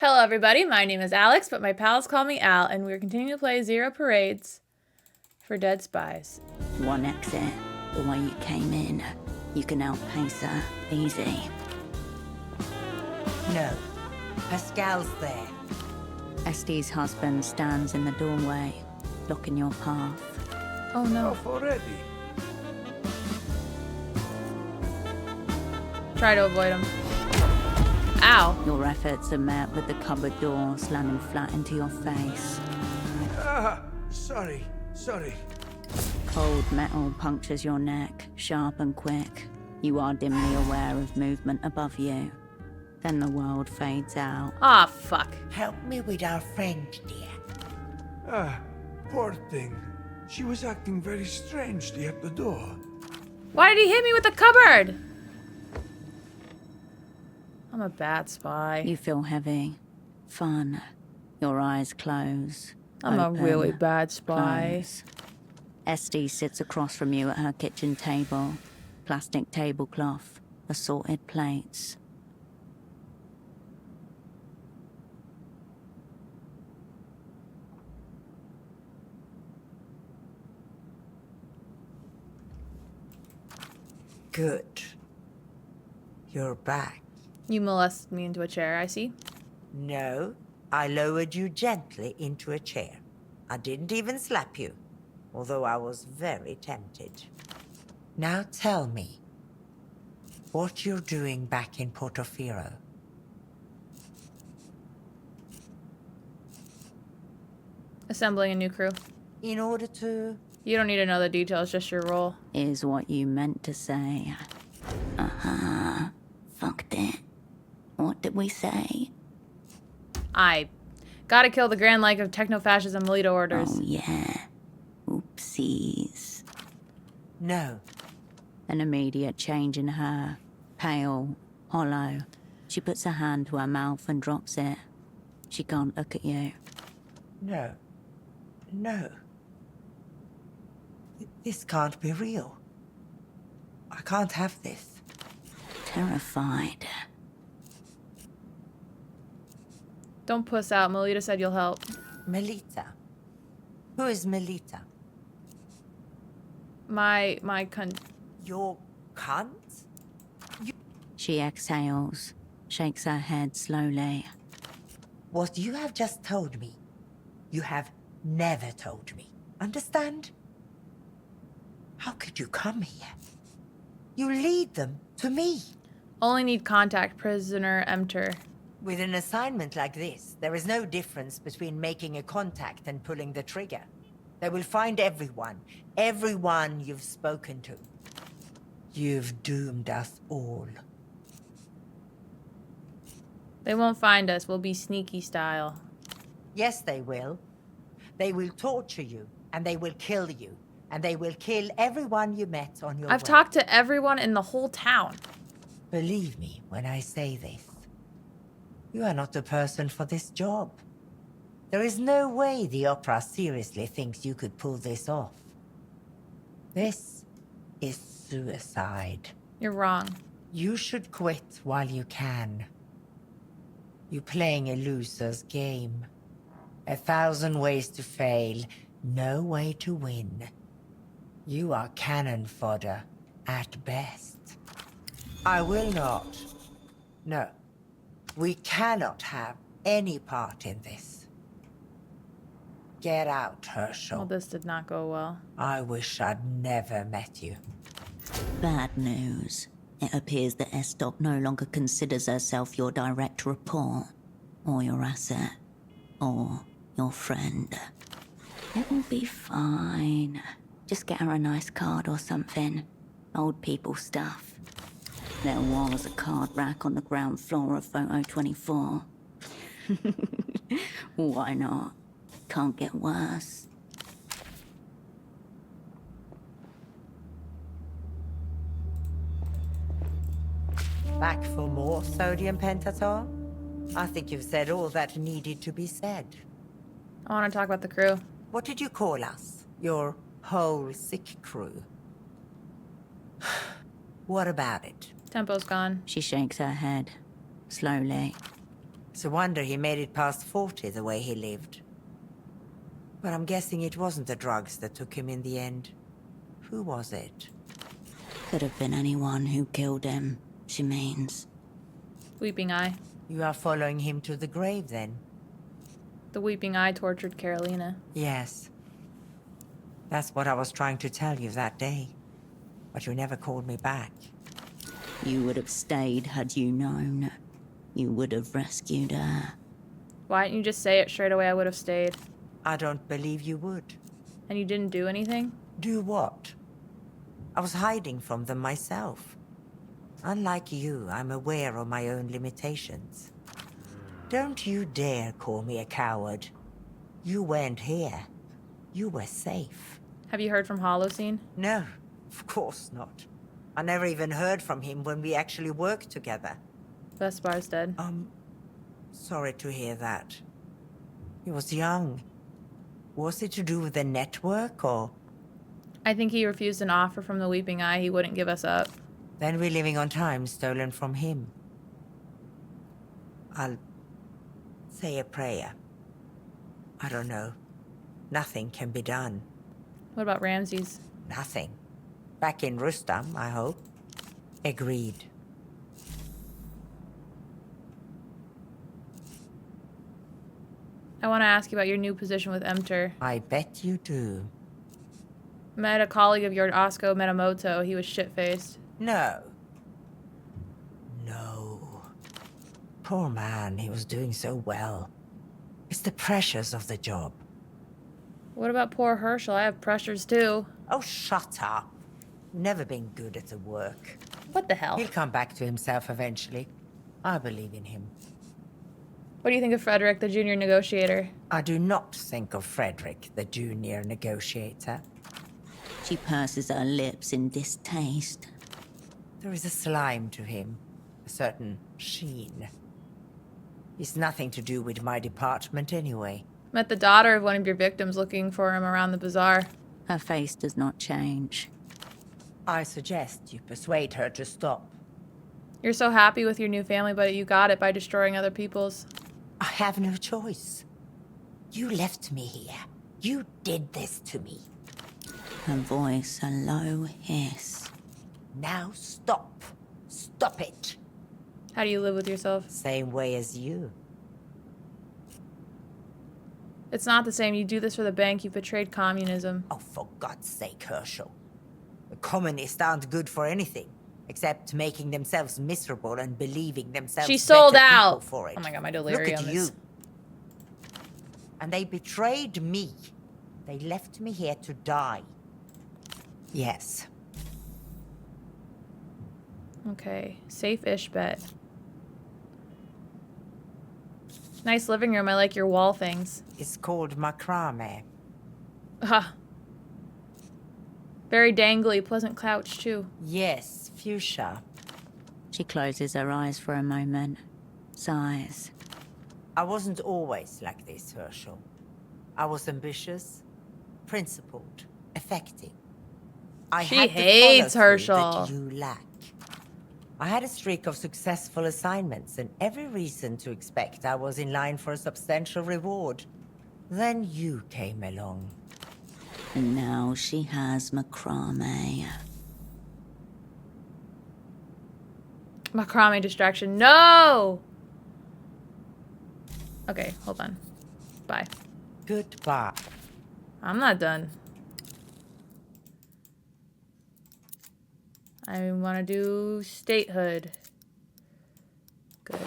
Hello everybody, my name is Alex, but my pals call me Al, and we're continuing to play Zero Parades for Dead Spies. One exit, the way you came in. You can outpace her, easy. No, Pascal's there. Este's husband stands in the doorway, blocking your path. Oh no. Off already? Try to avoid him. Ow. Your efforts are met with the cupboard door slamming flat into your face. Sorry. Cold metal punctures your neck, sharp and quick. You are dimly aware of movement above you. Then the world fades out. Ah, fuck. Help me with our friend, dear. Poor thing. She was acting very strangely at the door. Why did he hit me with the cupboard? I'm a bad spy. You feel heavy, fun. Your eyes close. I'm a open, really bad spy. close. Este sits across from you at her kitchen table. Plastic tablecloth, assorted plates. Good. You're back. You molested me into a chair, I see. No, I lowered you gently into a chair. I didn't even slap you, although I was very tempted. Now tell me what you're doing back in Portifiro. Assembling a new crew. In order to... You don't need to know the details, just your role. Is what you meant to say. Fucked it. What did we say? I gotta kill the Grand Like of Techno-Fascism Melita orders. Oh, yeah. Oopsies. No. An immediate change in her. Pale, hollow. She puts her hand to her mouth and drops it. She can't look at you. No. This can't be real. I can't have this. Terrified. Don't puss out. Melita said you'll help. Melita. Who is Melita? My Your cunt? She exhales, shakes her head slowly. What you have just told me, you have never told me. Understand? How could you come here? You lead them to me. only need contact. Prisoner enter. With an assignment like this, there is no difference between making a contact and pulling the trigger. They will find everyone you've spoken to. You've doomed us all. They won't find us. We'll be sneaky style. Yes, they will. They will torture you, and they will kill you, and they will kill everyone you met on your way. I've talked to everyone in the whole town. Believe me when I say this. You are not the person for this job. There is no way the Opera seriously thinks you could pull this off. This is suicide. You're wrong. You should quit while you can. You're playing a loser's game. 1,000 ways to fail, no way to win. You are cannon fodder, at best. I will not. No. We cannot have any part in this. Get out, Herschel. Well, this did not go well. I wish I'd never met you. Bad news. It appears that Estop no longer considers herself your direct report, or your asset, or your friend. It will be fine. Just get her a nice card or something. Old people stuff. There was a card rack on the ground floor of Photo 24. Why not? Can't get worse. Back for more sodium pentatone? I think you've said all that needed to be said. I want to talk about the crew. What did you call us? Your whole sick crew? What about it? Tempo's gone. She shakes her head, slowly. It's a wonder he made it past 40 the way he lived. But I'm guessing it wasn't the drugs that took him in the end. Who was it? Could have been anyone who killed him, she means. Weeping Eye. You are following him to the grave, then? The Weeping Eye tortured Carolina. Yes. That's what I was trying to tell you that day. But you never called me back. You would have stayed had you known. You would have rescued her. Why didn't you just say it straight away? I would have stayed. I don't believe you would. And you didn't do anything? Do what? I was hiding from them myself. Unlike you, I'm aware of my own limitations. Don't you dare call me a coward. You weren't here. You were safe. Have you heard from Holocene? No, of course not. I never even heard from him when we actually worked together. Vespar's dead. Sorry to hear that. He was young. Was it to do with the network, or...? I think he refused an offer from the Weeping Eye. He wouldn't give us up. Then we're living on time stolen from him. I'll say a prayer. I don't know. Nothing can be done. What about Ramses? Nothing. Back in Rustam, I hope. Agreed. I want to ask you about your new position with Emter. I bet you do. Met a colleague of yours, Osco Metamoto. He was shit-faced. No. No. Poor man, he was doing so well. It's the pressures of the job. What about poor Herschel? I have pressures too. Oh, shut up. Never been good at the work. What the hell? He'll come back to himself eventually. I believe in him. What do you think of Frederick, the junior negotiator? I do not think of Frederick, the junior negotiator. She purses her lips in distaste. There is a slime to him, a certain sheen. It's nothing to do with my department anyway. Met the daughter of one of your victims looking for him around the bazaar. Her face does not change. I suggest you persuade her to stop. You're so happy with your new family, but you got it by destroying other people's. I have no choice. You left me here. You did this to me. Her voice a low hiss. Now stop. Stop it. How do you live with yourself? Same way as you. It's not the same. You do this for the bank. You betrayed communism. Oh, for God's sake, Herschel. The communists aren't good for anything, except making themselves miserable and believing themselves She sold better people out. for it. Oh my god, my Look delirium at you. is... And they betrayed me. They left me here to die. Yes. Okay, safe-ish bet. Nice living room. I like your wall things. It's called macrame. Ah. Very dangly, pleasant couch too. Yes, fuchsia. She closes her eyes for a moment, sighs. I wasn't always like this, Herschel. I was ambitious, principled, effective. I She had the hates follow-through Herschel. that you lack. I had a streak of successful assignments and every reason to expect I was in line for a substantial reward. Then you came along. And now she has macrame. Macrame distraction. No! Okay, hold on. Bye. Goodbye. I'm not done. I want to do statehood. Good.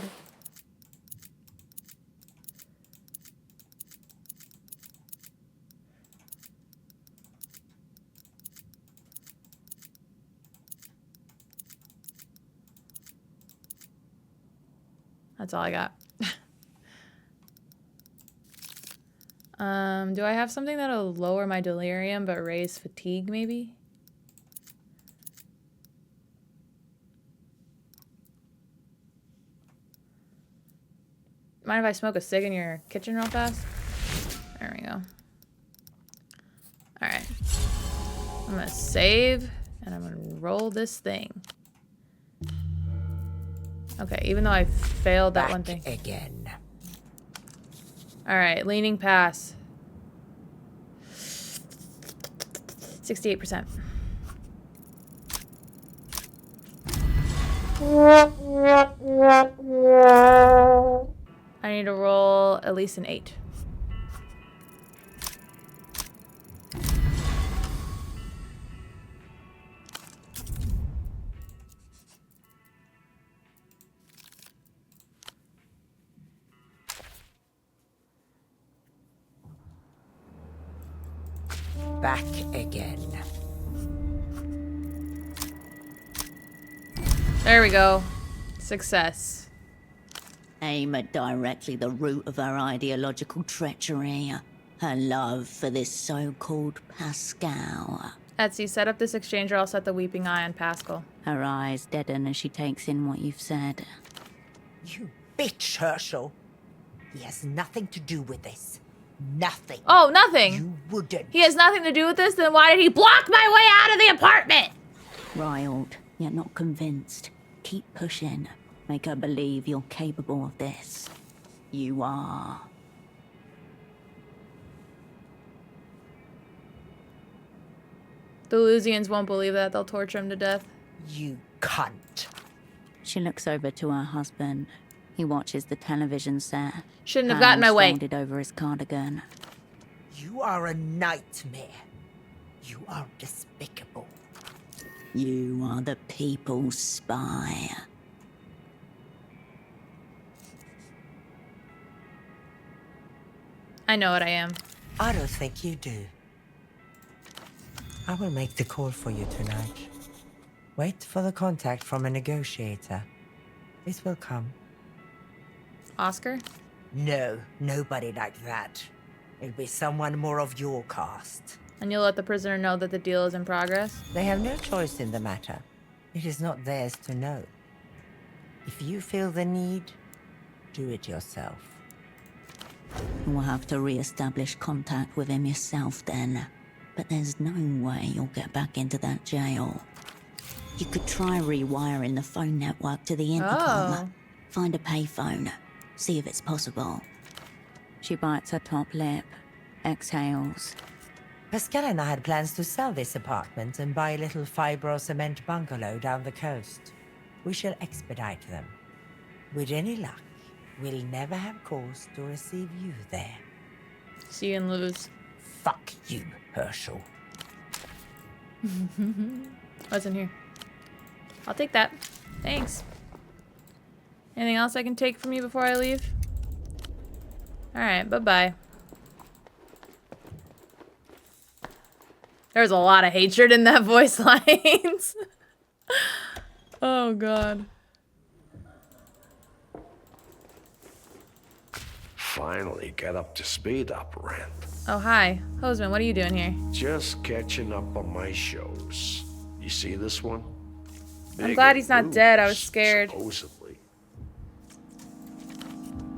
That's all I got. Do I have something that'll lower my delirium but raise fatigue, maybe? Mind if I smoke a cig in your kitchen real fast? There we go. Alright. I'm gonna save, and I'm gonna roll this thing. Okay, even though I failed that one thing. Again. Alright, leaning pass. 68%. I need to roll at least an 8. Back again. There we go. Success. Aim at directly the root of her ideological treachery. Her love for this so-called Pascal. Etsy, set up this exchange or I'll set the weeping eye on Pascal. Her eyes deaden as she takes in what you've said. You bitch, Herschel. He has nothing to do with this. Nothing. Oh, nothing. You wouldn't. He has nothing to do with this, then why did he block my way out of the apartment? Riled, yet not convinced. Keep pushing. Make her believe you're capable of this. You are. The Elysians won't believe that. They'll torture him to death. You cunt. She looks over to her husband. He watches the television set. Shouldn't have gotten my way. Folded over his cardigan. You are a nightmare. You are despicable. You are the people's spy. I know what I am. I don't think you do. I will make the call for you tonight. Wait for the contact from a negotiator. It will come. Oscar? No, nobody like that. It'll be someone more of your caste. And you'll let the prisoner know that the deal is in progress? They have no choice in the matter. It is not theirs to know. If you feel the need, do it yourself. You'll have to re-establish contact with him yourself then. But there's no way you'll get back into that jail. You could try rewiring the phone network to the intercom. Oh. Find a payphone. See if it's possible. She bites her top lip. Exhales. Pascal and I had plans to sell this apartment and buy a little fibro-cement bungalow down the coast. We shall expedite them. With any luck, we'll never have cause to receive you there. See and lose. Fuck you, Herschel. What's in here? I'll take that. Thanks. Anything else I can take from you before I leave? Alright, bye-bye. There's a lot of hatred in that voice lines. Oh, God. Finally get up to speed, Operant. Oh, hi. Hoseman, what are you doing here? Just catching up on my shows. You see this one? I'm glad he's not dead. I was scared. Supposedly.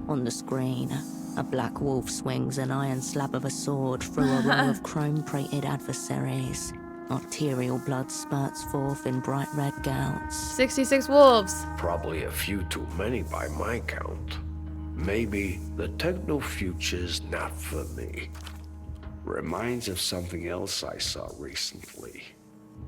On the screen, a black wolf swings an iron slab of a sword through a row of chrome-plated adversaries. Arterial blood spurts forth in bright red gouts. 66 wolves. Probably a few too many by my count. Maybe the techno future's not for me. Reminds of something else I saw recently.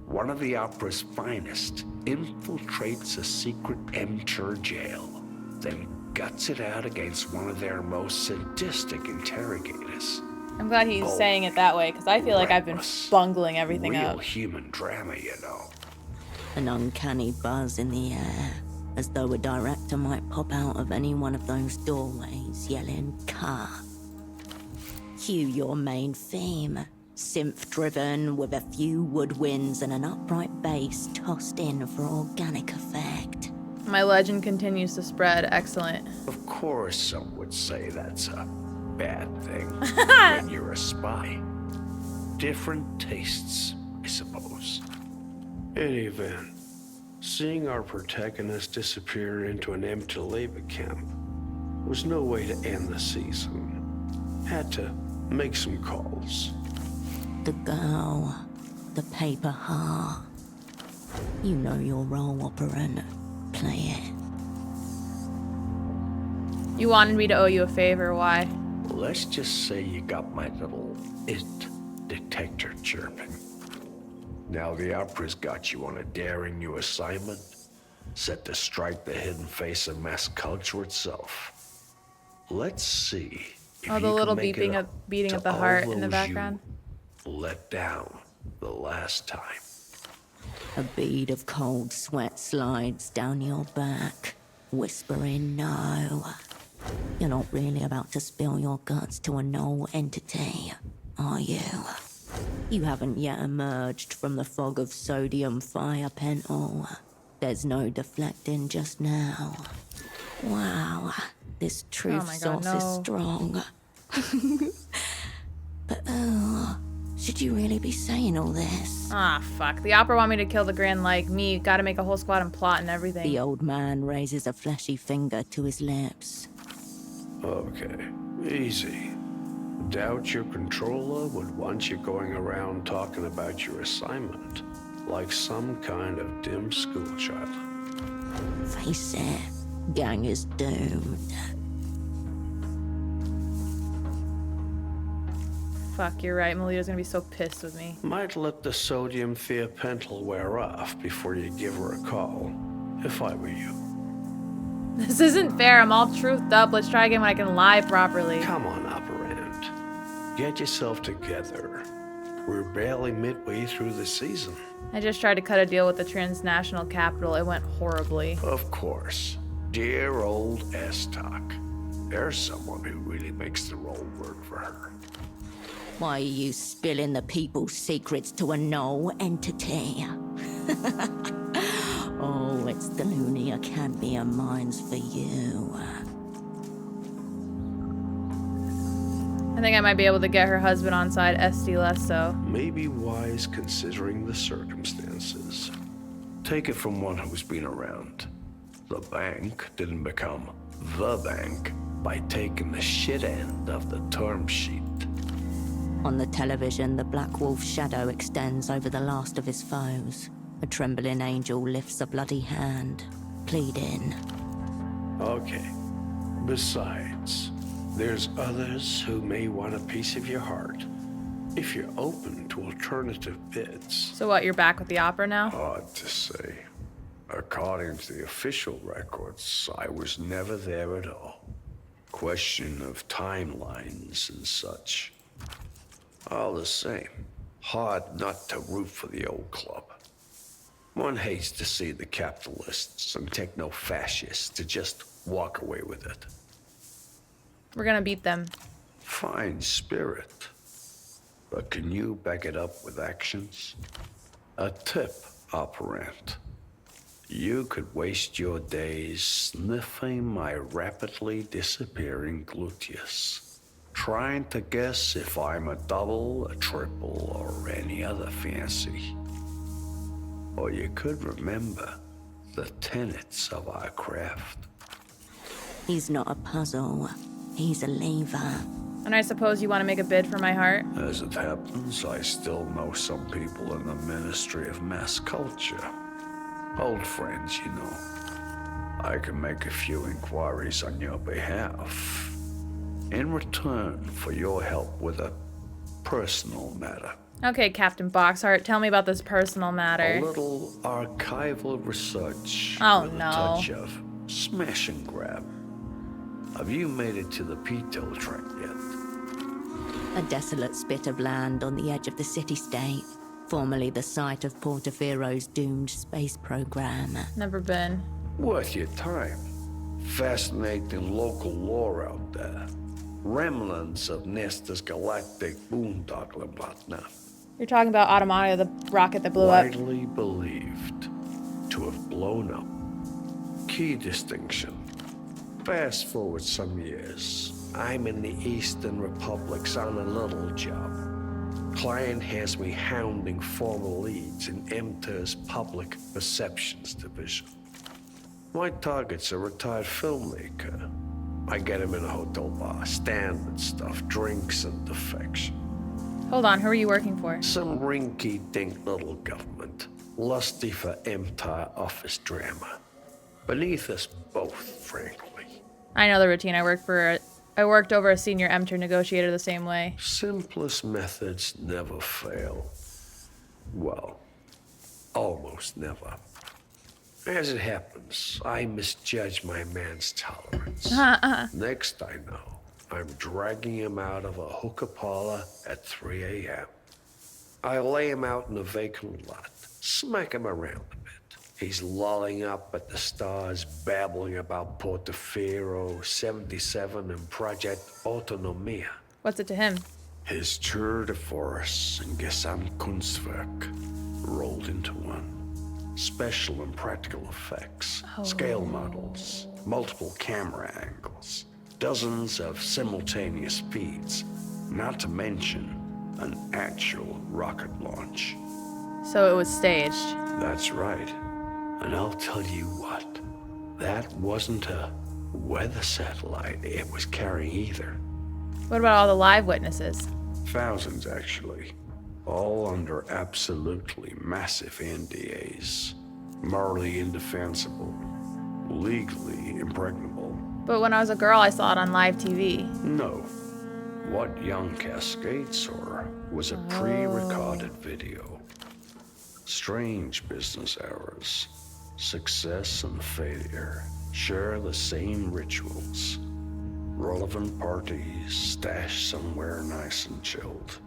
One of the opera's finest infiltrates a secret amateur jail, then guts it out against one of their most sadistic interrogators. I'm glad he's saying it that way, because I feel like I've been bungling everything Real up. human drama, you know. An uncanny buzz in the air, as though a director might pop out of any one of those doorways yelling, "Cut." Cue your main theme. Synth-driven, with a few woodwinds and an upright bass tossed in for organic effect. My legend continues to spread. Excellent. Of course some would say that's a bad thing when you're a spy. Different tastes, I suppose. Any event, seeing our protagonist disappear into an empty labor camp was no way to end the season. Had to make some calls. The girl, the paper heart. You know your role, Operant. Play it. You wanted me to owe you a favor. Why? Let's just say you got my little it detector chirping. Now the opera's got you on a daring new assignment, set to strike the hidden face of mass culture itself. Let's see if Oh, the you little can make beating it up beating to of the all heart in the those background. you let down the last time. A bead of cold sweat slides down your back, whispering no. You're not really about to spill your guts to a null entity, are you? You haven't yet emerged from the fog of sodium fire, Pental. There's no deflecting just now. Wow, this truth Oh my God, sauce is no. strong. But oh, should you really be saying all this? Ah, fuck. The opera want me to kill the Grand like me. Gotta make a whole squad and plot and everything. The old man raises a fleshy finger to his lips. Okay, easy. Doubt your controller would want you going around talking about your assignment like some kind of dim schoolchild. Face it, gang is doomed. Fuck, you're right. Melita's gonna be so pissed with me. Might let the sodium thiopental wear off before you give her a call, if I were you. This isn't fair. I'm all truthed up. Let's try again when I can lie properly. Come on, operand. Get yourself together. We're barely midway through the season. I just tried to cut a deal with the transnational capital. It went horribly. Of course. Dear old Estok. There's someone who really makes the role work for her. Why are you spilling the people's secrets to a null entity? Oh, it's the loony Academy of Minds for you. I think I might be able to get her husband on side, SD less so. Maybe wise considering the circumstances. Take it from one who's been around. The bank didn't become the bank by taking the shit end of the term sheet. On the television, the Black Wolf's shadow extends over the last of his foes. A trembling angel lifts a bloody hand, pleading. Okay. Besides, there's others who may want a piece of your heart. If you're open to alternative bids. So what, you're back with the opera now? Hard to say. According to the official records, I was never there at all. Question of timelines and such. All the same, hard not to root for the old club. One hates to see the capitalists and techno-fascists to just walk away with it. We're gonna beat them. Fine spirit. But can you back it up with actions? A tip, operant. You could waste your days sniffing my rapidly disappearing gluteus, trying to guess if I'm a double, a triple, or any other fancy. Or you could remember the tenets of our craft. He's not a puzzle. He's a lever. And I suppose you want to make a bid for my heart? As it happens, I still know some people in the Ministry of Mass Culture. Old friends, you know. I can make a few inquiries on your behalf. In return for your help with a personal matter. Okay, Captain Boxheart, tell me about this personal A matter. little archival research Oh, with no. a touch of smash and grab. Have you made it to the Pito track yet? A desolate spit of land on the edge of the city-state, formerly the site of Portifiro's doomed space program. Never been. Worth your time. Fascinating local lore out there. Remnants of Nestor's galactic boondoggle whatnot. You're talking about Automata, the rocket that blew up. Widely believed to have blown up. Key distinction. Fast forward some years. I'm in the Eastern Republics on a little job. Client has me hounding former leads in MTER's Public Perceptions Division. My target's a retired filmmaker. I get him in a hotel bar, standard stuff, drinks and defection. Hold on, who are you working for? Some rinky-dink little government, lusty for empire office drama. Beneath us both, frankly. I know the routine. I work for I worked over a senior Emter negotiator the same way. Simplest methods never fail. Well, almost never. As it happens, I misjudged my man's tolerance. Next I know, I'm dragging him out of a hookah parlor at 3 a.m. I lay him out in a vacant lot, smack him around a bit. He's lolling up at the stars, babbling about Portifiro, 77, and Project Autonomia. What's it to him? His tour de force and Gesamtkunstwerk rolled into one. Special and practical effects, scale models, multiple camera angles, dozens of simultaneous feeds, not to mention an actual rocket launch. So it was staged. That's right. And I'll tell you what, that wasn't a weather satellite it was carrying either. What about all the live witnesses? Thousands, actually. All under absolutely massive NDAs. Morally indefensible. Legally impregnable. But when I was a girl, I saw it on live TV. No. What young Cascade saw was a pre-recorded video. Strange business hours. Success and failure share the same rituals. Relevant parties stashed somewhere nice and chilled.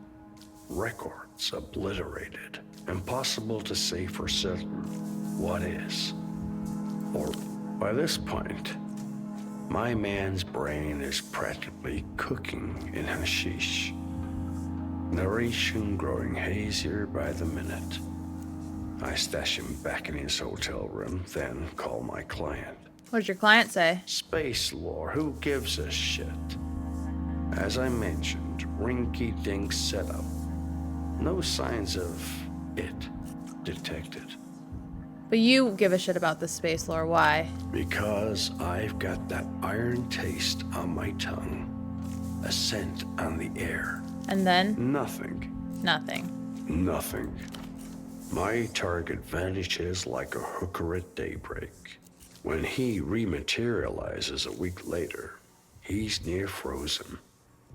Records obliterated. Impossible to say for certain what is. Or, by this point, my man's brain is practically cooking in hashish. Narration growing hazier by the minute. I stash him back in his hotel room, then call my client. What did your client say? Space lore, who gives a shit? As I mentioned, rinky-dink setup. No signs of it detected. But you give a shit about this space lore. Why? Because I've got that iron taste on my tongue. A scent on the air. And then? Nothing. Nothing. My target vanishes like a hooker at daybreak. When he rematerializes a week later, he's near frozen,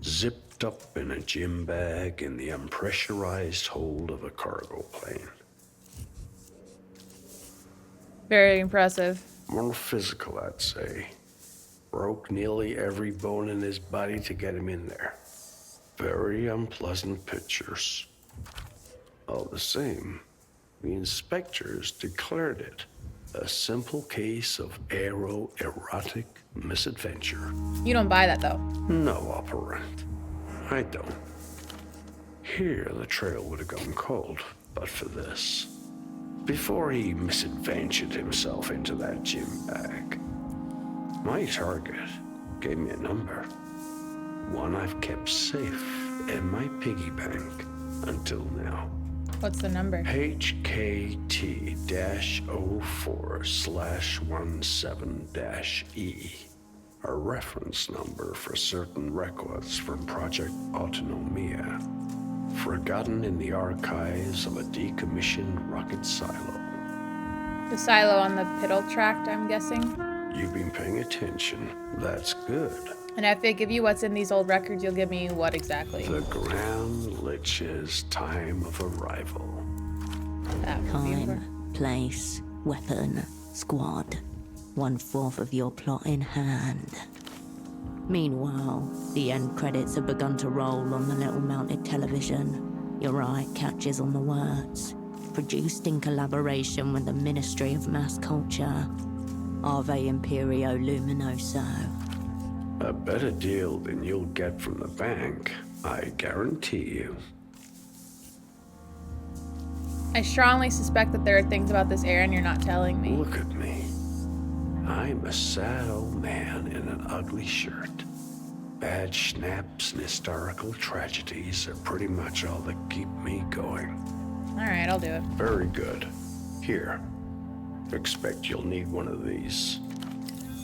zipped up in a gym bag in the unpressurized hold of a cargo plane. Very impressive. More physical, I'd say. Broke nearly every bone in his body to get him in there. Very unpleasant pictures. All the same, the inspectors declared it a simple case of aero-erotic misadventure. You don't buy that, though. No, operant. I don't. Here, the trail would have gone cold, but for this. Before he misadventured himself into that gym bag, my target gave me a number. One I've kept safe in my piggy bank until now. What's the number? HKT-04/17-E. A reference number for certain records from Project Autonomia. Forgotten in the archives of a decommissioned rocket silo. The silo on the Piddle tract, I'm guessing? You've been paying attention. That's good. And if they give you what's in these old records, you'll give me what exactly? The Grand Lich's time of arrival. That would be over. Time, place, weapon, squad. 1/4 of your plot in hand. Meanwhile, the end credits have begun to roll on the little mounted television. Your eye catches on the words. Produced in collaboration with the Ministry of Mass Culture. Ave Imperio Luminoso. A better deal than you'll get from the bank, I guarantee you. I strongly suspect that there are things about this Aaron you're not telling me. Look at me. I'm a sad old man in an ugly shirt. Bad schnapps and historical tragedies are pretty much all that keep me going. Alright, I'll do it. Very good. Here. Expect you'll need one of these.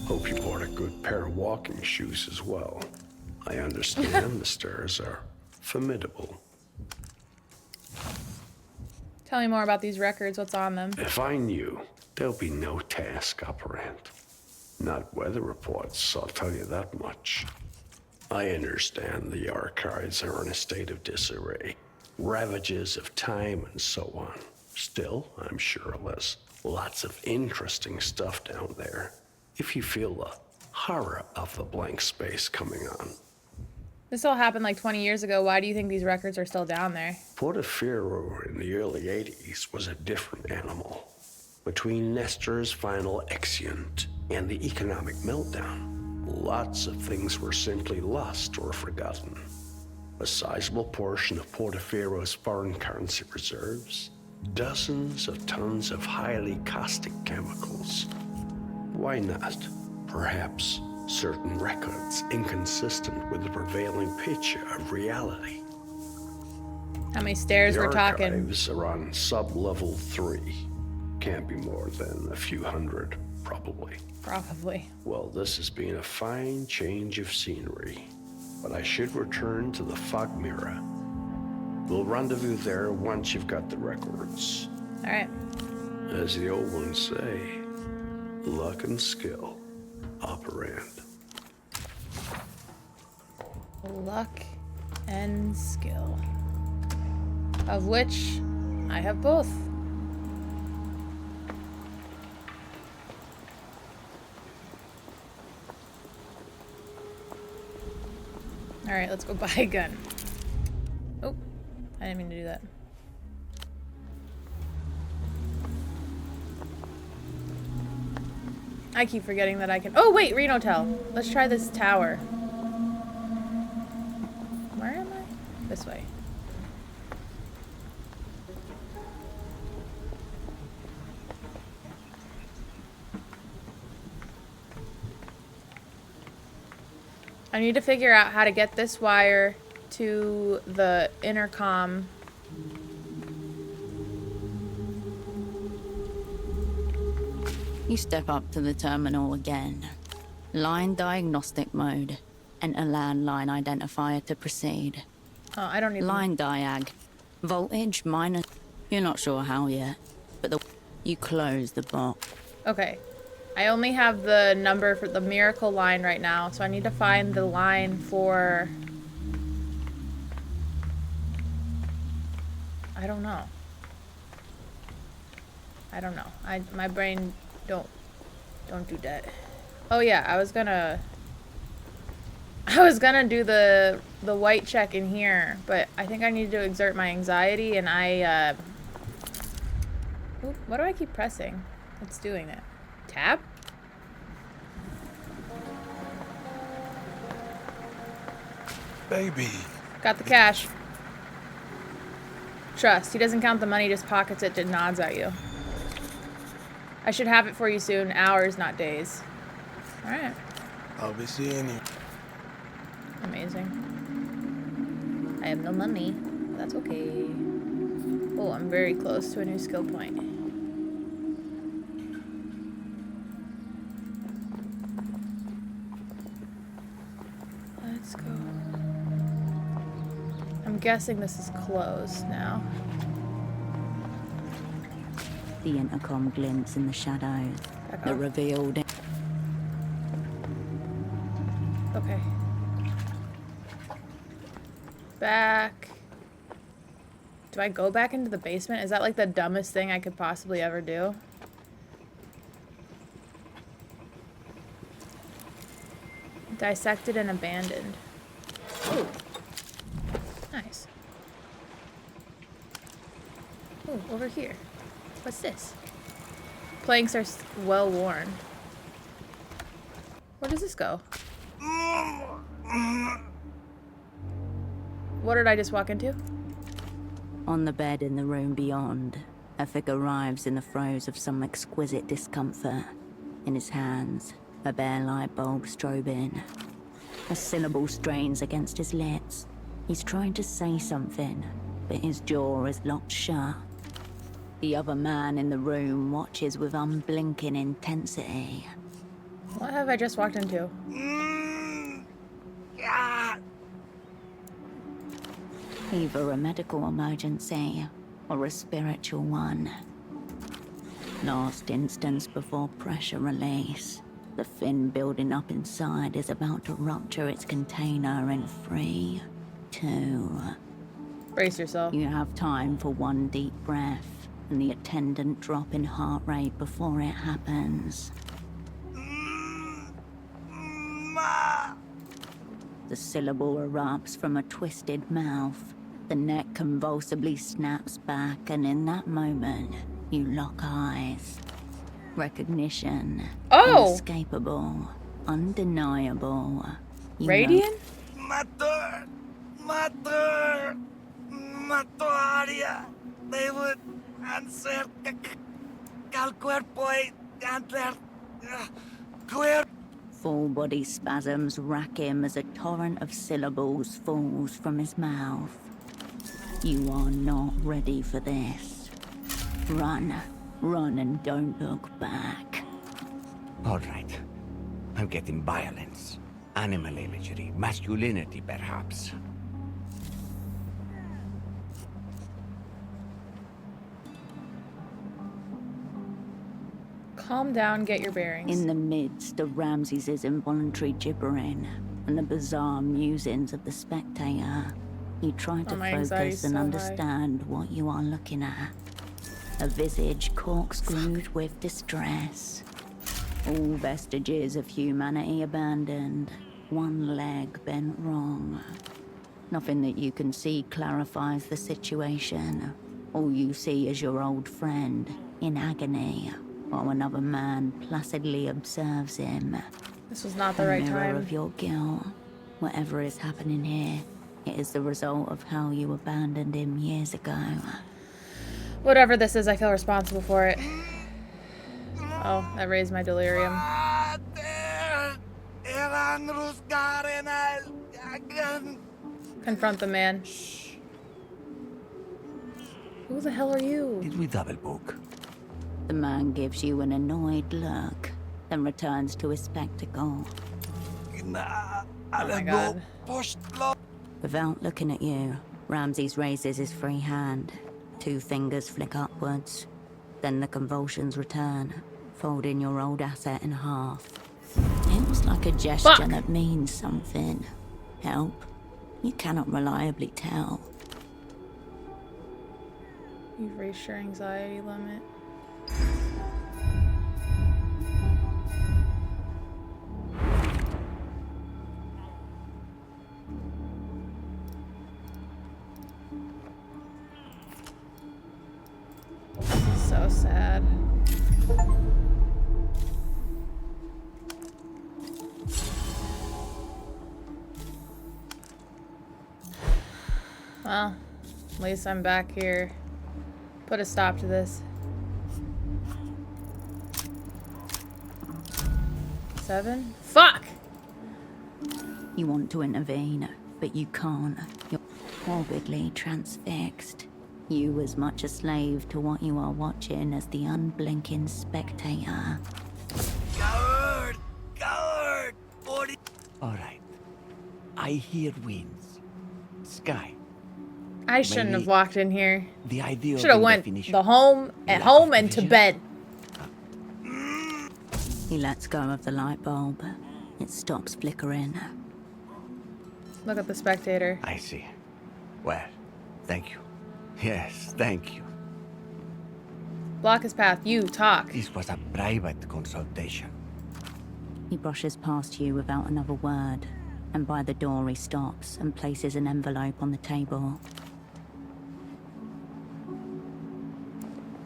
Hope you bought a good pair of walking shoes as well. I understand the stairs are formidable. Tell me more about these records. What's on them? If I knew, there'll be no task operant. Not weather reports, I'll tell you that much. I understand the archives are in a state of disarray, ravages of time and so on. Still, I'm sure there's lots of interesting stuff down there. If you feel the horror of the blank space coming on. This all happened like 20 years ago. Why do you think these records are still down there? Portifiro in the early 80s was a different animal. Between Nestor's final exeunt and the economic meltdown, lots of things were simply lost or forgotten. A sizable portion of Portifiro's foreign currency reserves, dozens of tons of highly caustic chemicals. Why not? Perhaps certain records inconsistent with the prevailing picture of reality. How many stairs The we're talking? archives are on sub-level 3. Can't be more than a few hundred, probably. Probably. Well, this has been a fine change of scenery, but I should return to the fog mirror. We'll rendezvous there once you've got the records. All right. As the old ones say, luck and skill operand. Luck and skill. Of which I have both. Alright, let's go buy a gun. Oh, I didn't mean to do that. I keep forgetting that I can. Oh, wait, Reno Hotel. Let's try this tower. Where am I? This way. I need to figure out how to get this wire to the intercom. You step up to the terminal again. Line diagnostic mode. Enter landline identifier to proceed. Oh, I don't need Line diag. Voltage minus. You're not sure how yet, but you close the box. Okay. I only have the number for the miracle line right now, so I need to find the line for... I don't know. My brain don't do that. Oh yeah, I was gonna do the white check in here, but I think I need to exert my anxiety, and Oop, what do I keep pressing? It's doing that. Tab? Baby. Got the cash. Trust. He doesn't count the money, just pockets it and nods at you. I should have it for you soon. Hours, not days. Alright. I'll be seeing you. Amazing. I have no money. That's okay. Oh, I'm very close to a new skill point. Let's go. I'm guessing this is closed now. The intercom glints in the shadows. Back The off. revealed. Okay. Back. Do I go back into the basement? Is that like the dumbest thing I could possibly ever do? Dissected and abandoned. Ooh. Nice. Ooh, over here. What's this? Planks are well worn. Where does this go? What did I just walk into? On the bed in the room beyond, a figure arrives in the throes of some exquisite discomfort. In his hands, a bare light bulb strobing. A syllable strains against his lips. He's trying to say something, but his jaw is locked shut. The other man in the room watches with unblinking intensity. What have I just walked into? Either a medical emergency or a spiritual one. Last instance before pressure release. The fin building up inside is about to rupture its container in 3, 2... Brace yourself. You have time for one deep breath and the attendant drop in heart rate before it happens. The syllable erupts from a twisted mouth. The neck convulsively snaps back, and in that moment, you lock eyes. Recognition. Oh! Inescapable. Undeniable. You Radiant? Mator! Mator! Matoria! They would answer cal cuerpo y antler. Cuerpo. Full body spasms rack him as a torrent of syllables falls from his mouth. You are not ready for this. Run. Run and don't look back. All right. I'm getting violence. Animal imagery. Masculinity, perhaps. Calm down, get your bearings. In the midst of Ramses' involuntary gibbering and the bizarre musings of the spectator, you try to my anxiety's focus and so high. understand what you are looking at. A visage corkscrewed with distress. All vestiges of humanity abandoned. One leg bent wrong. Nothing that you can see clarifies the situation. All you see is your old friend in agony, while another man placidly observes him. This was not the A right mirror time. of your guilt. Whatever is happening here, it is the result of how you abandoned him years ago. Whatever this is, I feel responsible for it. Oh, that raised my delirium. Confront the man. Who the hell are you? Did we double book? The man gives you an annoyed look, then returns to his spectacle. Oh my god. Without looking at you, Ramses raises his free hand. 2 fingers flick upwards. Then the convulsions return, folding your old asset in half. It was like a gesture Fuck. that means something. Help? You cannot reliably tell. You've reached your anxiety limit. This is so sad. Well, at least I'm back here. Put a stop to this. 7? Fuck! You want to intervene, but you can't. You're morbidly transfixed. You as much a slave to what you are watching as the unblinking spectator. Coward! Coward! All right. I hear winds. Sky. I shouldn't have Maybe walked in here. The idea Should have of went indefinition. the home at Lack home of and to vision? bed. He lets go of the light bulb. It stops flickering. Look at the spectator. I see. Well, thank you. Yes, thank you. Block his path. You talk. This was a private consultation. He brushes past you without another word, and by the door he stops and places an envelope on the table.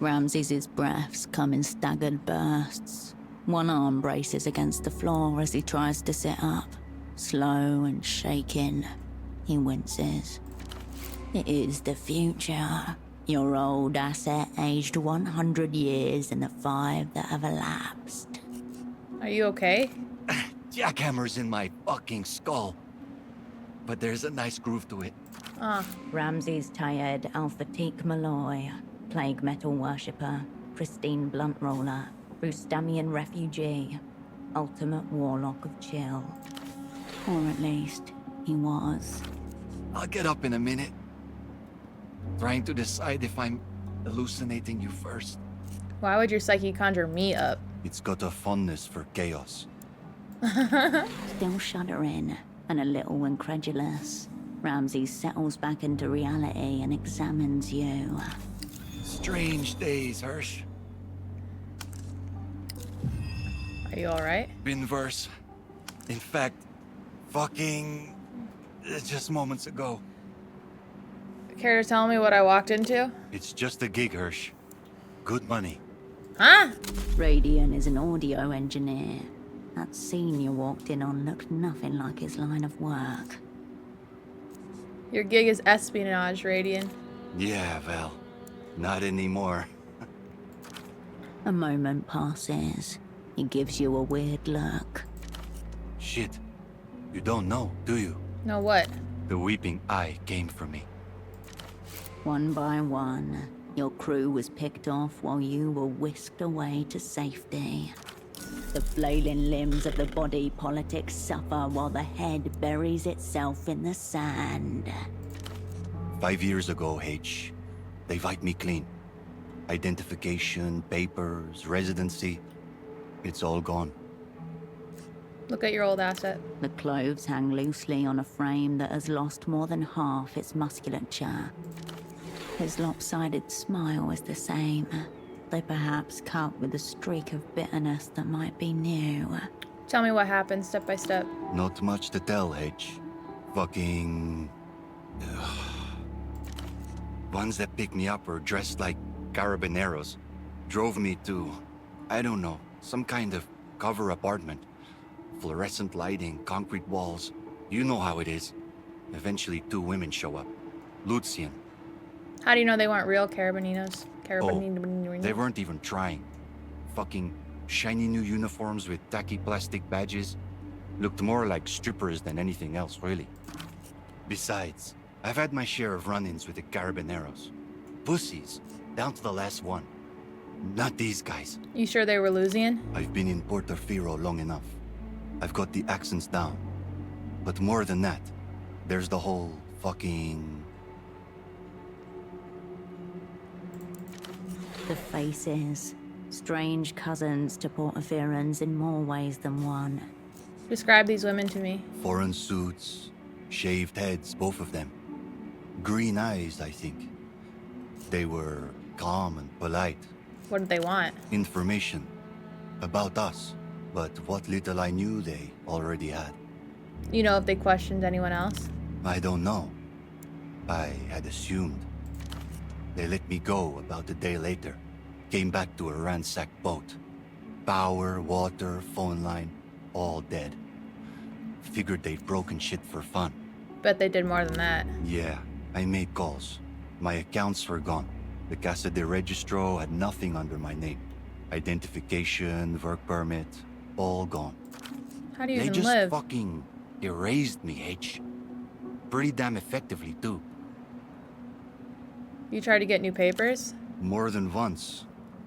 Ramses' breaths come in staggered bursts. One arm braces against the floor as he tries to sit up. Slow and shaking, he winces. It is the future. Your old asset aged 100 years in the 5 that have elapsed. Are you okay? Jackhammer's in my fucking skull. But there's a nice groove to it. Ramses Tayed Al-Fatik Malloy, plague metal worshipper, pristine blunt roller, Rustamian refugee, ultimate warlock of chill. Or at least, he was. I'll get up in a minute. Trying to decide if I'm hallucinating you first. Why would your psyche conjure me up? It's got a fondness for chaos. Still shuddering and a little incredulous, Ramsey settles back into reality and examines you. Strange days, Hirsch. Are you alright? Been worse. In fact, fucking... just moments ago. Care to tell me what I walked into? It's just a gig, Hirsch. Good money. Huh? Radian is an audio engineer. That scene you walked in on looked nothing like his line of work. Your gig is espionage, Radian. Yeah, well, not anymore. A moment passes. He gives you a weird look. Shit. You don't know, do you? No what? The weeping eye came for me. One by one, your crew was picked off while you were whisked away to safety. The flailing limbs of the body politic suffer while the head buries itself in the sand. 5 years ago, H. They wiped me clean. Identification, papers, residency. It's all gone. Look at your old asset. The clothes hang loosely on a frame that has lost more than half its musculature. His lopsided smile is the same, though perhaps cut with a streak of bitterness that might be new. Tell me what happened step by step. Not much to tell, H. Fucking... Ones that picked me up were dressed like carabineros. Drove me to, I don't know, some kind of cover apartment. Fluorescent lighting, concrete walls. You know how it is. Eventually 2 women show up. Lucian. How do you know they weren't real Carabineros? They weren't even trying. Fucking shiny new uniforms with tacky plastic badges. Looked more like strippers than anything else, really. Besides, I've had my share of run-ins with the Carabineros. Pussies, down to the last one. Not these guys. You sure they were Lusian? I've been in Portifiro long enough. I've got the accents down. But more than that, there's the whole fucking... The faces, strange cousins to Portifirans in more ways than one. Describe these women to me. Foreign suits, shaved heads, both of them. Green eyes, I think. They were calm and polite. What did they want? Information about us, but what little I knew they already had. You know if they questioned anyone else? I don't know. I had assumed. They let me go about a day later. Came back to a ransacked boat. Power, water, phone line, all dead. Figured they'd broken shit for fun. Bet they did more than that. Yeah, I made calls. My accounts were gone. The CASCADE registro had nothing under my name. Identification, work permit, all gone. How do you They even just live? fucking erased me, H. Pretty damn effectively, too. You tried to get new papers? More than once.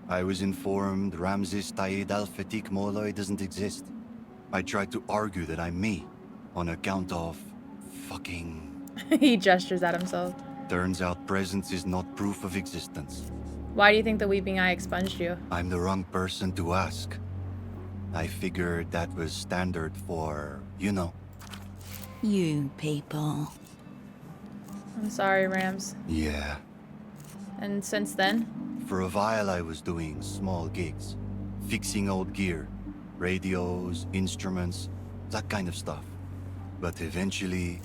I was informed Ramses Taid al-Fatik Molloy doesn't exist. I tried to argue that I'm me, on account of... fucking... He gestures at himself. Turns out presence is not proof of existence. Why do you think the Weeping Eye expunged you? I'm the wrong person to ask. I figured that was standard for, you know. You people. I'm sorry, Rams. Yeah. And since then? For a while I was doing small gigs. Fixing old gear. Radios, instruments, that kind of stuff. But eventually...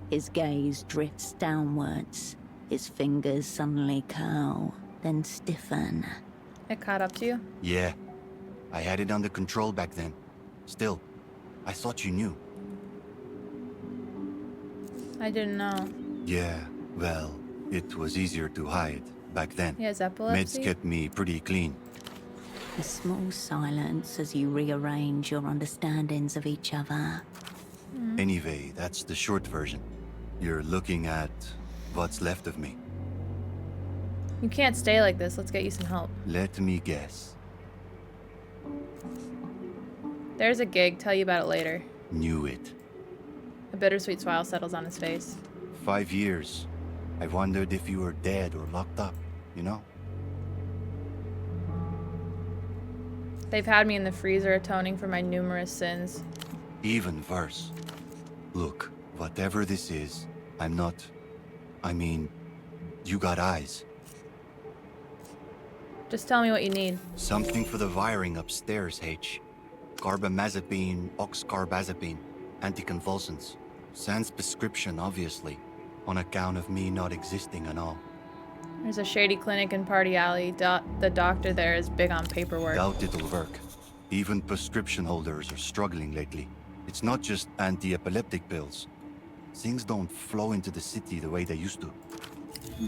His gaze drifts downwards. His fingers suddenly curl, then stiffen. It caught up to you? Yeah. I had it under control back then. Still, I thought you knew. I didn't know. Yeah, well, it was easier to hide back then. He has Meds epilepsy? kept me pretty clean. A small silence as you rearrange your understandings of each other. Anyway, that's the short version. You're looking at what's left of me. You can't stay like this. Let's get you some help. Let me guess. There's a gig. Tell you about it later. Knew it. A bittersweet smile settles on his face. 5 years. I wondered if you were dead or locked up, you know? They've had me in the freezer atoning for my numerous sins. Even worse. Look, whatever this is, I'm not... I mean, you got eyes. Just tell me what you need. Something for the wiring upstairs, H. Carbamazepine, oxcarbazepine, anticonvulsants. Sans prescription, obviously, on account of me not existing and all. There's a shady clinic in Party Alley. The doctor there is big on paperwork. Doubt it'll work. Even prescription holders are struggling lately. It's not just anti-epileptic pills. Things don't flow into the city the way they used to.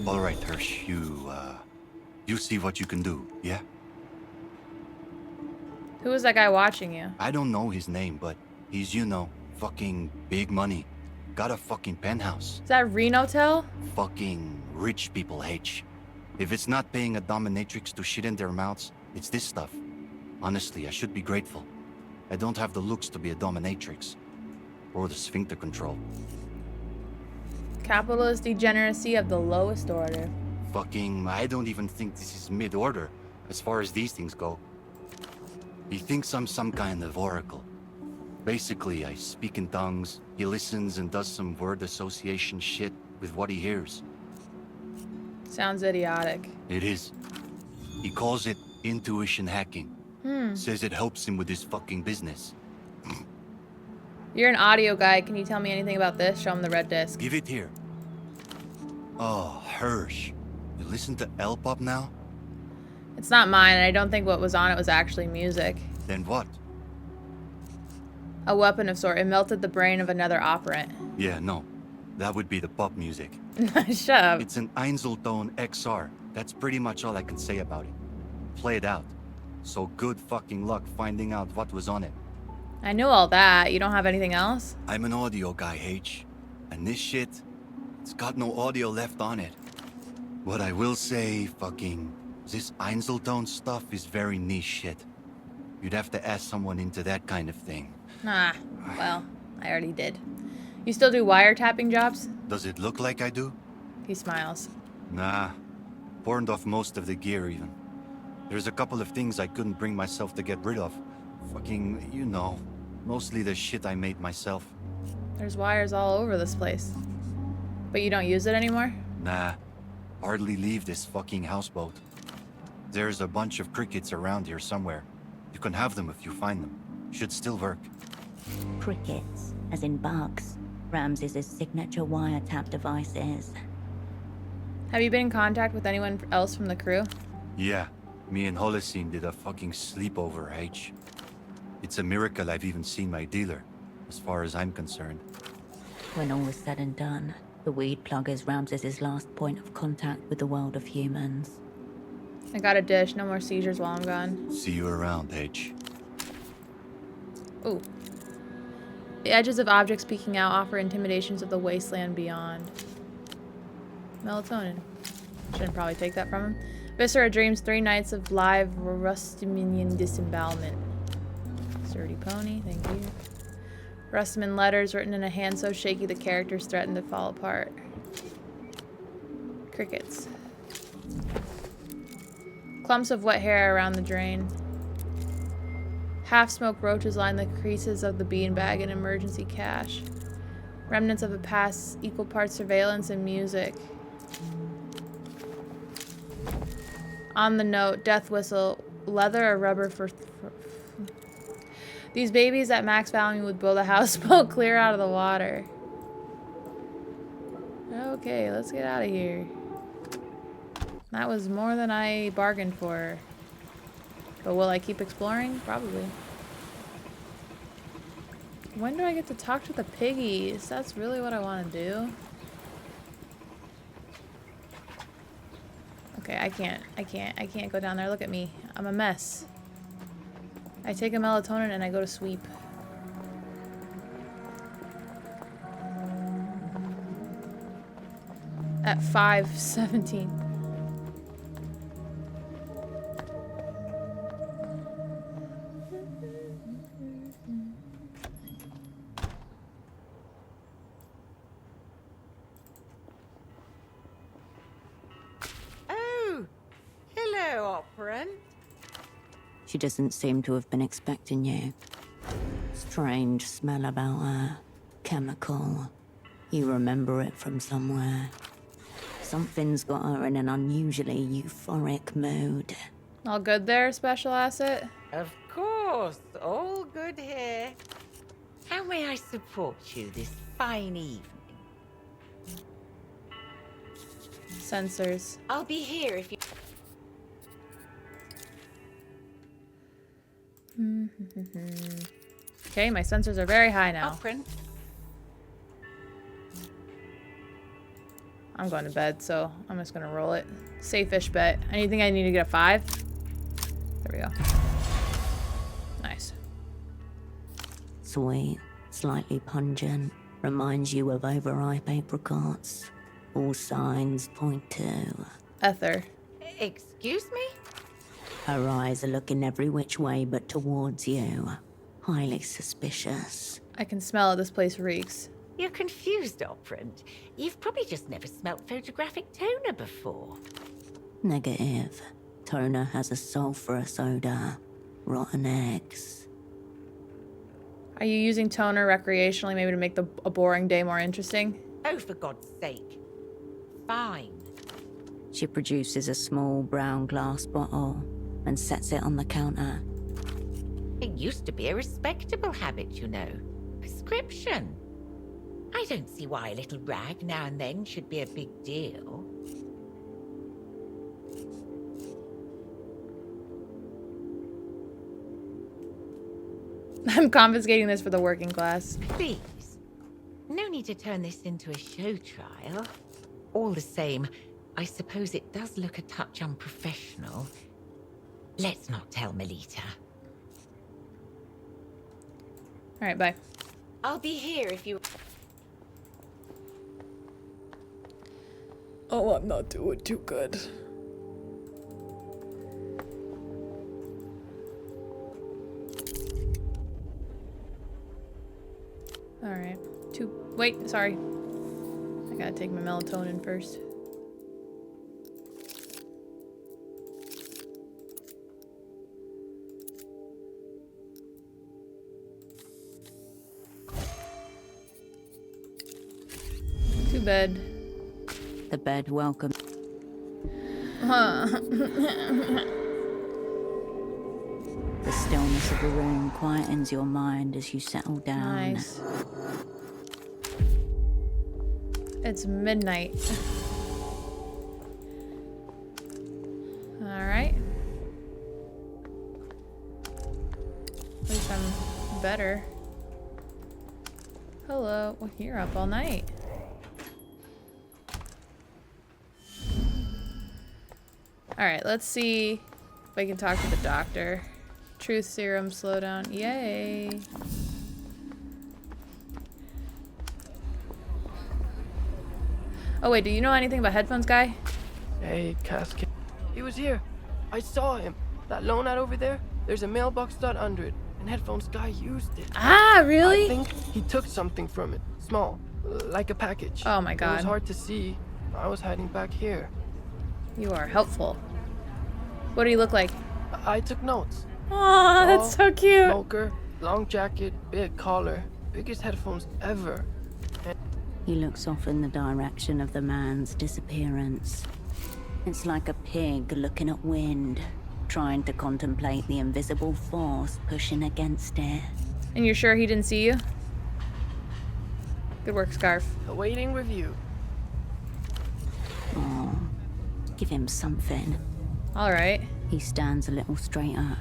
All right, Hirsch, you see what you can do, yeah? Who is that guy watching you? I don't know his name, but he's, you know, fucking big money. Got a fucking penthouse. Is that Renotel? Fucking rich people, H. If it's not paying a dominatrix to shit in their mouths, it's this stuff. Honestly, I should be grateful. I don't have the looks to be a dominatrix. Or the sphincter control. Capitalist degeneracy of the lowest order. Fucking, I don't even think this is mid-order, as far as these things go. He thinks I'm some kind of oracle. Basically, I speak in tongues, he listens and does some word association shit with what he hears. Sounds idiotic. It is. He calls it intuition hacking. Says it helps him with his fucking business. You're an audio guy. Can you tell me anything about this? Show him the red disc. Give it here. Oh, Hirsch. You listen to L-pop now? It's not mine, and I don't think what was on it was actually music. Then what? A weapon of sort. It melted the brain of another operant. Yeah, no. That would be the pop music. Shut up. It's an Einzelton XR. That's pretty much all I can say about it. Play it out. So good fucking luck finding out what was on it. I knew all that. You don't have anything else? I'm an audio guy, H. And this shit, it's got no audio left on it. What I will say, fucking, this Einzelton stuff is very niche shit. You'd have to ask someone into that kind of thing. Ah, well, I already did. You still do wiretapping jobs? Does it look like I do? He smiles. Nah. Burned off most of the gear, even. There's a couple of things I couldn't bring myself to get rid of. Fucking, you know. Mostly the shit I made myself. There's wires all over this place. But you don't use it anymore? Nah. Hardly leave this fucking houseboat. There's a bunch of crickets around here somewhere. You can have them if you find them. Should still work. Crickets, as in bugs. Ramses's signature wiretap devices. Have you been in contact with anyone else from the crew? Yeah. Me and Holocene did a fucking sleepover, H. It's a miracle I've even seen my dealer, as far as I'm concerned. When all is said and done, the weed plug is Ramses's last point of contact with the world of humans. I got a dish. No more seizures while I'm gone. See you around, H. Ooh. The edges of objects peeking out offer intimidations of the wasteland beyond. Melatonin. Shouldn't probably take that from him. Viscera dreams 3 nights of live Rustaminian disembowelment. Sturdy pony, thank you. Rustaman letters written in a hand so shaky the characters threaten to fall apart. Crickets. Clumps of wet hair around the drain. Half-smoked roaches line the creases of the beanbag in emergency cache. Remnants of a past equal parts surveillance and music. On the note, death whistle, leather or rubber for these babies at max value would build a houseboat clear out of the water. Okay, let's get out of here. That was more than I bargained for. But will I keep exploring? Probably. When do I get to talk to the piggies? That's really what I want to do. Okay, I can't go down there. Look at me. I'm a mess. I take a melatonin and I go to sweep. At 5:17. Oh, hello, operant. She doesn't seem to have been expecting you. Strange smell about her. Chemical. You remember it from somewhere. Something's got her in an unusually euphoric mood. All good there, special asset? Of course, all good here. How may I support you this fine evening? Sensors. I'll be here if you... Okay, my sensors are very high now. Upprint. I'm going to bed, so I'm just going to roll it. Safe-ish bet. Anything I need to get a 5? There we go. Nice. Sweet, slightly pungent, reminds you of overripe apricots. All signs point to... Ether. Excuse me? Her eyes are looking every which way but towards you. Highly suspicious. I can smell it. This place reeks. You're confused, Operant. You've probably just never smelt photographic toner before. Negative. Toner has a sulfurous odor. Rotten eggs. Are you using toner recreationally, maybe to make a boring day more interesting? Oh, for God's sake. Fine. She produces a small brown glass bottle and sets it on the counter. It used to be a respectable habit, you know. Prescription. I don't see why a little rag now and then should be a big deal. I'm confiscating this for the working class. Please. No need to turn this into a show trial. All the same, I suppose it does look a touch unprofessional. Let's not tell Melita. Alright, bye. I'll be here if you... Oh, I'm not doing too good. Alright. Wait, sorry. I gotta take my melatonin first. To bed. The bed welcomes. The stillness of the room quietens your mind as you settle down. Nice. It's midnight. Alright. At least I'm better. Hello. Well, you're up all night. Alright, let's see if I can talk to the doctor. Truth serum slowdown. Yay. Oh wait, do you know anything about headphones, guy? Hey, CASCADE. He was here. I saw him. That loan out over there, there's a mailbox dot under it, and headphones guy used it. Ah, really? I think he took something from it. Small, like a package. Oh my It god. was hard to see. I was hiding back here. You are helpful. What do you look like? I took notes. Aw, that's so cute. Smoker, long jacket, big collar, biggest headphones ever. He looks off in the direction of the man's disappearance. It's like a pig looking at wind, trying to contemplate the invisible force pushing against it. And you're sure he didn't see you? Good work, Scarf. Awaiting review. Oh, give him something. Alright. He stands a little straighter.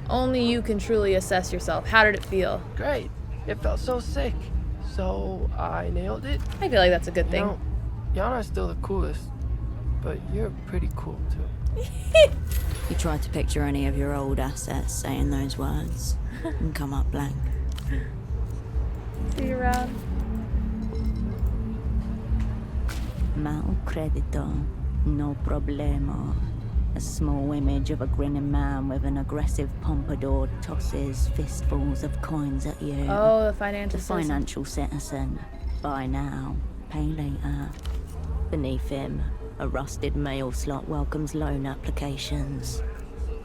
Only you can truly assess yourself. How did it feel? Great. It felt so sick. So I nailed it. I feel like that's a good You thing. know, Yana's still the coolest, but you're pretty cool too. You tried to picture any of your old assets saying those words and come up blank. See you around. Mal credito, no problemo. A small image of a grinning man with an aggressive pompadour tosses fistfuls of coins at you. Oh, the financial The citizen. financial citizen. Buy now, pay later. Beneath him, a rusted mail slot welcomes loan applications.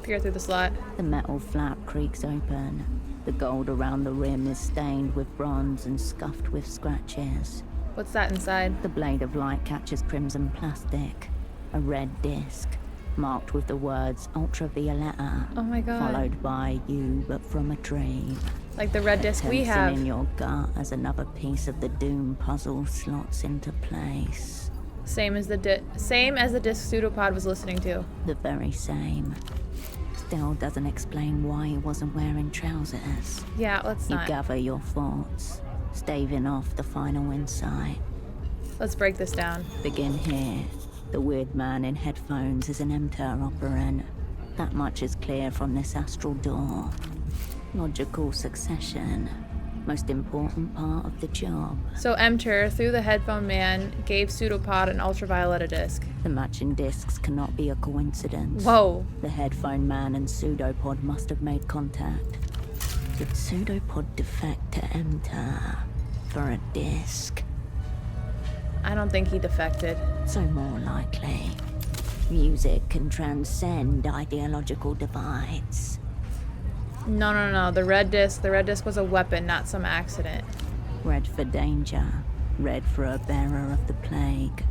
Peer through the slot. The metal flap creaks open. The gold around the rim is stained with bronze and scuffed with scratches. What's that inside? The blade of light catches crimson plastic. A red disc, marked with the words Ultravioletta. Oh my god. Followed by you, but from a dream. Like the red disc we Tensing have. in your gut as another piece of the Doom puzzle slots into place. Same as the disc pseudopod was listening to. The very same. Still doesn't explain why he wasn't wearing trousers. Yeah, let's You not. gather your thoughts, staving off the final insight. Let's break this down. Begin here. The weird man in headphones is an MTER operand. That much is clear from this astral door. Logical succession. Most important part of the job. So Emter, through the headphone man, gave pseudopod an ultravioletta disc. The matching discs cannot be a coincidence. Whoa. The headphone man and pseudopod must have made contact. Did pseudopod defect to MTER for a disc? I don't think he defected. So more likely, music can transcend ideological divides. No. The red disc was a weapon, not some accident. Red for danger, red for a bearer of the plague.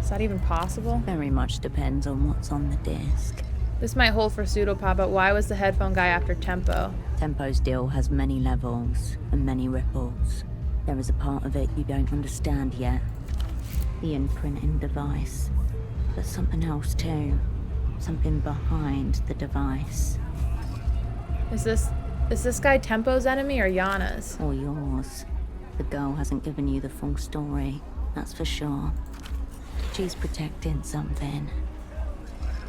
Is that even possible? Very much depends on what's on the disc. This might hold for pseudopod, but why was the headphone guy after Tempo? Tempo's deal has many levels and many ripples. There is a part of it you don't understand yet. The imprinting device. But something else too. Something behind the device. Is this guy Tempo's enemy or Yana's? Or yours. The girl hasn't given you the full story, that's for sure. She's protecting something.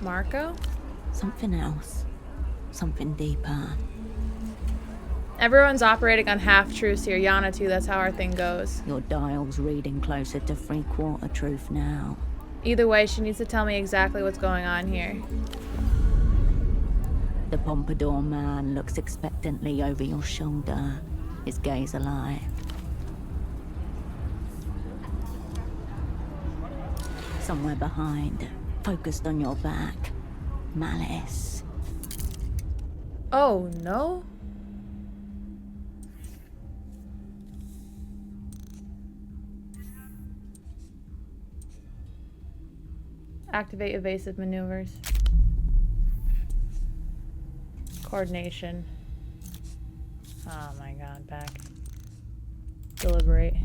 Marco? Something else. Something deeper. Everyone's operating on half-truths here. Yana too, that's how our thing goes. Your dial's reading closer to three-quarter truth now. Either way, she needs to tell me exactly what's going on here. The pompadour man looks expectantly over your shoulder, his gaze alight. Somewhere behind, focused on your back, malice. Oh, no? Activate evasive maneuvers. Coordination. Oh my god, back. Deliberate.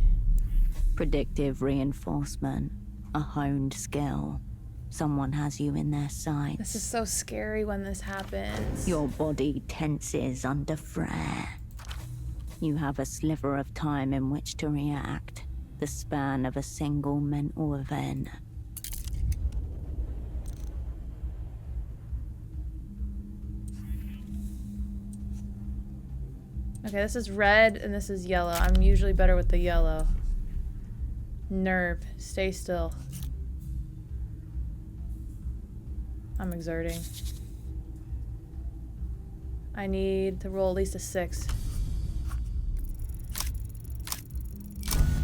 Predictive reinforcement, a honed skill. Someone has you in their sights. This is so scary when this happens. Your body tenses under flare. You have a sliver of time in which to react, the span of a single mental event. Okay, this is red and this is yellow. I'm usually better with the yellow. Nerve. Stay still. I'm exerting. I need to roll at least a 6.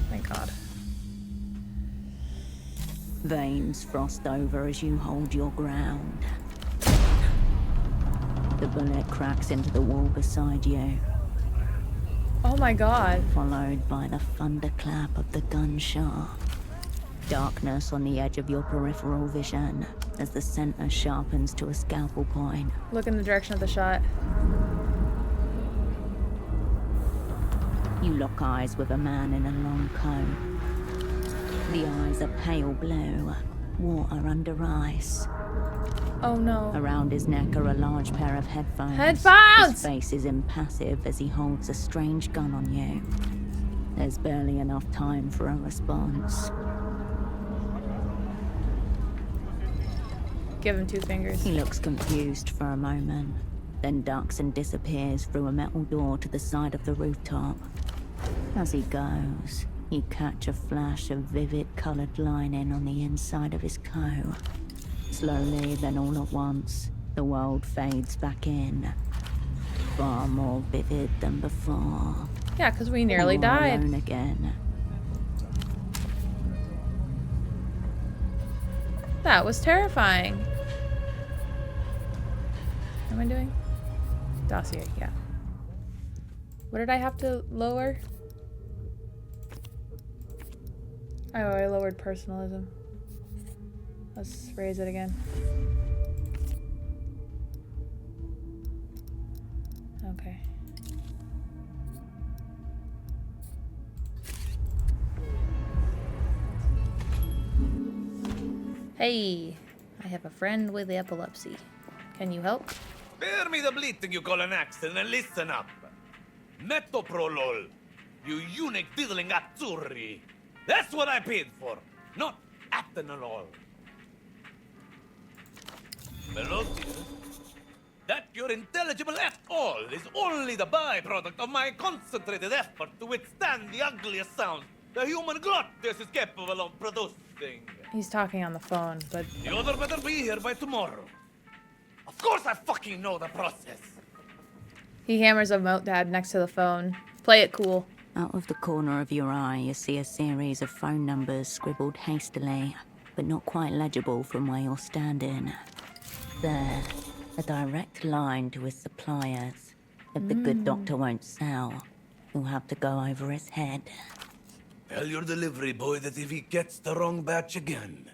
Thank God. Veins frost over as you hold your ground. The bullet cracks into the wall beside you, Oh my God. followed by the thunderclap of the gunshot. Darkness on the edge of your peripheral vision as the center sharpens to a scalpel point. Look in the direction of the shot. You lock eyes with a man in a long coat. The eyes are pale blue, water under ice. Oh no. Around his neck are a large pair of headphones. Headphones! His face is impassive as he holds a strange gun on you. There's barely enough time for a response. Give him 2 fingers. He looks confused for a moment, then ducks and disappears through a metal door to the side of the rooftop. As he goes, you catch a flash of vivid colored lining on the inside of his coat. Slowly, then all at once, the world fades back in. Far more vivid than before. Yeah, because we nearly You're died. alone again. That was terrifying. What am I doing? Dossier, yeah. What did I have to lower? Oh, I lowered personalism. Let's raise it again. Okay. Hey, I have a friend with epilepsy. Can you help? Spare me the bleating you call an accent and listen up. Metoprolol, you eunuch diddling azzurri. That's what I paid for, not atenolol. Veloci, that you're intelligible at all is only the byproduct of my concentrated effort to withstand the ugliest sounds the human glottis is capable of producing. He's talking on the phone, but The other better be here by tomorrow. Of course I fucking know the process. he hammers a notepad next to the phone. Play it cool. Out of the corner of your eye, you see a series of phone numbers scribbled hastily, but not quite legible from where you're standing. There, a direct line to his suppliers. If the good doctor won't sell, you'll have to go over his head. Tell your delivery boy that if he gets the wrong batch again,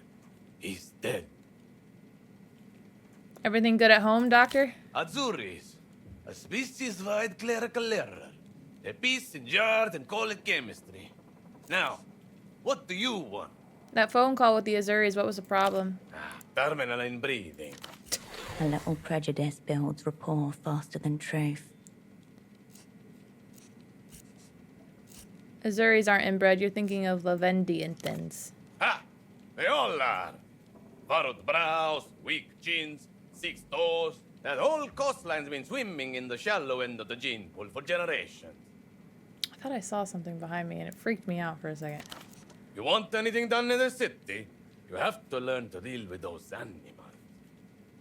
he's dead. Everything good at home, Doctor? Azuris, a species-wide clerical error. A piece in art and call it chemistry. Now, what do you want? That phone call with the Azuris, what was the problem? Terminal inbreeding. A little prejudice builds rapport faster than truth. Azuris aren't inbred, you're thinking of Lavendian thins. Ha! They all are. Furrowed brows, weak chins, 6 toes. That whole coastline's been swimming in the shallow end of the gene pool for generations. I thought I saw something behind me and it freaked me out for a second. You want anything done in the city, you have to learn to deal with those animals.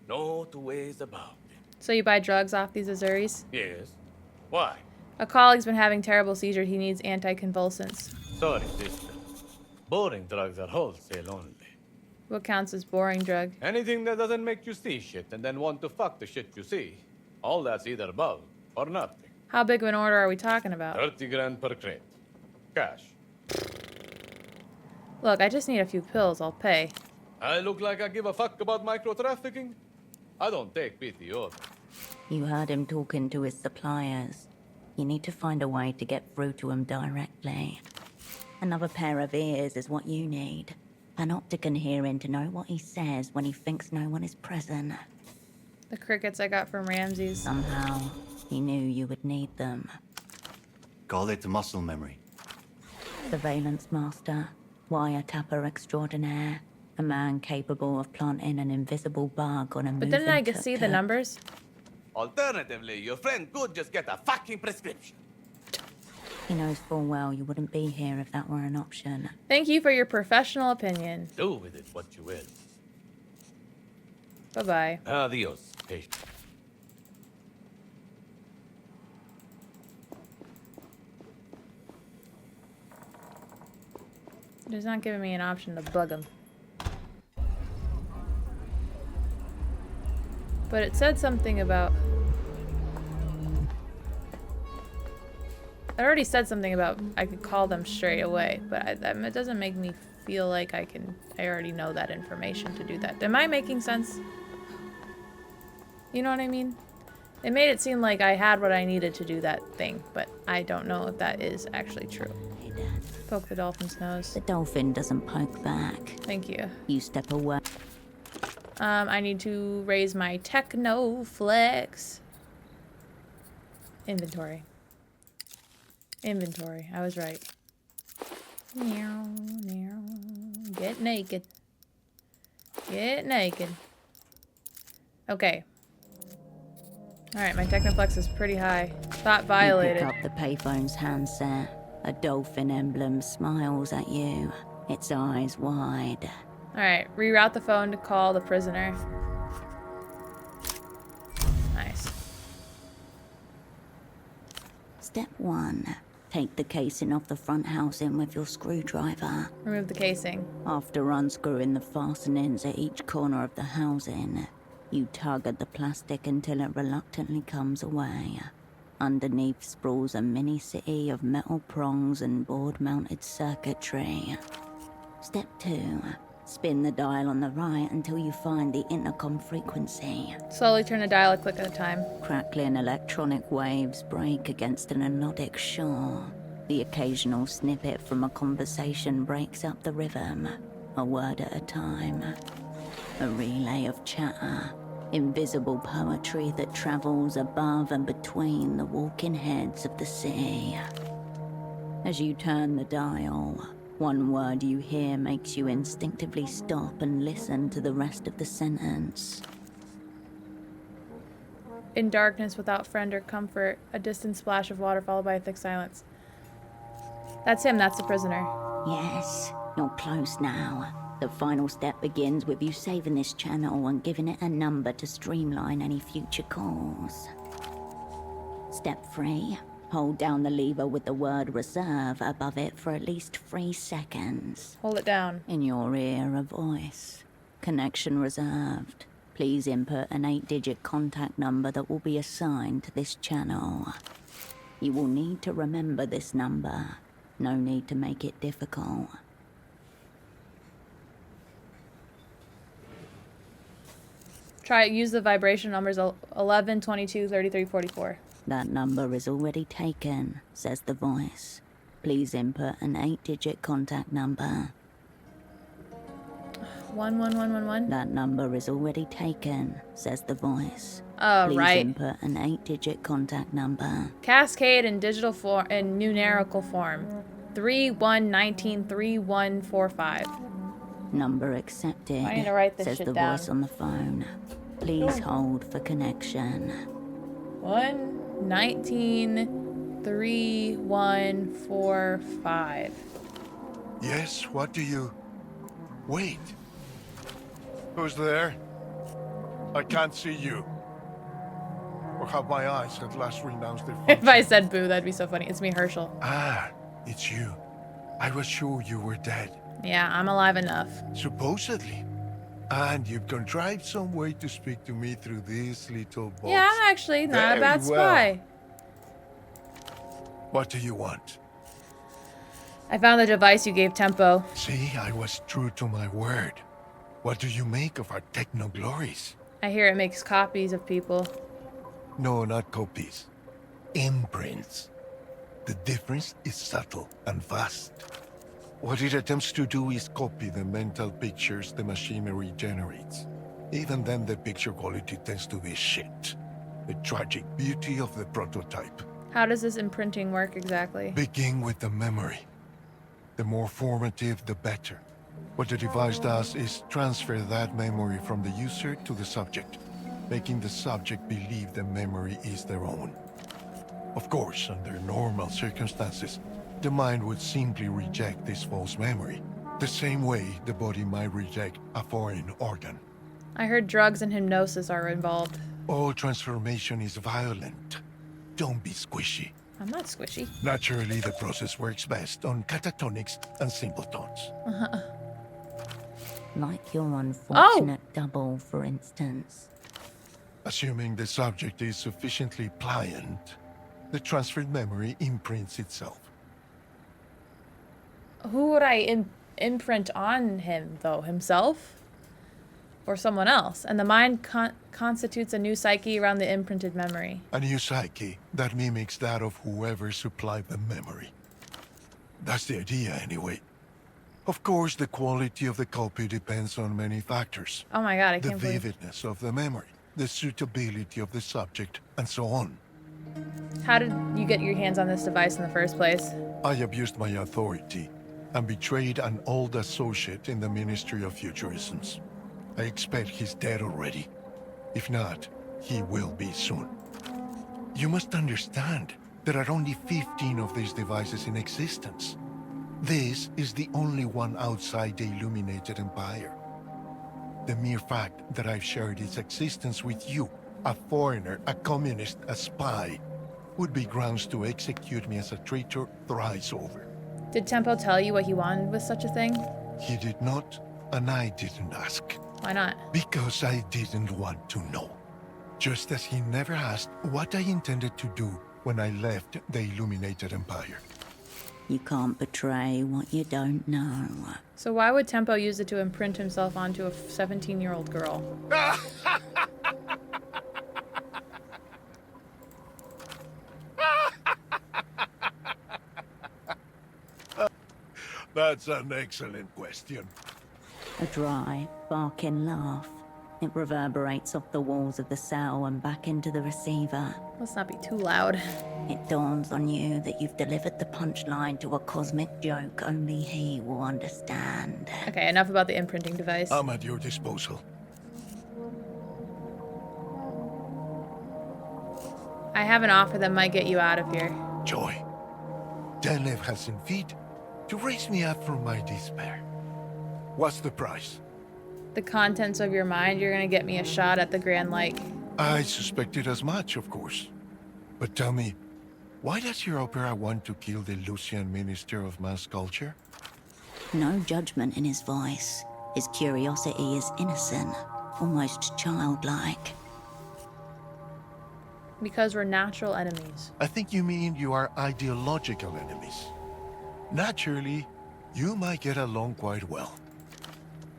No two ways about it. So you buy drugs off these Azuris? Yes. Why? A colleague's been having terrible seizures. He needs anticonvulsants. Sorry, sister. Boring drugs are wholesale only. What counts as boring drug? Anything that doesn't make you see shit and then want to fuck the shit you see. All that's either above or nothing. How big of an order are we talking about? 30 grand per crate. Cash. Look, I just need a few pills. I'll pay. I look like I give a fuck about micro-trafficking? I don't take pity of it. You heard him talking to his suppliers. You need to find a way to get through to him directly. Another pair of ears is what you need. An optic and hearing to know what he says when he thinks no one is present. The crickets I got from Ramses. Somehow, he knew you would need them. Call it muscle memory. Surveillance master, wiretapper extraordinaire, a man capable of planting an invisible bug on a But moving didn't I see the tuk-tuk. numbers? Alternatively, your friend could just get a fucking prescription. He knows full well you wouldn't be here if that were an option. Thank you for your professional opinion. Do with it what you will. Bye-bye. Adios, patient. It's not giving me an option to bug him. But it said something about... It already said something about I could call them straight away, but it doesn't make me feel like I already know that information to do that. Am I making sense? You know what I mean? It made it seem like I had what I needed to do that thing, but I don't know if that is actually true. Hey, Dad. Poke the dolphin's nose. The dolphin doesn't poke back. Thank you. You step away. I need to raise my techno flex. Inventory. Inventory. I was right. Meow, meow. Get naked. Get naked. Okay. Alright, my technoflex is pretty high. Thought violated. You pick up the payphone's handset. A dolphin emblem smiles at you, its eyes wide. Alright, reroute the phone to call the prisoner. Nice. Step 1. Take the casing off the front housing with your screwdriver. Remove the casing. After unscrewing the fastenings at each corner of the housing, you tug at the plastic until it reluctantly comes away. Underneath sprawls a mini-city of metal prongs and board-mounted circuitry. Step 2. Spin the dial on the right until you find the intercom frequency. Slowly turn the dial a click at a time. Crackling electronic waves break against an anodic shore. The occasional snippet from a conversation breaks up the rhythm, a word at a time. A relay of chatter, invisible poetry that travels above and between the walking heads of the city. As you turn the dial, one word you hear makes you instinctively stop and listen to the rest of the sentence. In darkness, without friend or comfort, a distant splash of water followed by a thick silence. That's him, that's the prisoner. Yes, you're close now. The final step begins with you saving this channel and giving it a number to streamline any future calls. Step 3. Hold down the lever with the word reserve above it for at least 3 seconds. Hold it down. In your ear, a voice. Connection reserved. Please input an 8-digit contact number that will be assigned to this channel. You will need to remember this number. No need to make it difficult. Use the vibration numbers 11, 22, 33, 44. That number is already taken, says the voice. Please input an 8-digit contact number. 11111. That number is already taken, says the voice. Oh, Please right. input an 8-digit contact number. Cascade in digital form, in numerical form. 31193145. Number accepted, I need to write this says shit the down. voice on the phone. Please hold for connection. 1193145. Yes, what do you... Wait. Who's there? I can't see you. Or have my eyes at last renounced their function? If I said boo, that'd be so funny. It's me, Herschel. Ah, it's you. I was sure you were dead. Yeah, I'm alive enough. Supposedly. And you've contrived some way to speak to me through this little box. Yeah, I'm actually not a Very bad spy. What do you want? I found the device you gave Tempo. See, I was true to my word. What do you make of our techno-glories? I hear it makes copies of people. No, not copies. Imprints. The difference is subtle and vast. What it attempts to do is copy the mental pictures the machinery generates. Even then, the picture quality tends to be shit. The tragic beauty of the prototype. How does this imprinting work exactly? Begin with the memory. The more formative, the better. What the device does is transfer that memory from the user to the subject, making the subject believe the memory is their own. Of course, under normal circumstances, the mind would simply reject this false memory, the same way the body might reject a foreign organ. I heard drugs and hypnosis are involved. All transformation is violent. Don't be squishy. I'm not squishy. Naturally, the process works best on catatonics and simpletons. Like your unfortunate double, for instance. Assuming the subject is sufficiently pliant, the transferred memory imprints itself. Who would I imprint on him, though? Himself? Or someone else? And the mind constitutes a new psyche around the imprinted memory. A new psyche that mimics that of whoever supplied the memory. That's the idea, anyway. Of course, the quality of the copy depends on many factors. Oh my god, I The can't believe... vividness of the memory, the suitability of the subject, and so on. How did you get your hands on this device in the first place? I abused my authority and betrayed an old associate in the Ministry of Futurisms. I expect he's dead already. If not, he will be soon. You must understand, there are only 15 of these devices in existence. This is the only one outside the Illuminated Empire. The mere fact that I've shared its existence with you, a foreigner, a communist, a spy, would be grounds to execute me as a traitor thrice over. Did Tempo tell you what he wanted with such a thing? He did not, and I didn't ask. Why not? Because I didn't want to know. Just as he never asked what I intended to do when I left the Illuminated Empire. You can't betray what you don't know. So why would Tempo use it to imprint himself onto a 17-year-old girl? That's an excellent question. A dry, barking laugh. It reverberates off the walls of the cell and back into the receiver. Let's not be too loud. It dawns on you that you've delivered the punchline to a cosmic joke only he will understand. Okay, enough about the imprinting device. I'm at your disposal. I have an offer that might get you out of here. Joy. Denlev has indeed to raise me up from my despair. What's the price? The contents of your mind, you're gonna get me a shot at the Grand Lake. I suspected as much, of course. But tell me, why does your opera want to kill the Lucian Minister of Mass Culture? No judgment in his voice. His curiosity is innocent, almost childlike. Because we're natural enemies. I think you mean you are ideological enemies. Naturally, you might get along quite well.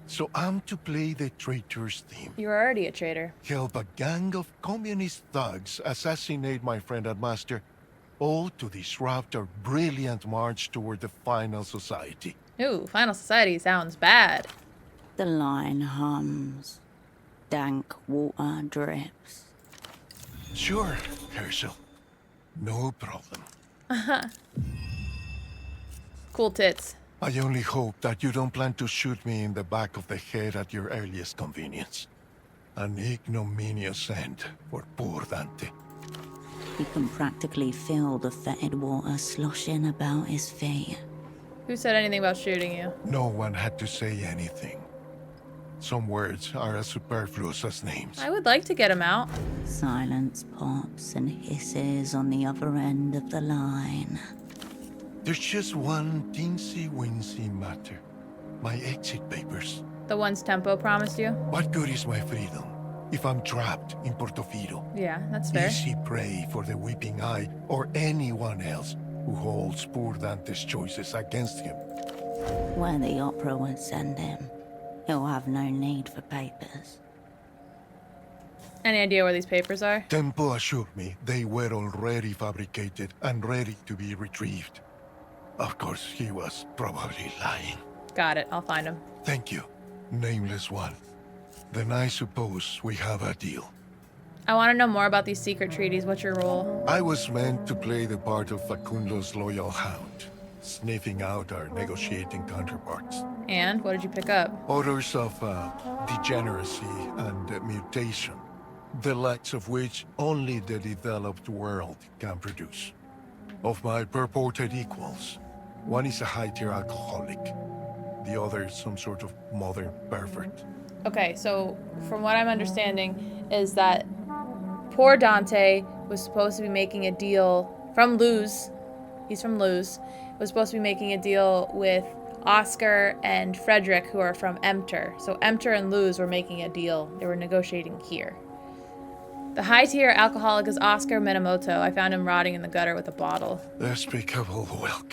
So I'm to play the traitor's theme. You're already a traitor. Help a gang of communist thugs assassinate my friend and master, all to disrupt our brilliant march toward the final society. Ooh, Final Society sounds bad. The line hums. Dank water drips. Sure, Herschel. No problem. Cool tits. I only hope that you don't plan to shoot me in the back of the head at your earliest convenience. An ignominious end for poor Dante. You can practically feel the fetid water sloshing about his feet. Who said anything about shooting you? No one had to say anything. Some words are as superfluous as names. I would like to get him out. Silence pops and hisses on the other end of the line. There's just one teensy-weensy matter. My exit papers. The ones Tempo promised you? What good is my freedom if I'm trapped in Portifiro? Yeah, that's fair. Easy prey for the Weeping Eye or anyone else who holds poor Dante's choices against him. Where the opera would send him, he'll have no need for papers. Any idea where these papers are? Tempo assured me they were already fabricated and ready to be retrieved. Of course, he was probably lying. Got it, I'll find him. Thank you, Nameless One. Then I suppose we have a deal. I want to know more about these secret treaties. What's your role? I was meant to play the part of Facundo's loyal hound, sniffing out our negotiating counterparts. And what did you pick up? Odors of degeneracy and mutation, the likes of which only the developed world can produce. Of my purported equals, one is a high-tier alcoholic, the other is some sort of modern pervert. Okay, so from what I'm understanding is that poor Dante was supposed to be making a deal from Luz. He's from Luz. Was supposed to be making a deal with Oscar and Frederick, who are from Emter. So Emter and Luz were making a deal. They were negotiating here. The high-tier alcoholic is Oscar Minamoto. I found him rotting in the gutter with a bottle. Despicable whelk.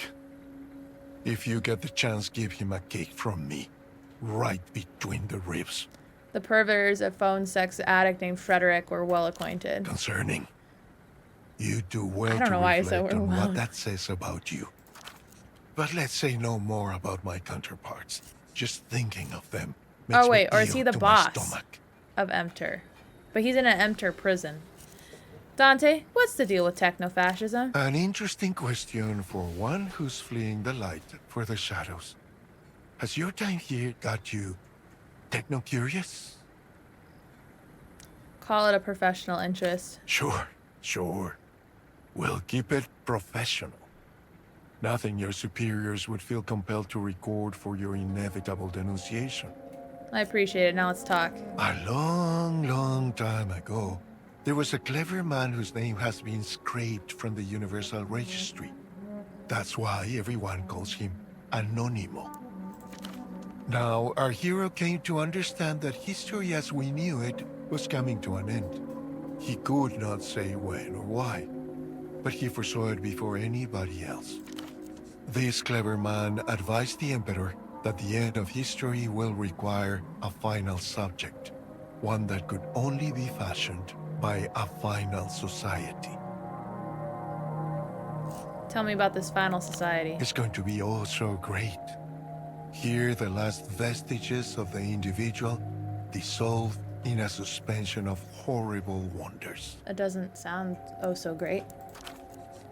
If you get the chance, give him a cake from me. Right between the ribs. The pervert is a phone sex addict named Frederick. We're well acquainted. Concerning. You do well I don't to know why I said reflect we're on well. what that says about you. But let's say no more about my counterparts. Just thinking of them makes Oh wait, me or is he ill the to my boss stomach. of Emter? But he's in an Emter prison. Dante, what's the deal with techno-fascism? An interesting question for one who's fleeing the light for the shadows. Has your time here got you techno-curious? Call it a professional interest. Sure. We'll keep it professional. Nothing your superiors would feel compelled to record for your inevitable denunciation. I appreciate it. Now let's talk. A long time ago, There was a clever man whose name has been scraped from the Universal Registry. That's why everyone calls him Anonimo. Now, our hero came to understand that history as we knew it was coming to an end. He could not say when or why, but he foresaw it before anybody else. This clever man advised the Emperor that the end of history will require a final subject, one that could only be fashioned by a final society. Tell me about this final society. It's going to be oh so great. Here, the last vestiges of the individual dissolve in a suspension of horrible wonders. It doesn't sound oh so great.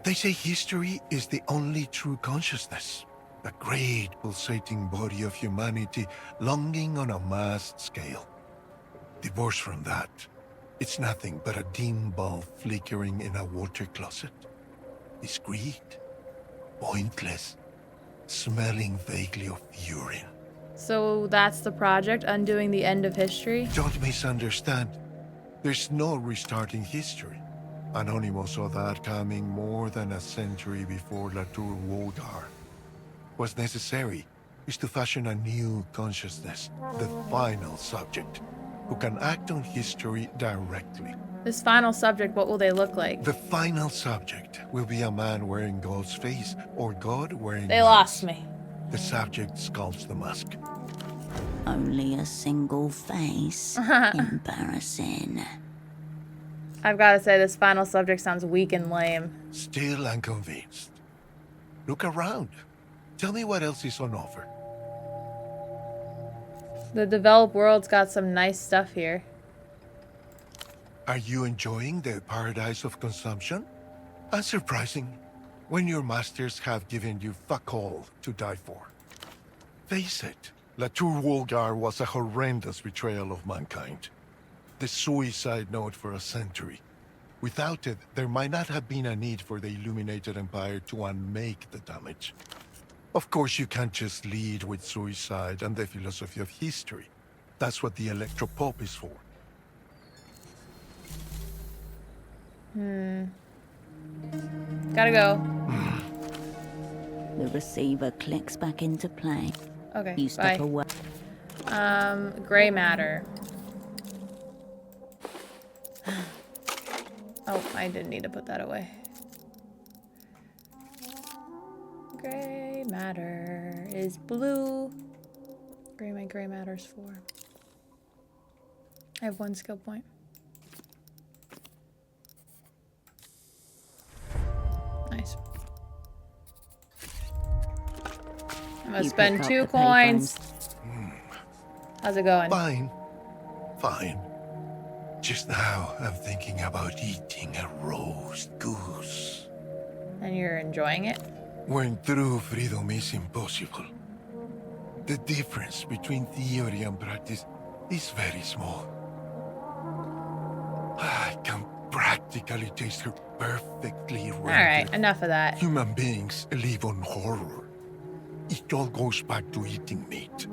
They say history is the only true consciousness, a great pulsating body of humanity longing on a mass scale. Divorced from that, it's nothing but a dim bulb flickering in a water closet. Discreet, pointless, smelling vaguely of urine. So that's the project, undoing the end of history? Don't misunderstand. There's no restarting history. Anonymous saw that coming more than a century before Latour Wogar. What's necessary is to fashion a new consciousness, the final subject, who can act on history directly. This final subject, what will they look like? The final subject will be a man wearing God's face, or God wearing They man's. lost me. The subject sculpts the mask. Only a single face. Embarrassing. I've got to say, this final subject sounds weak and lame. Still unconvinced. Look around. Tell me what else is on offer. The developed world's got some nice stuff here. Are you enjoying the paradise of consumption? Unsurprising, when your masters have given you fuck all to die for. Face it, Latour Wogar was a horrendous betrayal of mankind. The suicide note for a century. Without it, there might not have been a need for the Illuminated Empire to unmake the damage. Of course, you can't just lead with suicide and the philosophy of history. That's what the Electropop is for. Gotta go. The receiver clicks back into play. Okay, You step bye. away. Gray matter. Oh, I didn't need to put that away. Gray matter is blue. My gray matter's 4. I have 1 skill point. Nice. I'm gonna You spend pick up 2 the coins. How's it going? Fine. Fine. Just now, I'm thinking about eating a roast goose. And you're enjoying it? When true freedom is impossible. The difference between theory and practice is very small. I can practically taste her perfectly rendered. Alright, enough of that. Human beings live on horror. It all goes back to eating meat.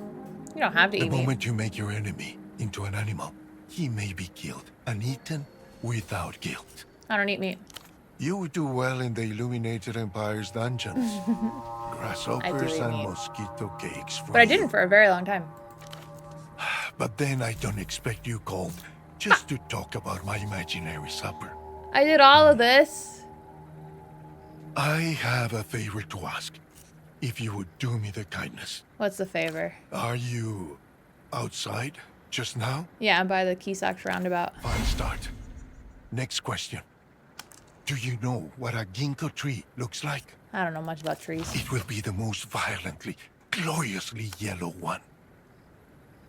You don't have to The eat meat. moment you make your enemy into an animal, he may be killed and eaten without guilt. I don't eat meat. You would do well in the Illuminated Empire's dungeons. Grasshoppers eat and meat. mosquito cakes for But I you. didn't for a very long time. But then I don't expect you called just to talk about my imaginary supper. I did all of this. I have a favor to ask. If you would do me the kindness. What's the favor? Are you outside just now? Yeah, I'm by the Keysocks roundabout. Fine start. Next question. Do you know what a ginkgo tree looks like? I don't know much about trees. It will be the most violently, gloriously yellow one.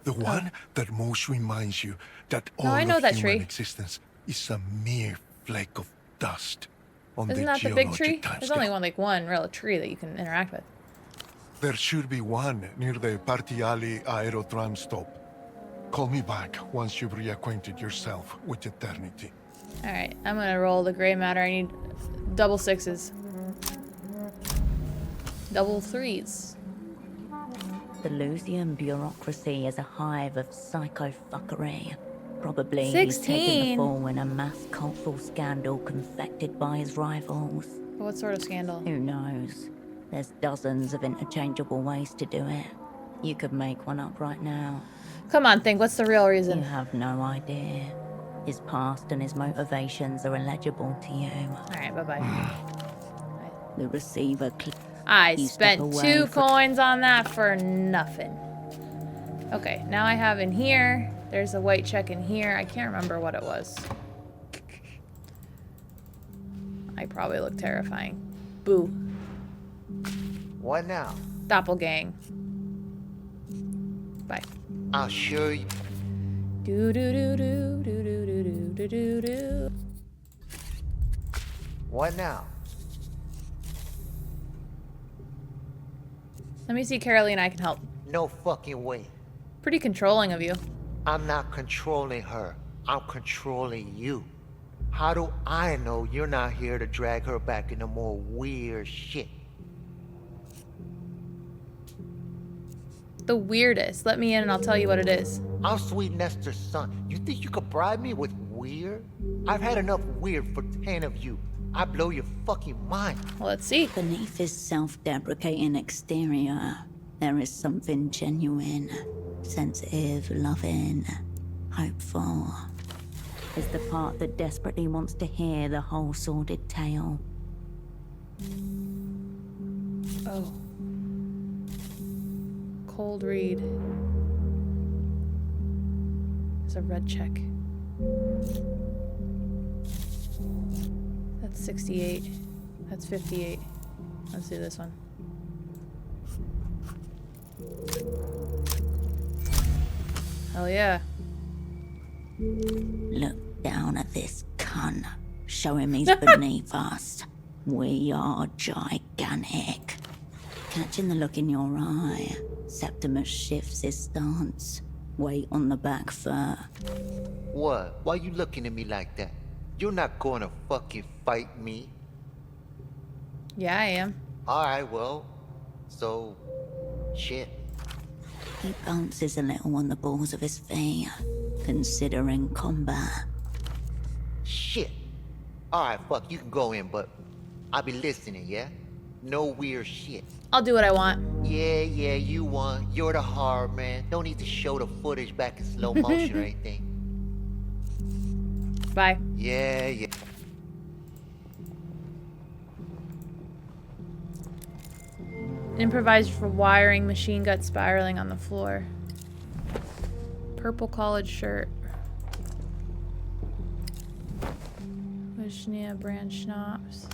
The one that most reminds you that all I know of that human tree. existence is a mere flake of dust on Isn't the that the big geologic tree? timescale. There's only one real tree that you can interact with. There should be one near the Partiali Aerotram stop. Call me back once you've reacquainted yourself with eternity. Alright, I'm gonna roll the gray matter. I need double 6s. Double 3s. The Lusian bureaucracy is a hive of psycho-fuckery. Probably he's taken the 16? fall in a mass cultural scandal confected by his rivals. What sort of scandal? Who knows? There's dozens of interchangeable ways to do it. You could make one up right now. Come on, think. What's the real You reason? have no idea. His past and his motivations are illegible to you. Alright, bye-bye. The receiver I You step spent away 2 from- coins on that for nothing. Okay, now I have in here. There's a white check in here. I can't remember what it was. I probably look terrifying. Boo. What now? Doppelgang. Bye. I'll show you. Do do do do do do do do do do. What now? Let me see Caroline, I can help. No fucking way. Pretty controlling of you. I'm not controlling her. I'm controlling you. How do I know you're not here to drag her back into more weird shit? The weirdest. Let me in and I'll tell you what it is. I'm Sweet Nestor's son. You think you could bribe me with weird? I've had enough weird for 10 of you. I blow your fucking mind. Well, let's see. Beneath his self-deprecating exterior, there is something genuine, sensitive, loving, hopeful. It's the part that desperately wants to hear the whole sordid tale. Oh. Cold read. There's a red check. That's 68. That's 58. Let's do this one. Hell yeah. Look down at this cunt. Show him he's beneath us. We are gigantic. Catching the look in your eye, Septimus shifts his stance. Weight on the back foot. What? Why you looking at me like that? You're not gonna fucking fight me. Yeah, I am. Alright, well, so, shit. He bounces a little on the balls of his feet, considering combat. Shit. Alright, fuck, you can go in, but I'll be listening, yeah? No weird shit. I'll do what I want. Yeah, you won. You're the hard man. Don't need to show the footage back in slow motion or anything. Bye. Yeah. Improvised for wiring, machine gut spiraling on the floor. Purple college shirt. Vishnia brand schnapps.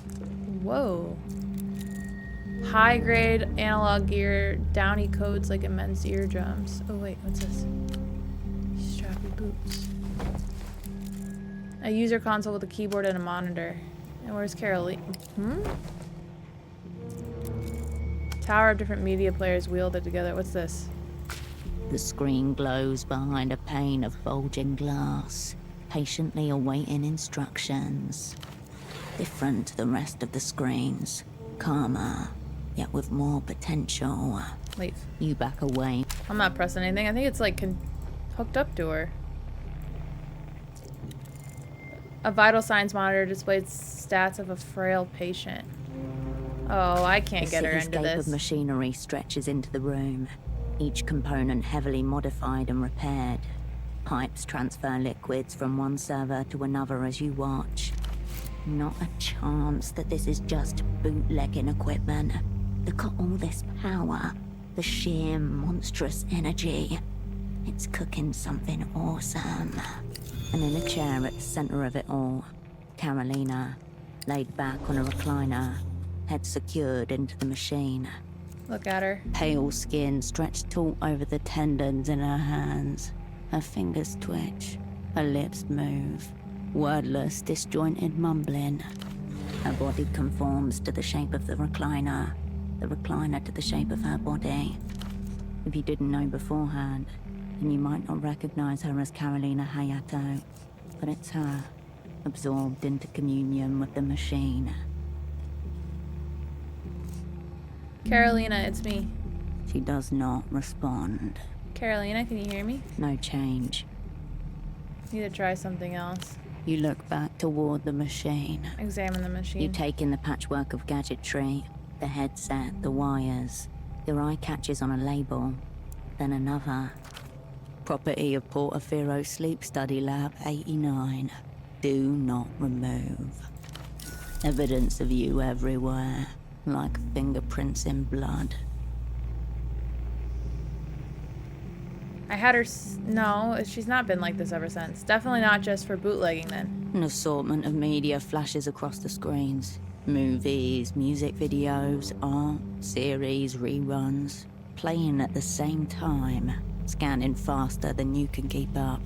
Whoa. High grade analog gear, downy codes like immense eardrums. Oh wait, what's this? Strappy boots. A user console with a keyboard and a monitor. And where's Caroline? Tower of different media players wielded together. What's this? The screen glows behind a pane of bulging glass, patiently awaiting instructions. Different to the rest of the screens. Calmer, yet with more potential. Leave. You back away. I'm not pressing anything. I think it's like hooked up to her. A vital signs monitor displays stats of a frail patient. Oh, I can't get her into The cityscape this. of machinery stretches into the room, each component heavily modified and repaired. Pipes transfer liquids from one server to another as you watch. Not a chance that this is just bootlegging equipment. Look at all this power, the sheer monstrous energy. It's cooking something awesome. And in a chair at the center of it all, Carolina, laid back on a recliner, head secured into the machine. Look at her. Pale skin stretched taut over the tendons in her hands. Her fingers twitch, her lips move. Wordless, disjointed mumbling. Her body conforms to the shape of the recliner to the shape of her body. If you didn't know beforehand, then you might not recognize her as Carolina Hayato, but it's her, absorbed into communion with the machine. Carolina, it's me. She does not respond. Carolina, can you hear me? No change. Need to try something else. You look back toward the machine. Examine the machine. You take in the patchwork of gadgetry, the headset, the wires. Your eye catches on a label, then another. Property of Portifiro Sleep Study Lab 89. Do not remove. Evidence of you everywhere, like fingerprints in blood. I had her. No, she's not been like this ever since. Definitely not just for bootlegging then. An assortment of media flashes across the screens. Movies, music videos, art, series, reruns. Playing at the same time. Scanning faster than you can keep up.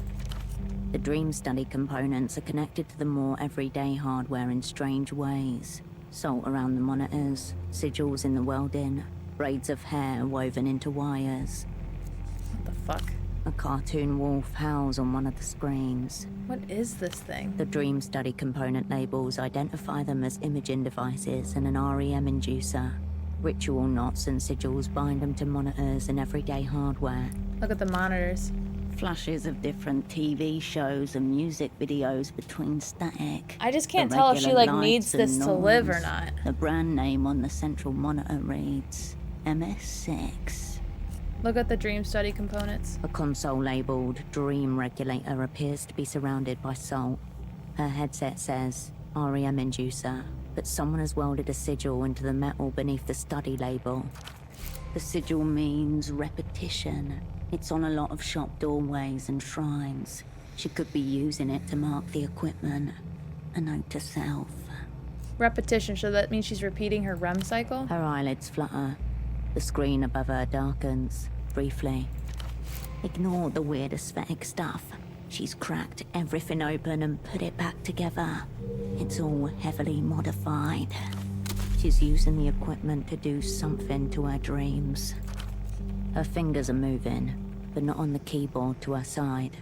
The dream study components are connected to the more everyday hardware in strange ways. Salt around the monitors, sigils in the welding, braids of hair woven into wires. What the fuck? A cartoon wolf howls on one of the screens. What is this thing? The dream study component labels identify them as imaging devices and an REM inducer. Ritual knots and sigils bind them to monitors and everyday hardware. Look at the monitors. Flashes of different TV shows and music videos between static. I just can't The tell if she regular like needs lights and this to live or noise. not. The brand name on the central monitor reads MS6. Look at the dream study components. A console labeled Dream Regulator appears to be surrounded by salt. Her headset says REM inducer, but someone has welded a sigil into the metal beneath the study label. The sigil means repetition. It's on a lot of shop doorways and shrines. She could be using it to mark the equipment. A note to self. Repetition, so that means she's repeating her REM cycle? Her eyelids flutter. The screen above her darkens, briefly. Ignore the weird aesthetic stuff. She's cracked everything open and put it back together. It's all heavily modified. She's using the equipment to do something to her dreams. Her fingers are moving, but not on the keyboard to her side.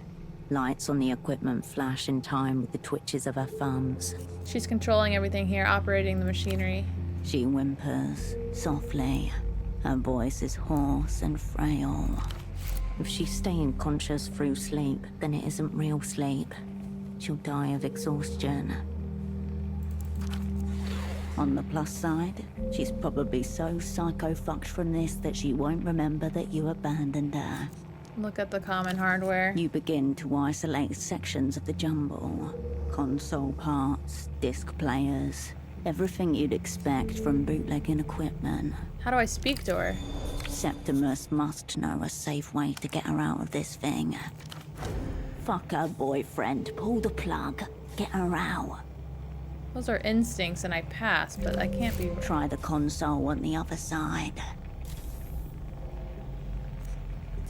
Lights on the equipment flash in time with the twitches of her thumbs. She's controlling everything here, operating the machinery. She whimpers softly. Her voice is hoarse and frail. If she's staying conscious through sleep, then it isn't real sleep. She'll die of exhaustion. On the plus side, she's probably so psycho-fucked from this that she won't remember that you abandoned her. Look at the common hardware. You begin to isolate sections of the jumble. Console parts, disc players, everything you'd expect from bootlegging equipment. How do I speak to her? Septimus must know a safe way to get her out of this thing. Fuck her boyfriend, pull the plug, get her out. Those are instincts and I pass, but I can't be... Try the console on the other side.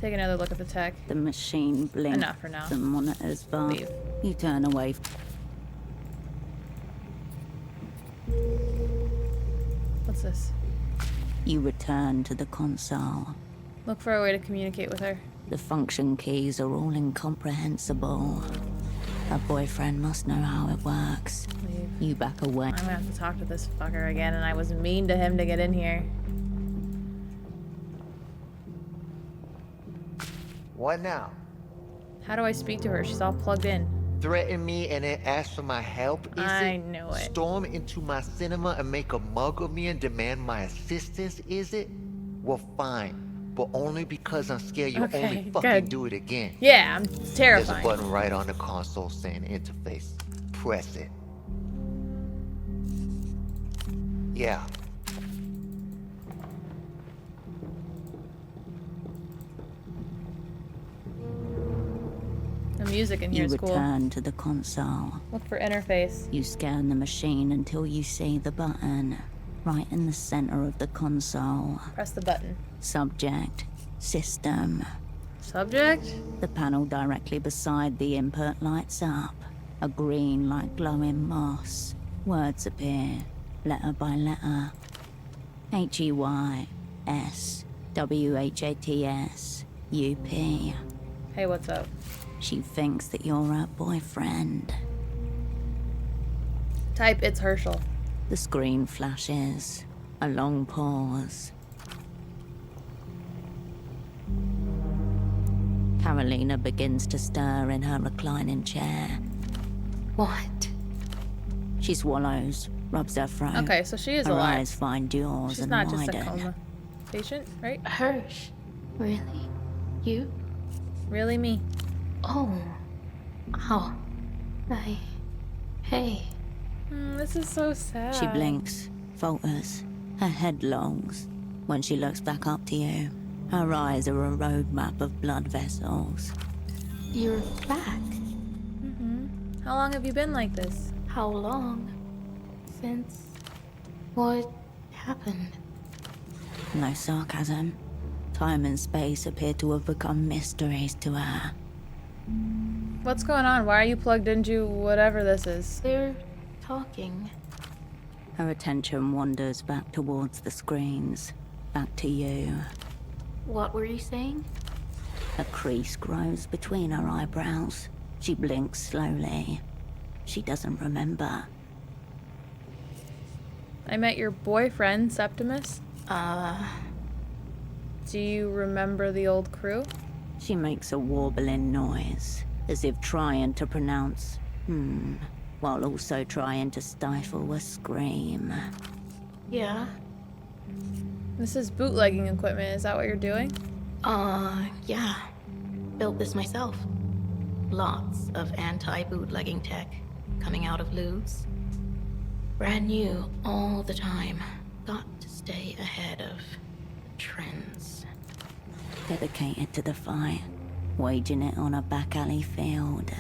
Take another look at the tech. The machine blinks. Enough for now. The monitors bar. Leave. You turn away. What's this? You return to the console. Look for a way to communicate with her. The function keys are all incomprehensible. Her boyfriend must know how it works. Leave. You back away. I'm gonna have to talk to this fucker again, and I was mean to him to get in here. What now? How do I speak to her? She's all plugged in. Threaten me and then ask for my help, is I it? knew it. Storm into my cinema and make a mug of me and demand my assistance, is it? Well, fine. But only because I'm scared you'll Okay, only fucking good. do it again. Yeah, I'm There's a terrifying. button right on the console saying interface. Press it. Yeah. The music in here You is cool. return to the console. Look for interface. You scan the machine until you see the button. Right in the center of the console. Press the button. Subject. System. Subject? The panel directly beside the input lights up. A green like glowing moss. Words appear, letter by letter. HEYSWHATS UP. Hey, what's up? She thinks that you're her boyfriend. Type it's Herschel. The screen flashes. A long pause. Carolina begins to stir in her reclining chair. What? She swallows, rubs her throat. Okay, so she is her alive. eyes find yours She's and not just a widen. coma patient, right? Hirsch? Really? You? Really me. Oh. Ow. Hey. This is so sad. She blinks, falters, her head longs. When she looks back up to you, her eyes are a roadmap of blood vessels. You're back. How long have you been like this? How long? Since... What happened? No sarcasm. Time and space appear to have become mysteries to her. What's going on? Why are you plugged into whatever this is? They're talking. Her attention wanders back towards the screens, back to you. What were you saying? A crease grows between her eyebrows. She blinks slowly. She doesn't remember. I met your boyfriend, Septimus. Do you remember the old crew? She makes a warbling noise, as if trying to pronounce while also trying to stifle a scream. Yeah. This is bootlegging equipment. Is that what you're doing? Yeah. Built this myself. Lots of anti-bootlegging tech coming out of loots. Brand new all the time. Got to stay ahead of trends. Dedicated to the fight, waging it on a back alley field.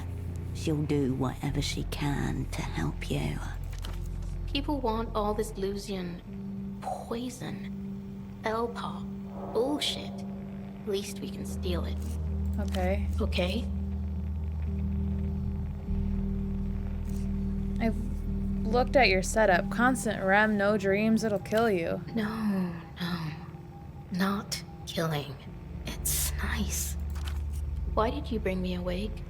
She'll do whatever she can to help you. People want all this Elysian poison. L-pop. Bullshit. Least we can steal it. Okay. Okay? I've looked at your setup. Constant REM, no dreams, it'll kill you. No. Not killing. It's nice. Why did you bring me awake?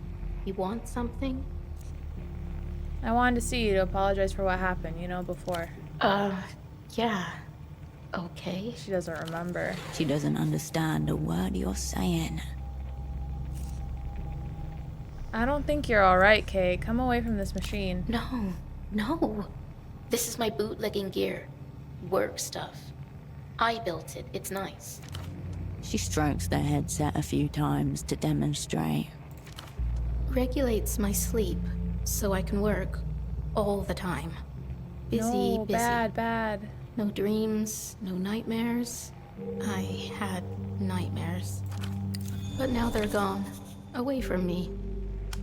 You want something? I wanted to see you to apologize for what happened, before. Yeah. Okay. She doesn't remember. She doesn't understand a word you're saying. I don't think you're alright, Kay. Come away from this machine. No. This is my bootlegging gear. Work stuff. I built it. It's nice. She strokes the headset a few times to demonstrate. Regulates my sleep so I can work all the time. Busy. Bad. No dreams, no nightmares. I had nightmares. But now they're gone. Away from me.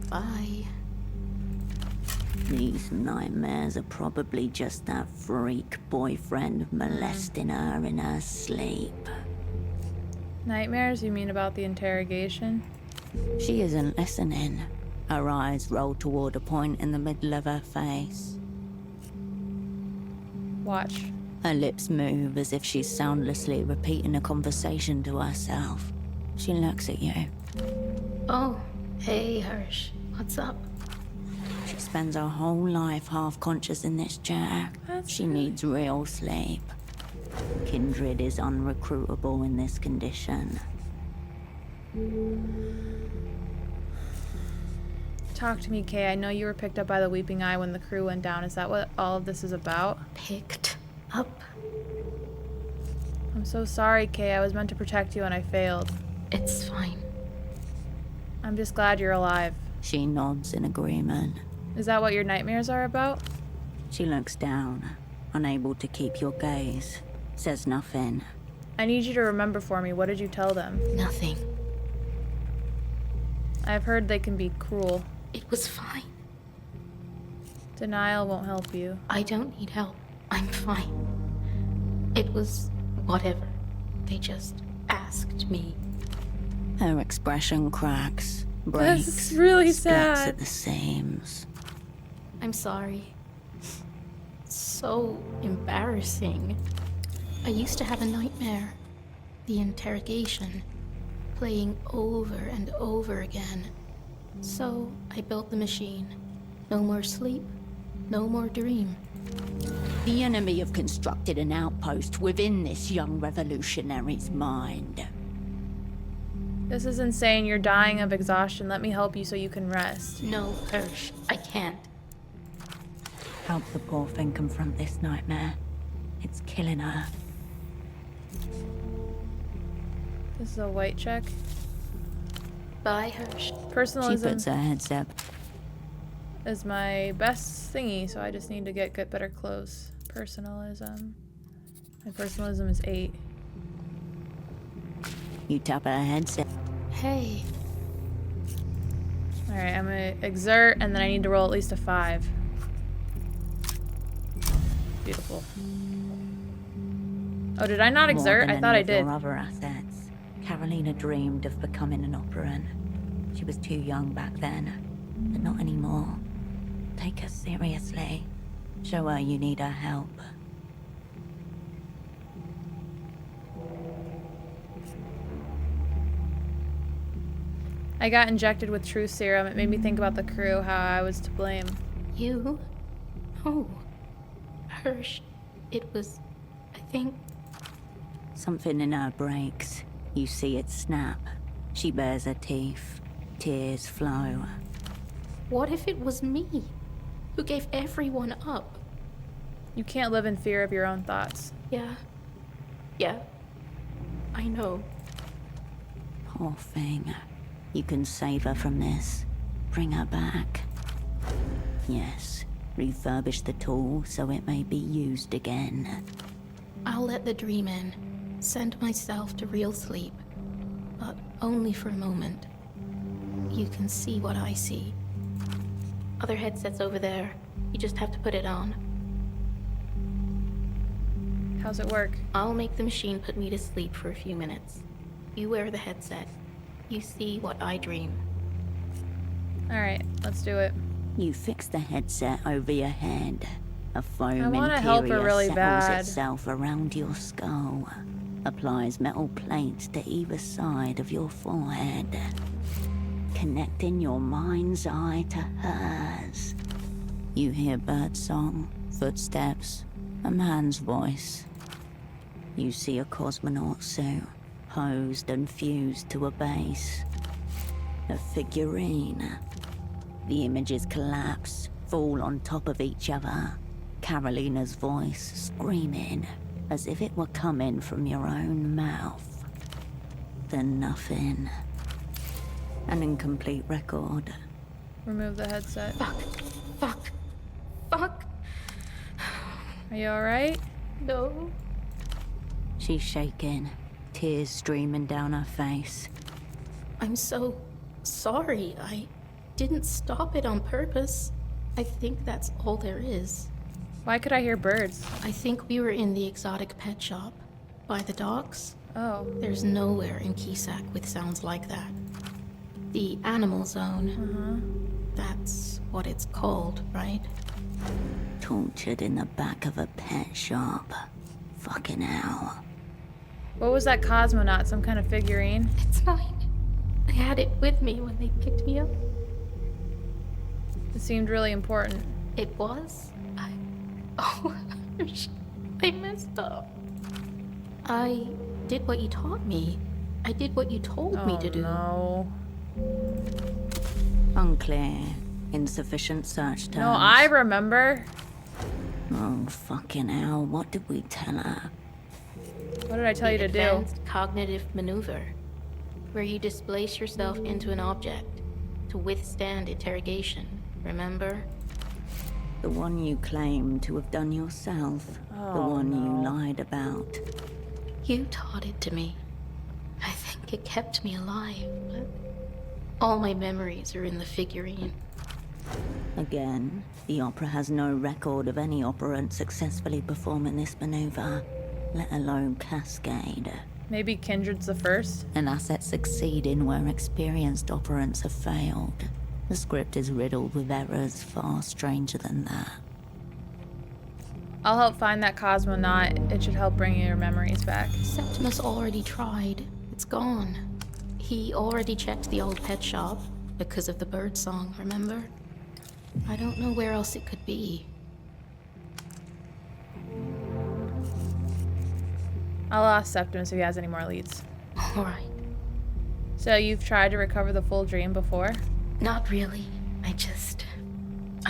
Bye. These nightmares are probably just that freak boyfriend molesting her in her sleep. Nightmares? You mean about the interrogation? She isn't listening. Her eyes roll toward a point in the middle of her face. Watch. Her lips move as if she's soundlessly repeating a conversation to herself. She looks at you. Oh, hey Hirsch. What's up? She spends her whole life half-conscious in this chair. She needs real sleep. Kindred is unrecruitable in this condition. Talk to me, Kay. I know you were picked up by the Weeping Eye when the crew went down. Is that what all of this is about? Picked up? I'm so sorry, Kay. I was meant to protect you and I failed. It's fine. I'm just glad you're alive. She nods in agreement. Is that what your nightmares are about? She looks down, unable to keep your gaze. Says nothing. I need you to remember for me. What did you tell them? Nothing. I've heard they can be cruel. It was fine. Denial won't help you. I don't need help. I'm fine. It was whatever. They just asked me. Her expression cracks, breaks, This is really splits sad. at the seams. I'm sorry. So embarrassing. I used to have a nightmare. The interrogation. Playing over and over again. So I built the machine. No more sleep. No more dream. The enemy have constructed an outpost within this young revolutionary's mind. This is insane. You're dying of exhaustion. Let me help you so you can rest. No, Hirsch, I can't. Help the poor thing confront this nightmare. It's killing her. This is a white check. Bye, Hirsch. She Personalism puts her headset. is my best thingy, so I just need to get better clothes. Personalism. My personalism is 8. You tap her headset. Hey, Alright, I'm gonna exert, and then I need to roll at least a 5. Beautiful. Oh, did I not exert? I thought I did. Your other assets. Carolina dreamed of becoming an operant. She was too young back then, but not anymore. Take her seriously. Show her you need her help. I got injected with truth serum. It made me think about the crew, how I was to blame. you? Oh, Hirsch, it was, I think, Something in her breaks. You see it snap. She bares her teeth. Tears flow. what if it was me who gave everyone up? You can't live in fear of your own thoughts. Yeah, I know. Poor thing. You can save her from this. Bring her back. Yes, refurbish the tool so it may be used again. I'll let the dream in, send myself to real sleep, but only for a moment. You can see what I see. Other headsets over there. You just have to put it on. How's it work? I'll make the machine put me to sleep for a few minutes. You wear the headset. You see what I dream. Alright, let's do it. You fix the headset over your head. A foam wanna help her interior really settles bad. itself around your skull. Applies metal plates to either side of your forehead. Connecting your mind's eye to hers. You hear birdsong, footsteps, a man's voice. You see a cosmonaut suit, posed and fused to a base. A figurine. The images collapse, fall on top of each other. Carolina's voice screaming, as if it were coming from your own mouth. Then nothing. An incomplete record. Remove the headset. Fuck. Are you alright? No. She's shaking, tears streaming down her face. I'm so sorry. I didn't stop it on purpose. I think that's all there is. Why could I hear birds? I think we were in the exotic pet shop. By the docks. Oh. There's nowhere in Kisak with sounds like that. The animal zone. That's what it's called, right? Tortured in the back of a pet shop. Fucking hell. What was that cosmonaut? Some kind of figurine? It's mine. I had it with me when they picked me up. It seemed really important. It was? Oh, I messed up. I did what you taught me. I did what you told me to do. No. Unclear. Insufficient search terms. No, I remember. Oh, fucking hell. What did we tell her? What did I tell you to do? Advanced cognitive maneuver, where you displace yourself into an object to withstand interrogation. Remember? The one you claim to have done yourself. The Oh, one no. you lied about. You taught it to me. I think it kept me alive, but all my memories are in the figurine. Again, the Opera has no record of any operant successfully performing this maneuver, let alone Cascade. Maybe Kindred's the first? An asset succeeding where experienced operants have failed. The script is riddled with errors far stranger than that. I'll help find that cosmonaut. It should help bring your memories back. Septimus already tried. It's gone. He already checked the old pet shop because of the bird song, remember? I don't know where else it could be. I'll ask Septimus if he has any more leads. All right. So you've tried to recover the full dream before? Not really. I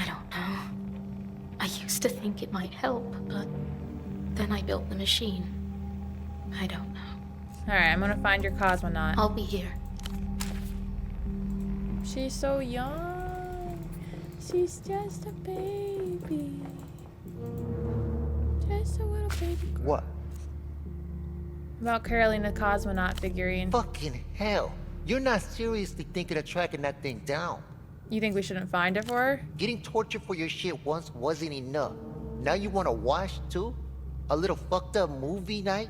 don't know. I used to think it might help, but then I built the machine. I don't know. Alright, I'm gonna find your cosmonaut. I'll be here. She's so young. She's just a baby. Just a little baby girl. What? About Carolina cosmonaut figurine. Fucking hell. You're not seriously thinking of tracking that thing down. You think we shouldn't find it for her? Getting tortured for your shit once wasn't enough. Now you want to wash too? A little fucked up movie night?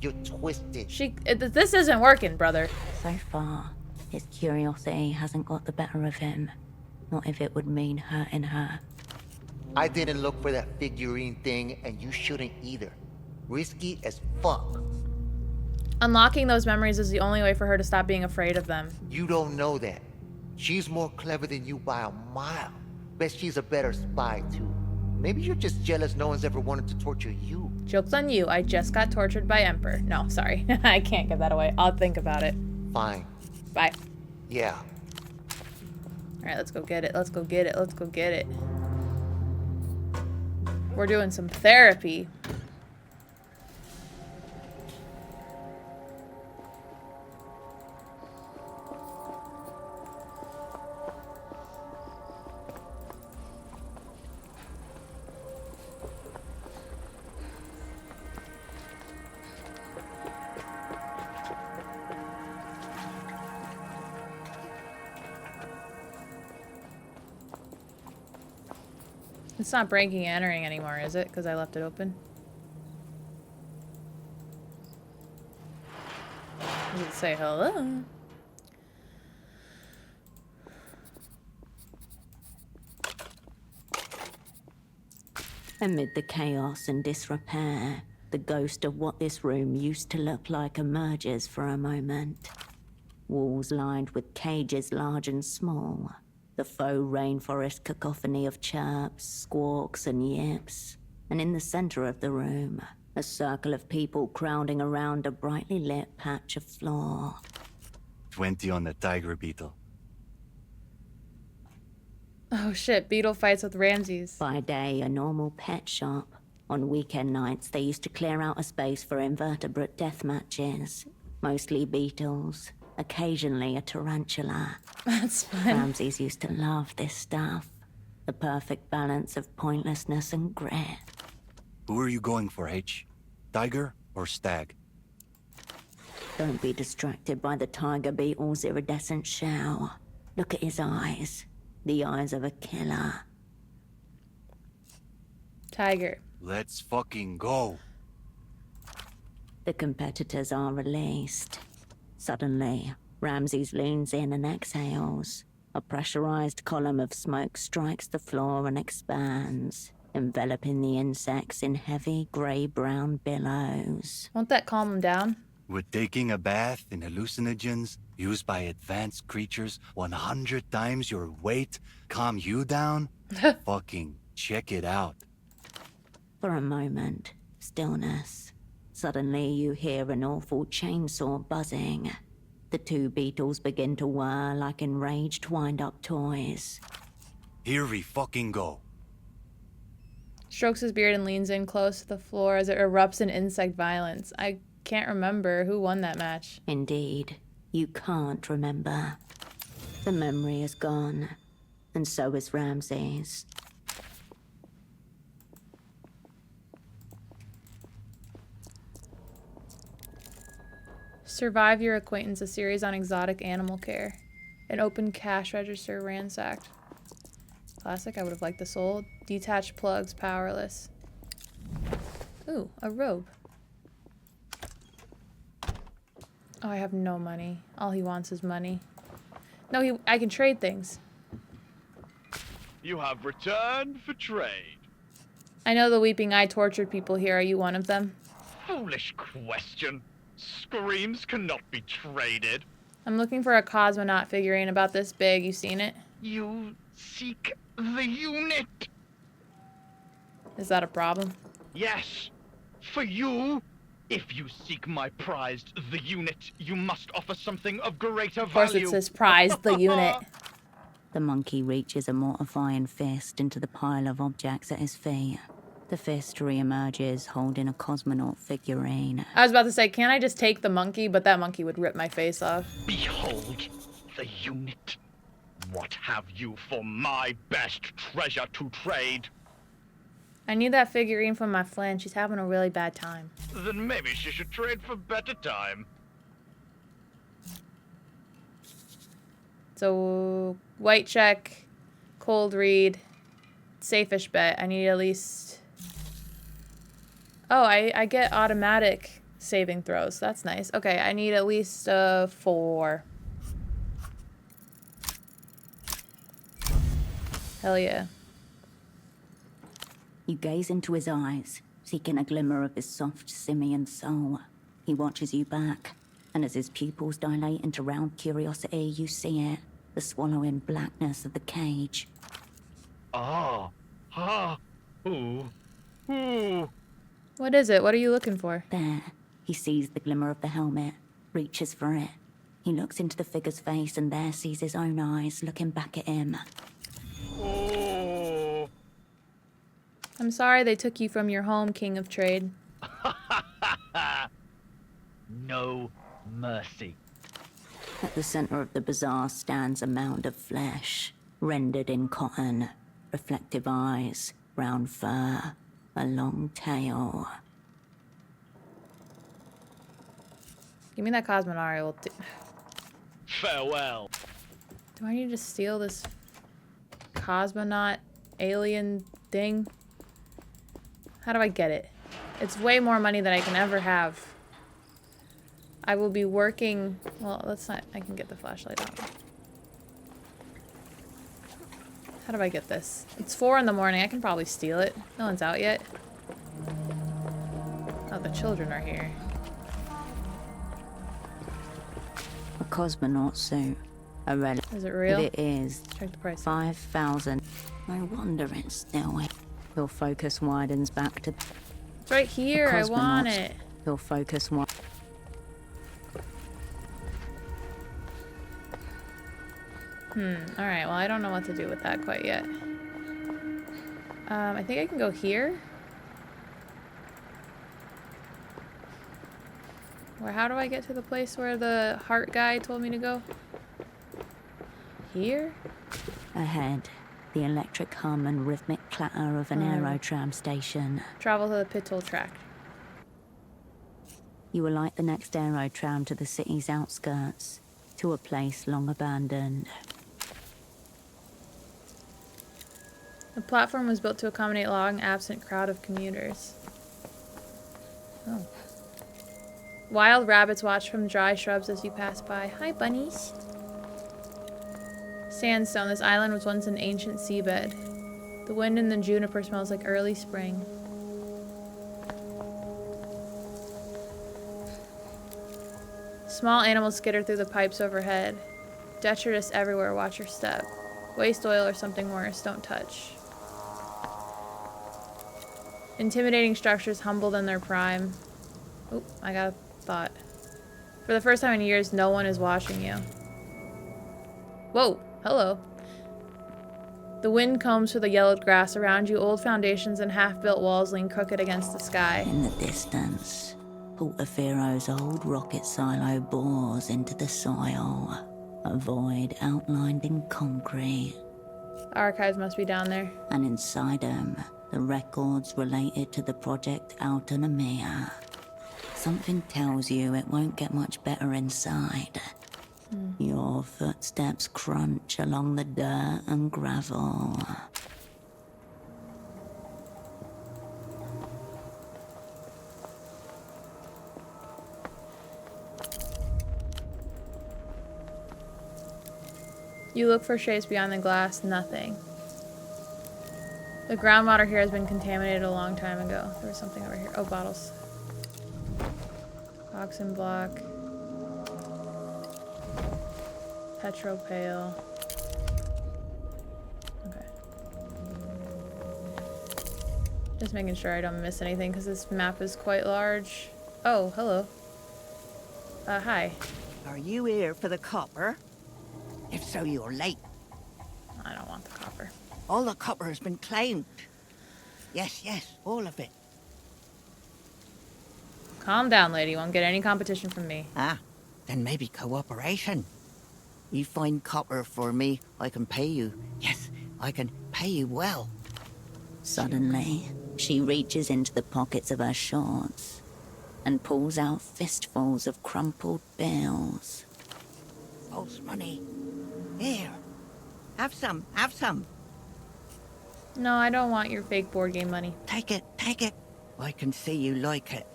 You're twisted. This isn't working, brother. So far, his curiosity hasn't got the better of him. Not if it would mean hurting her. I didn't look for that figurine thing, and you shouldn't either. Risky as fuck. Unlocking those memories is the only way for her to stop being afraid of them. You don't know that. She's more clever than you by a mile. Bet she's a better spy, too. Maybe you're just jealous no one's ever wanted to torture you. Joke's on you. I just got tortured by Emperor. No, sorry. I can't give that away. I'll think about it. Fine. Bye. Yeah. Alright, let's go get it. Let's go get it. Let's go get it. We're doing some therapy. It's not breaking and entering anymore, is it? Because I left it open. Does it say hello? Amid the chaos and disrepair, the ghost of what this room used to look like emerges for a moment. Walls lined with cages large and small. The faux rainforest cacophony of chirps, squawks, and yips. And in the center of the room, a circle of people crowding around a brightly lit patch of floor. 20 on the tiger beetle. Oh shit, Beetle fights with Ramses. By day, a normal pet shop. On weekend nights, they used to clear out a space for invertebrate death matches. Mostly beetles, occasionally a tarantula. That's fun. Ramses used to love this stuff. The perfect balance of pointlessness and grit. Who are you going for, H? Tiger or stag? Don't be distracted by the tiger beetle's iridescent shell. Look at his eyes. The eyes of a killer. Tiger. Let's fucking go. The competitors are released. Suddenly, Ramses leans in and exhales. A pressurized column of smoke strikes the floor and expands, enveloping the insects in heavy gray-brown billows. Won't that calm him down? Would taking a bath in hallucinogens used by advanced creatures 100 times your weight calm you down? Fucking check it out. For a moment, stillness. Suddenly you hear an awful chainsaw buzzing. The two beetles begin to whir like enraged wind-up toys. Here we fucking go. Strokes his beard and leans in close to the floor as it erupts in insect violence. I can't remember who won that match. Indeed, you can't remember. The memory is gone, and so is Ramses. Survive Your Acquaintance, a series on exotic animal care. An open cash register ransacked. Classic, I would have liked this old. Detached plugs, powerless. Ooh, a robe. Oh, I have no money. All he wants is money. No, I can trade things. You have returned for trade. I know the Weeping Eye tortured people here. Are you one of them? Foolish question. Screams cannot be traded. I'm looking for a cosmonaut figurine about this big. You seen it? You seek the unit. Is that a problem? Yes. For you, If you seek my prized, the unit, you must offer something of greater Of course value. it says prize the unit. The monkey reaches a mortifying fist into the pile of objects at his feet. The fist re-emerges holding a cosmonaut figurine. I was about to say, can't I just take the monkey? But that monkey would rip my face off. Behold, the unit. What have you for my best treasure to trade? I need that figurine from my friend. She's having a really bad time. Then maybe she should trade for better time. So, white check, cold read, safe-ish bet. I need at least... Oh, I get automatic saving throws. That's nice. Okay, I need at least 4. Hell yeah. You gaze into his eyes, seeking a glimmer of his soft simian soul. He watches you back, and as his pupils dilate into round curiosity, you see it, the swallowing blackness of the cage. Ah. Ooh. Ooh. What is it? What are you looking for? There, he sees the glimmer of the helmet, reaches for it. He looks into the figure's face and there sees his own eyes looking back at him. Oh. I'm sorry they took you from your home, King of Trade. No mercy. At the center of the bazaar stands a mound of flesh, rendered in cotton, reflective eyes, brown fur, a long tail. Give me that Cosmonario. Farewell. Do I need to steal this cosmonaut alien thing? How do I get it? It's way more money than I can ever have. I will be working... Well, let's not... I can get the flashlight out. How do I get this? It's 4 in the morning. I can probably steal it. No one's out yet. Oh, the children are here. A cosmonaut suit. A relic. Is it real? But it is. Check the price. 5,000. No wonder it's still. Your focus widens back to... It's right here. I want it. Your focus widens. Alright, well I don't know what to do with that quite yet. I think I can go here. How do I get to the place where the heart guy told me to go? Here? Ahead, the electric hum and rhythmic clatter of an aerotram station. Travel to the Pittoll track. You alight the next aerotram to the city's outskirts, to a place long abandoned. The platform was built to accommodate long absent crowd of commuters. Oh. Wild rabbits watch from dry shrubs as you pass by. Hi, bunnies. Sandstone. This island was once an ancient seabed. The wind in the juniper smells like early spring. Small animals skitter through the pipes overhead. Detritus everywhere. Watch your step. Waste oil or something worse. Don't touch. Intimidating structures humbled in their prime. Oh, I got a thought. For the first time in years, no one is watching you. Whoa, hello. The wind combs through the yellowed grass around you. Old foundations and half-built walls lean crooked against the sky. In the distance, Portifiro's old rocket silo bores into the soil. A void outlined in concrete. Archives must be down there. And inside them, the records related to the Project Autonomia. Something tells you it won't get much better inside. Your footsteps crunch along the dirt and gravel. You look for shapes beyond the glass. Nothing. The groundwater here has been contaminated a long time ago. There was something over here. Oh, bottles. Oxen block. Petro pail. Okay. Just making sure I don't miss anything because this map is quite large. Oh, hello. Hi. Are you here for the copper? If so, you're late. I don't want the copper. All the copper has been claimed. Yes, all of it. Calm down, lady. You won't get any competition from me. Ah, then maybe cooperation. You find copper for me, I can pay you. Yes, I can pay you well. Suddenly, she reaches into the pockets of her shorts and pulls out fistfuls of crumpled bills. False money. Here. Have some, have some. No, I don't want your fake board game money. Take it, take it. I can see you like it.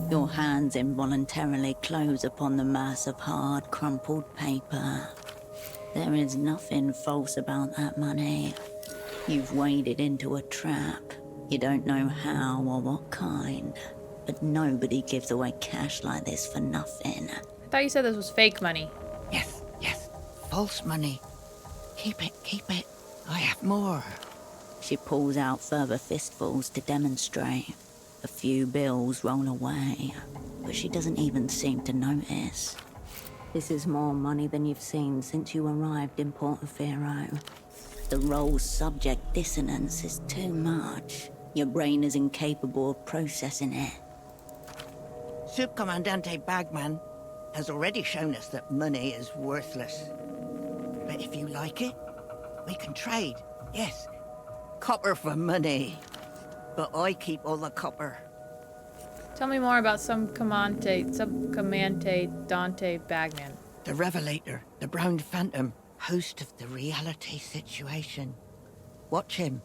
Your hands involuntarily close upon the mass of hard, crumpled paper. There is nothing false about that money. You've waded into a trap. You don't know how or what kind, but nobody gives away cash like this for nothing. I thought you said this was fake money. Yes, false money. Keep it. I have more. She pulls out further fistfuls to demonstrate. A few bills roll away, but she doesn't even seem to notice. This is more money than you've seen since you arrived in Portifiro. The roll's subject dissonance is too much. Your brain is incapable of processing it. Subcomandante Bagman has already shown us that money is worthless. But if you like it, we can trade. Yes, copper for money. But I keep all the copper. Tell me more about Subcomandante Dante Bagman. The Revelator, the Brown Phantom, host of the reality situation. Watch him.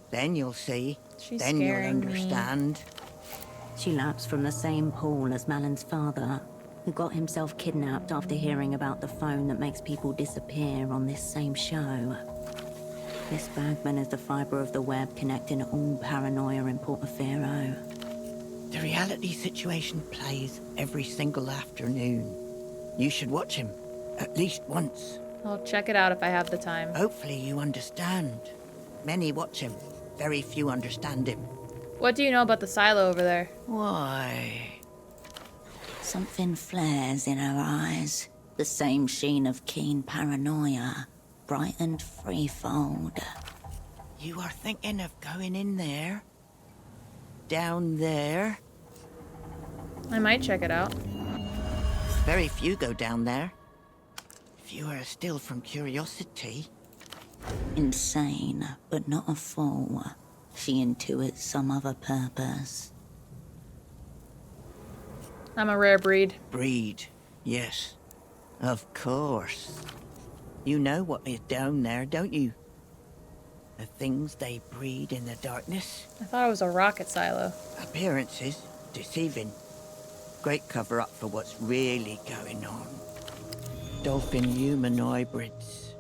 Then you'll see. She's then you'll scaring me. understand. She laps from the same pool as Malin's father, who got himself kidnapped after hearing about the phone that makes people disappear on this same show. This Bagman is the fiber of the web connecting all paranoia in Portifiro. The reality situation plays every single afternoon. You should watch him, at least once. I'll check it out if I have the time. Hopefully you understand. Many watch him, very few understand him. What do you know about the silo over there? Why? Something flares in her eyes. The same sheen of keen paranoia, brightened threefold. You are thinking of going in there? Down there? I might check it out. Very few go down there. Fewer still from curiosity. Insane, but not a fool. She intuits some other purpose. I'm a rare breed. Breed, yes. Of course. You know what is down there, don't you? The things they breed in the darkness. I thought it was a rocket silo. Appearances, deceiving. Great cover-up for what's really going on. Dolphin-human hybrids.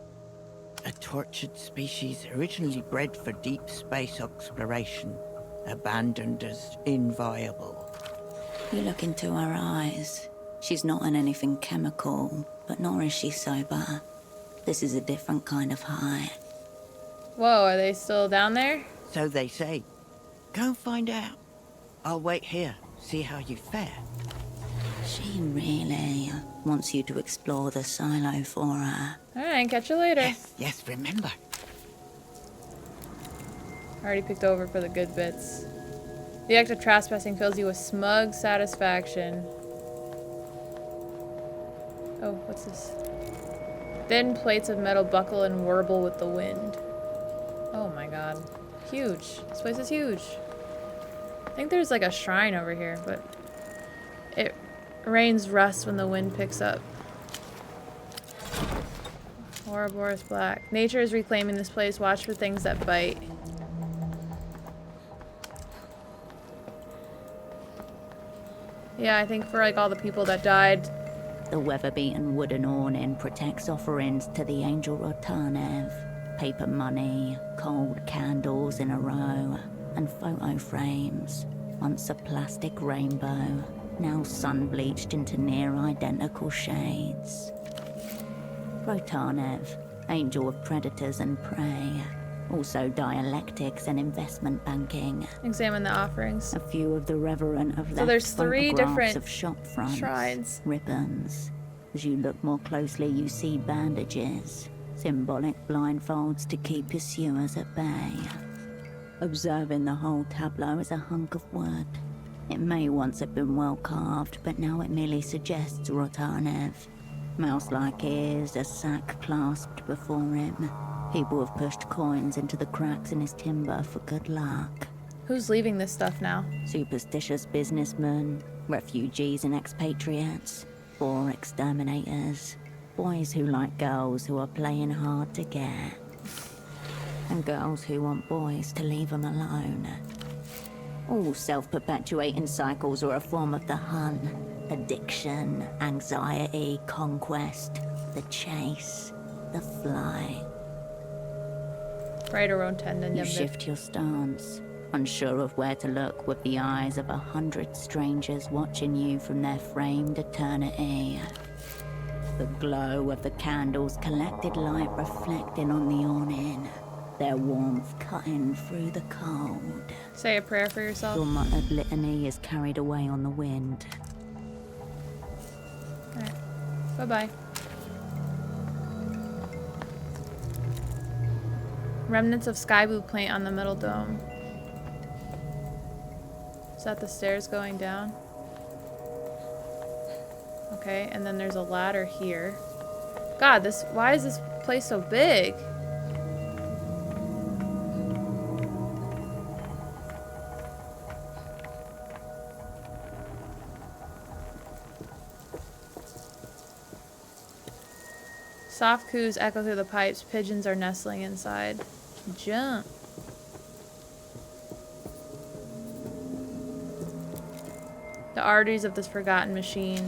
A tortured species originally bred for deep space exploration. Abandoned as inviable. You look into her eyes. She's not on anything chemical, but nor is she sober. This is a different kind of high. Whoa, are they still down there? So they say. Go and find out. I'll wait here, see how you fare. She really wants you to explore the silo for her. Alright, catch you later. Yes, remember. Already picked over for the good bits. The act of trespassing fills you with smug satisfaction. Oh, what's this? Thin plates of metal buckle and warble with the wind. Oh my god. Huge. This place is huge. I think there's like a shrine over here, but it rains rust when the wind picks up. Ouroboros black. Nature is reclaiming this place. Watch for things that bite. Yeah, I think for like all the people that died. The weather-beaten wooden awning protects offerings to the angel Rotanev. Paper money, cold candles in a row, and photo frames. Once a plastic rainbow, now sun-bleached into near-identical shades. Rotanev, angel of predators and prey, Also dialectics and investment banking. Examine the offerings. A few of the reverent have left there's 3 photographs different of shop fronts, shrines. ribbons. As you look more closely, you see bandages, symbolic blindfolds to keep pursuers at bay. Observing the whole tableau is a hunk of wood. It may once have been well carved, but now it merely suggests Rotanev. Mouse-like ears, a sack clasped before him. People have pushed coins into the cracks in his timber for good luck. Who's leaving this stuff now? Superstitious businessmen, refugees and expatriates, poor exterminators, boys who like girls who are playing hard to get, and girls who want boys to leave them alone. All self-perpetuating cycles are a form of the hunt, addiction, anxiety, conquest, the chase, the flight. Right around 10 You shift your stance, unsure of where to look with the eyes of 100 strangers watching you from their framed eternity. The glow of the candles' collected light reflecting on the awning, their warmth cutting through the cold. Say a prayer for yourself. Your muttered litany is carried away on the wind. Alright. Bye-bye. Remnants of sky blue paint on the middle dome. Is that the stairs going down? Okay, and then there's a ladder here. God, why is this place so big? Soft coos echo through the pipes. Pigeons are nestling inside. Jump. The arteries of this forgotten machine.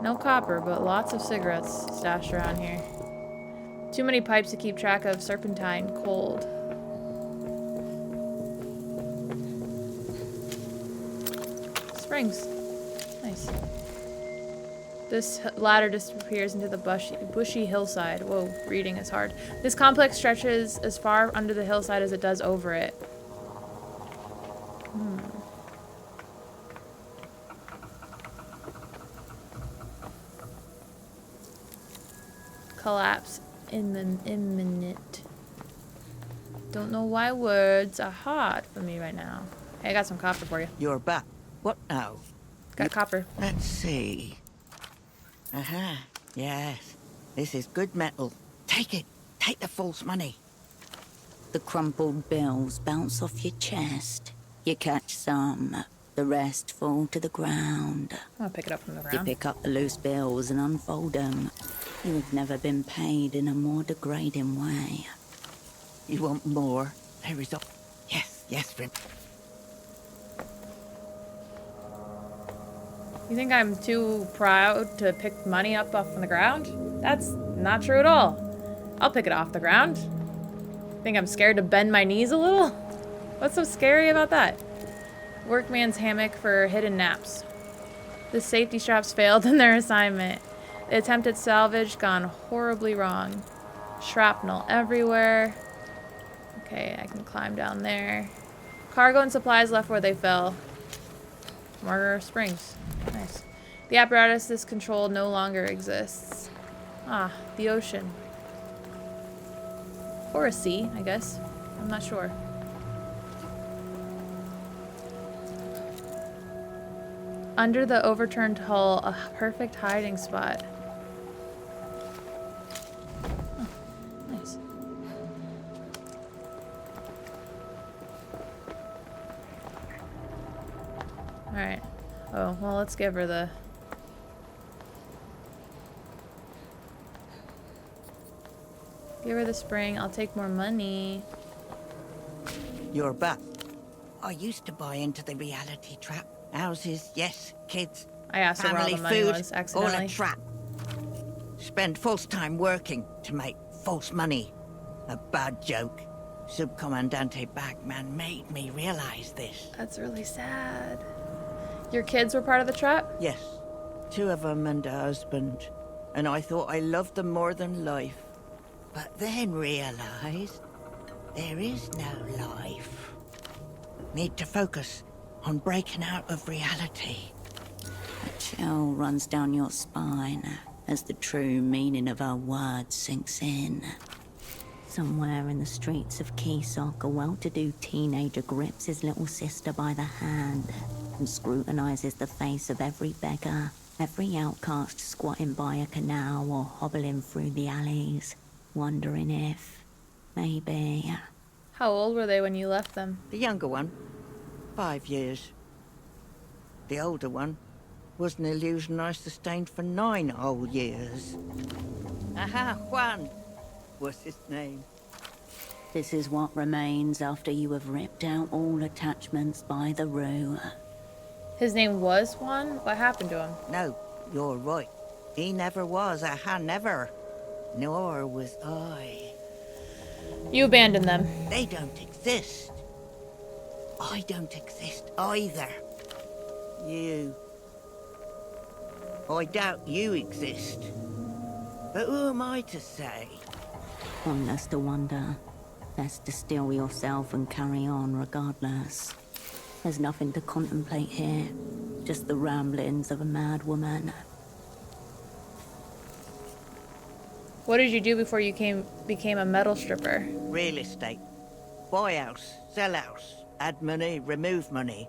No copper, but lots of cigarettes stashed around here. Too many pipes to keep track of. Serpentine, cold. Springs. Nice. This ladder disappears into the bushy hillside. Whoa, reading is hard. This complex stretches as far under the hillside as it does over it. Collapse imminent. Don't know why words are hard for me right now. Hey, I got some copper for you. You're back. What now? Got copper. Let's see. Aha. Yes. This is good metal. Take it. Take the false money. The crumpled bills bounce off your chest. You catch some. The rest fall to the ground. I'm gonna pick it up from the You ground. pick up the loose bills and unfold them. You have never been paid in a more degrading way. You want more? There is a... Yes, yes, Rim. You think I'm too proud to pick money up off from the ground? That's not true at all. I'll pick it off the ground. Think I'm scared to bend my knees a little? What's so scary about that? Workman's hammock for hidden naps. The safety straps failed in their assignment. The attempt at salvage gone horribly wrong. Shrapnel everywhere. Okay, I can climb down there. Cargo and supplies left where they fell. More springs. Nice. The apparatus this control no longer exists. Ah, the ocean. Or a sea, I guess. I'm not sure. Under the overturned hull, a perfect hiding spot. Oh, nice. Alright. Oh, well, let's give her the... Give her the spring. I'll take more money. You're back. I used to buy into the reality trap. Houses, yes. Kids. I asked her where all family the money food, was, all accidentally. a trap. Spend false time working to make false money. A bad joke. Subcomandante Bagman made me realize this. That's really sad. Your kids were part of the trap? Yes. 2 of them and a husband. And I thought I loved them more than life. but then realized there is no life. Need to focus on breaking out of reality. A chill runs down your spine as the true meaning of our words sinks in. Somewhere in the streets of Keysok, a well-to-do teenager grips his little sister by the hand and scrutinizes the face of every beggar, every outcast squatting by a canal or hobbling through the alleys, wondering if, maybe... How old were they when you left them? The younger one, 5 years. The older one was an illusion I sustained for 9 whole years. Aha, Juan was his name. This is what remains after you have ripped out all attachments by the root. His name was Juan? What happened to him? No, you're right. He never was. Aha, never. Nor was I. You abandoned them. They don't exist. I don't exist either. You. I doubt you exist. But who am I to say? One less to wonder. Best to still yourself and carry on regardless. There's nothing to contemplate here. Just the ramblings of a mad woman. What did you do before you became a metal stripper? Real estate. Buy house, sell house, add money, remove money.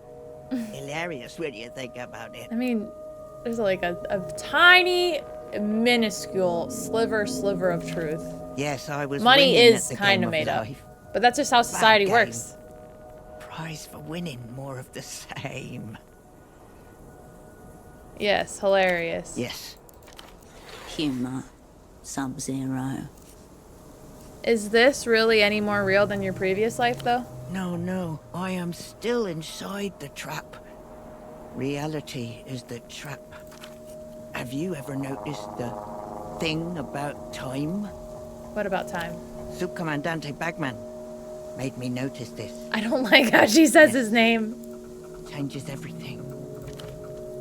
Hilarious when you think about it. I mean, there's like a tiny, minuscule sliver of truth. Yes, I was Money winning is at the kind game of made up. life. But that's just how society game. works. Prize for winning, more of the same. Yes, hilarious. Yes. Humor. Sub-Zero. Is this really any more real than your previous life, though? No, I am still inside the trap. Reality is the trap. Have you ever noticed the thing about time? What about time? Subcomandante Bagman made me notice this. I don't like how she says his name. Changes everything.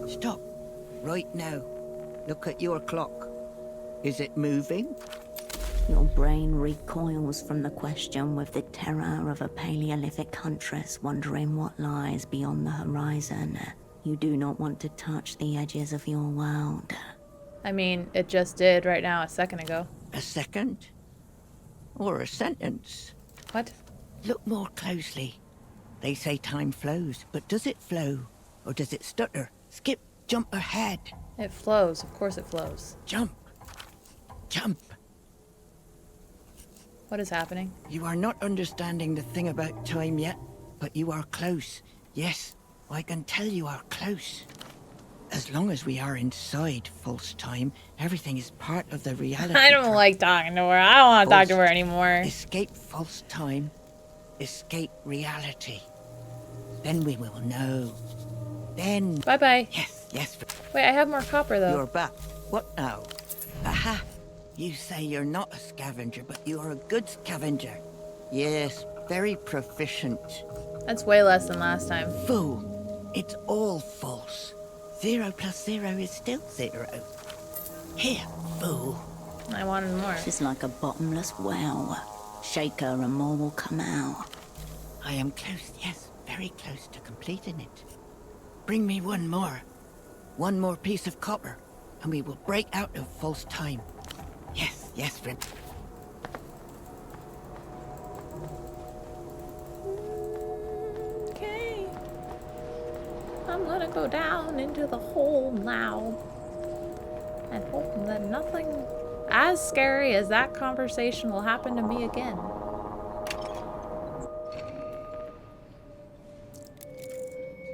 Stop. Right now. Look at your clock. Is it moving? Your brain recoils from the question with the terror of a Paleolithic huntress wondering what lies beyond the horizon. You do not want to touch the edges of your world. I mean, it just did right now, a second ago. A second? Or a sentence? What? Look more closely. They say time flows, but does it flow? Or does it stutter, skip, jump ahead? It flows. Of course it flows. Jump. Jump. What is happening? You are not understanding the thing about time yet, but you are close. Yes, I can tell you are close. As long as we are inside false time, everything is part of the reality. I don't like talking to her. I don't want to talk to her anymore. Escape false time. Escape reality. Then we will know. Then... Bye-bye. Yes. Wait, I have more copper, though. You're back. What now? Aha! You say you're not a scavenger, but you're a good scavenger. Yes, very proficient. That's way less than last time. Fool. It's all false. 0 plus 0 is still 0. Here, fool. I wanted more. It's like a bottomless well. Shake her and more will come out. I am close, yes, very close to completing it. Bring me one more. One more piece of copper, and we will break out of false time. Yes, friend. Okay. I'm gonna go down into the hole now. And hope that nothing as scary as that conversation will happen to me again.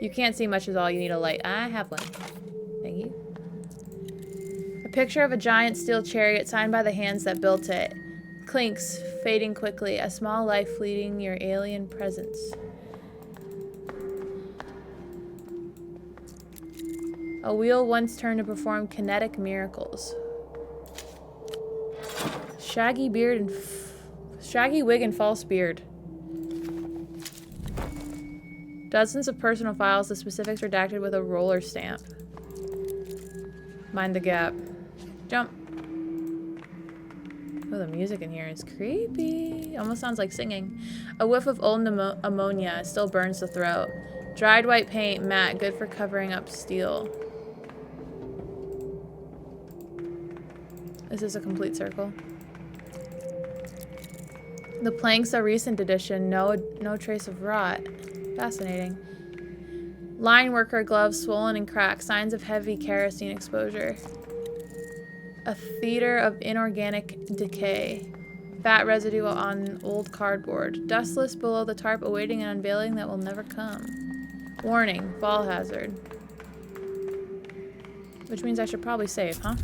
You can't see much at all. You need a light. I have one. Thank you. A picture of a giant steel chariot signed by the hands that built it. Clinks, fading quickly. A small life fleeting your alien presence. A wheel once turned to perform kinetic miracles. Shaggy beard and shaggy wig and false beard. Dozens of personal files, the specifics redacted with a roller stamp. Mind the gap. Jump. Oh, the music in here is creepy. Almost sounds like singing. A whiff of old ammonia still burns the throat. Dried white paint, matte, good for covering up steel. This is a complete circle. The planks are recent edition. No trace of rot. Fascinating. Line worker gloves swollen and cracked. Signs of heavy kerosene exposure. A theater of inorganic decay. Fat residue on old cardboard. Dustless below the tarp, awaiting an unveiling that will never come. Warning, fall hazard. Which means I should probably save, huh?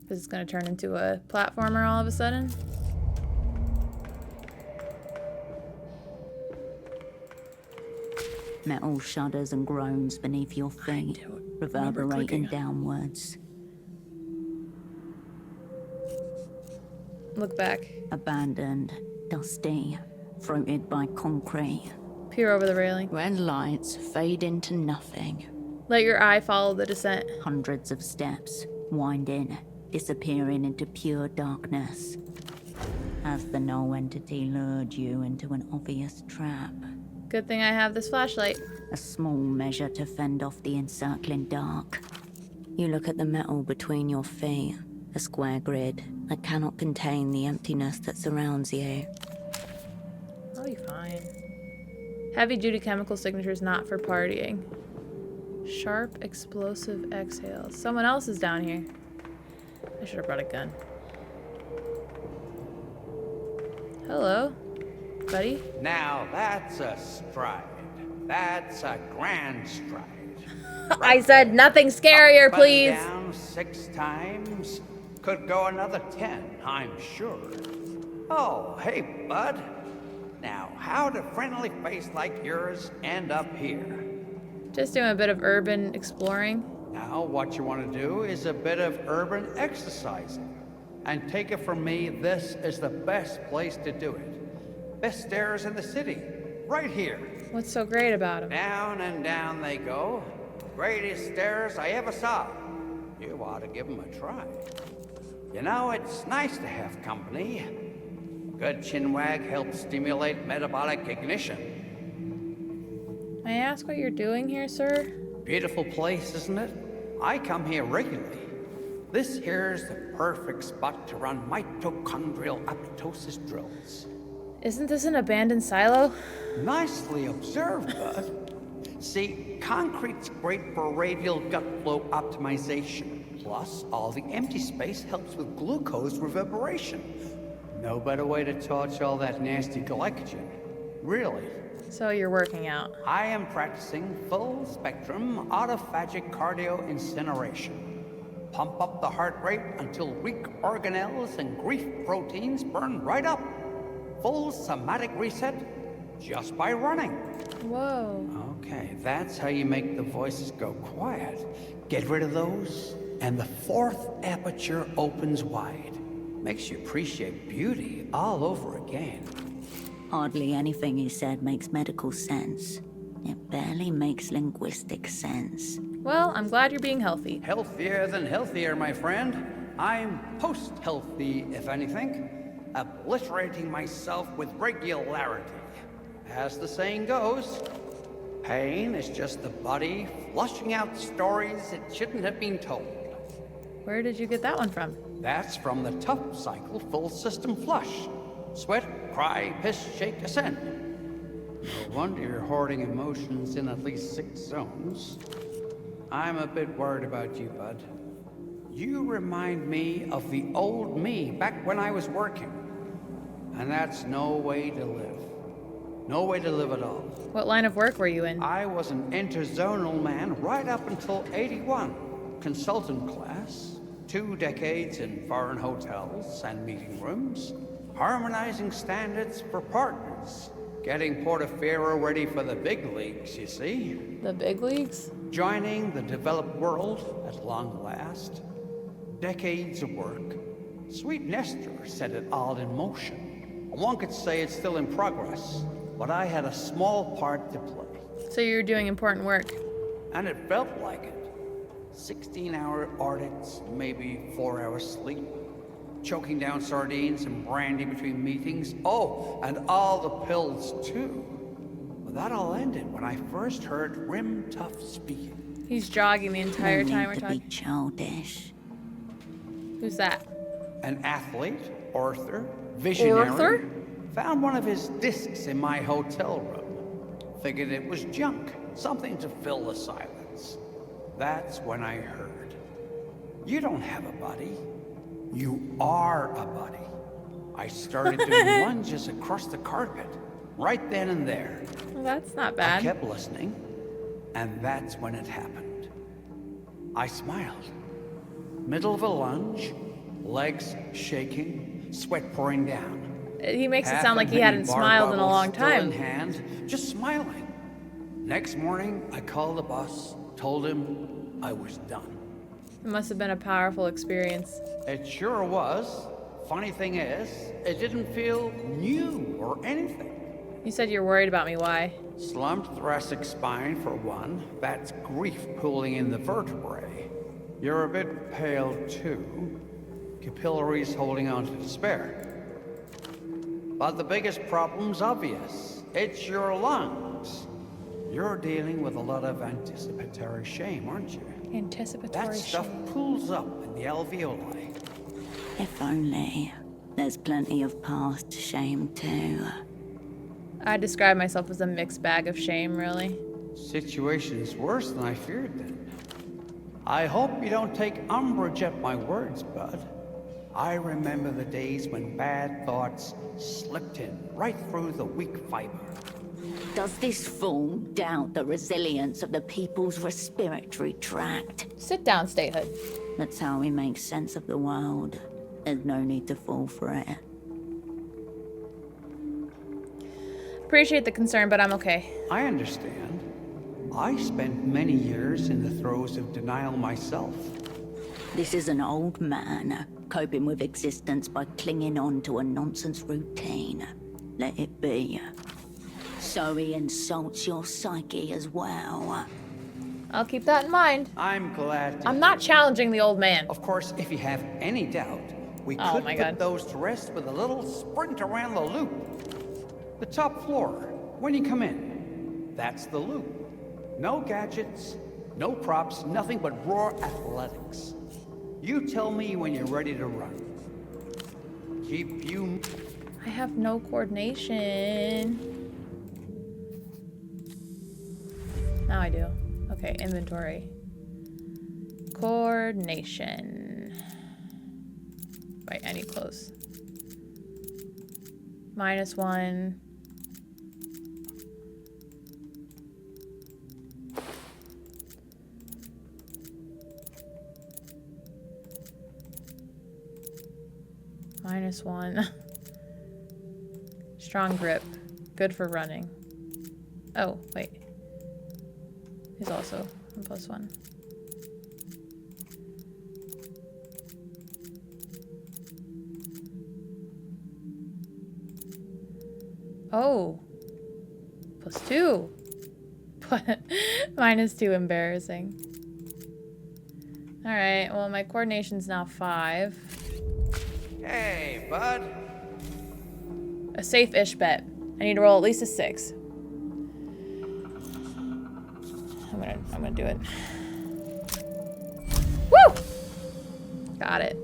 Because it's going to turn into a platformer all of a sudden. Metal shudders and groans beneath your feet, reverberating downwards. Look back. Abandoned, dusty, fruited by concrete. Peer over the railing. Red lights fade into nothing. Let your eye follow the descent. Hundreds of steps, winding, disappearing into pure darkness. As the null entity lured you into an obvious trap. Good thing I have this flashlight. A small measure to fend off the encircling dark. You look at the metal between your feet. A square grid that cannot contain the emptiness that surrounds you. I'll be fine. Heavy-duty chemical signatures not for partying. Sharp, explosive exhales. Someone else is down here. I should have brought a gun. Hello, buddy. Now that's a stride. That's a grand stride. I said nothing scarier, please. Up and down 6 times. Could go another 10, I'm sure. Oh, hey, bud. Now, how'd a friendly face like yours end up here? Just doing a bit of urban exploring. Now, what you want to do is a bit of urban exercising. And take it from me, this is the best place to do it. Best stairs in the city, right here. What's so great about them? Down and down they go. Greatest stairs I ever saw. You ought to give them a try. You know, it's nice to have company. Good chinwag helps stimulate metabolic ignition. May I ask what you're doing here, sir? Beautiful place, isn't it? I come here regularly. This here's the perfect spot to run mitochondrial apoptosis drills. Isn't this an abandoned silo? Nicely observed, bud. See, concrete's great for radial gut flow optimization. Plus, all the empty space helps with glucose reverberation. No better way to torch all that nasty glycogen. Really. So you're working out. I am practicing full-spectrum autophagic cardio incineration. Pump up the heart rate until weak organelles and grief proteins burn right up. Full somatic reset just by running. Whoa. Okay, that's how you make the voices go quiet. Get rid of those, and the 4th aperture opens wide. Makes you appreciate beauty all over again. Hardly anything he said makes medical sense. It barely makes linguistic sense. Well, I'm glad you're being healthy. Healthier than healthier, my friend. I'm post-healthy, if anything. Obliterating myself with regularity. As the saying goes, pain is just the body flushing out stories it shouldn't have been told. Where did you get that one from? That's from the tough cycle full system flush. Sweat, cry, piss, shake, ascend. No wonder you're hoarding emotions in at least 6 zones. I'm a bit worried about you, bud. You remind me of the old me back when I was working. And that's no way to live. No way to live at all. What line of work were you in? I was an interzonal man right up until 81. Consultant class. 2 decades in foreign hotels and meeting rooms. Harmonizing standards for partners. Getting Portifiro ready for the big leagues, you see. The big leagues? Joining the developed world at long last. Decades of work. Sweet Nestor set it all in motion. One could say it's still in progress, but I had a small part to play. So you were doing important work. And it felt like it. 16-hour audits, maybe 4 hours sleep. choking down sardines and brandy between meetings. Oh, and all the pills, too. Well, that all ended when I first heard Rim Tuff speaking. He's jogging the entire No time need we're to talking. be childish. Who's that? An athlete, author, visionary. Arthur? Found one of his discs in my hotel room. Figured it was junk, something to fill the silence. That's when I heard. You don't have a buddy. You are a buddy. I started doing lunges across the carpet, right then and there. Well, that's not I bad. kept listening, and that's when it happened. I smiled. Middle of a lunge, legs shaking, sweat pouring down. He makes it Half sound like a he hadn't mini bar smiled in a bottle long still in time. hand, just smiling. Next morning, I called the boss, told him I was done. It must have been a powerful experience. It sure was. Funny thing is, it didn't feel new or anything. You said you're worried about me. Why? Slumped thoracic spine, for one. That's grief pooling in the vertebrae. You're a bit pale, too. Capillaries holding on to despair. But the biggest problem's obvious. It's your lungs. You're dealing with a lot of anticipatory shame, aren't you? Anticipatory That stuff shame. pulls up in the alveoli. If only. There's plenty of past shame too. I describe myself as a mixed bag of shame, really. Situation's worse than I feared then. I hope you don't take umbrage at my words, bud. I remember the days when bad thoughts slipped in right through the weak fiber. Does this fool doubt the resilience of the people's respiratory tract? Sit down, statehood. That's how we make sense of the world. There's no need to fall for it. Appreciate the concern, but I'm okay. I understand. I spent many years in the throes of denial myself. This is an old man coping with existence by clinging on to a nonsense routine. Let it be. So he insults your psyche as well. I'll keep that in mind. I'm glad to I'm not challenging the old man. Of course, if you have any doubt, we Oh could my put God. those to rest with a little sprint around the loop. The top floor, when you come in, that's the loop. No gadgets, no props, nothing but raw athletics. You tell me when you're ready to run. Keep you... I have no coordination. Now I do. Okay, inventory. Coordination. Wait, I need clothes. -1. -1. Strong grip. Good for running. Oh, wait. He's also a +1. Oh. +2. -2, embarrassing. Alright, well my coordination's now 5. Hey, bud. A safe-ish bet. I need to roll at least a 6. I'm gonna do it. Woo! Got it.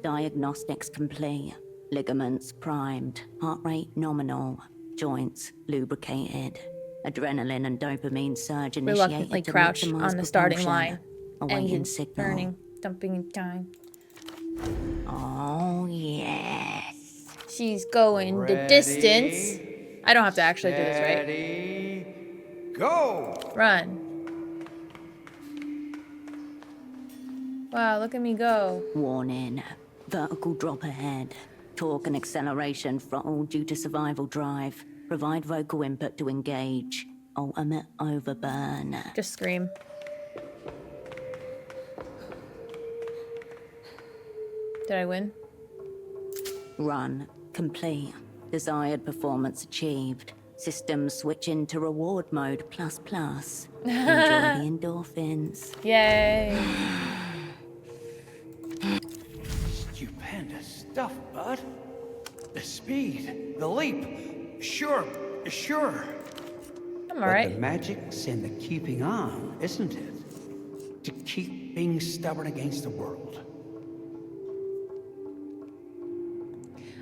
Diagnostics complete. Ligaments primed. Heart rate nominal. Joints lubricated. Adrenaline and dopamine surge initiated Reluctantly to crouch maximize on the starting propulsion. line. Awaiting Engine signal. burning. Dumping in time. Oh, yes. She's going the distance. I don't have to actually do this, right? Ready, go! Run. Wow, look at me go. Warning. Vertical drop ahead. Torque and acceleration throttle due to survival drive. Provide vocal input to engage. Ultimate overburn. Just scream. Did I win? Run. Complete. Desired performance achieved. System switching to reward mode ++. Enjoy the endorphins. Yay. Stupid. The speed, the leap. Sure. I'm But alright. the magic's in the keeping on, isn't it? To keep being stubborn against the world.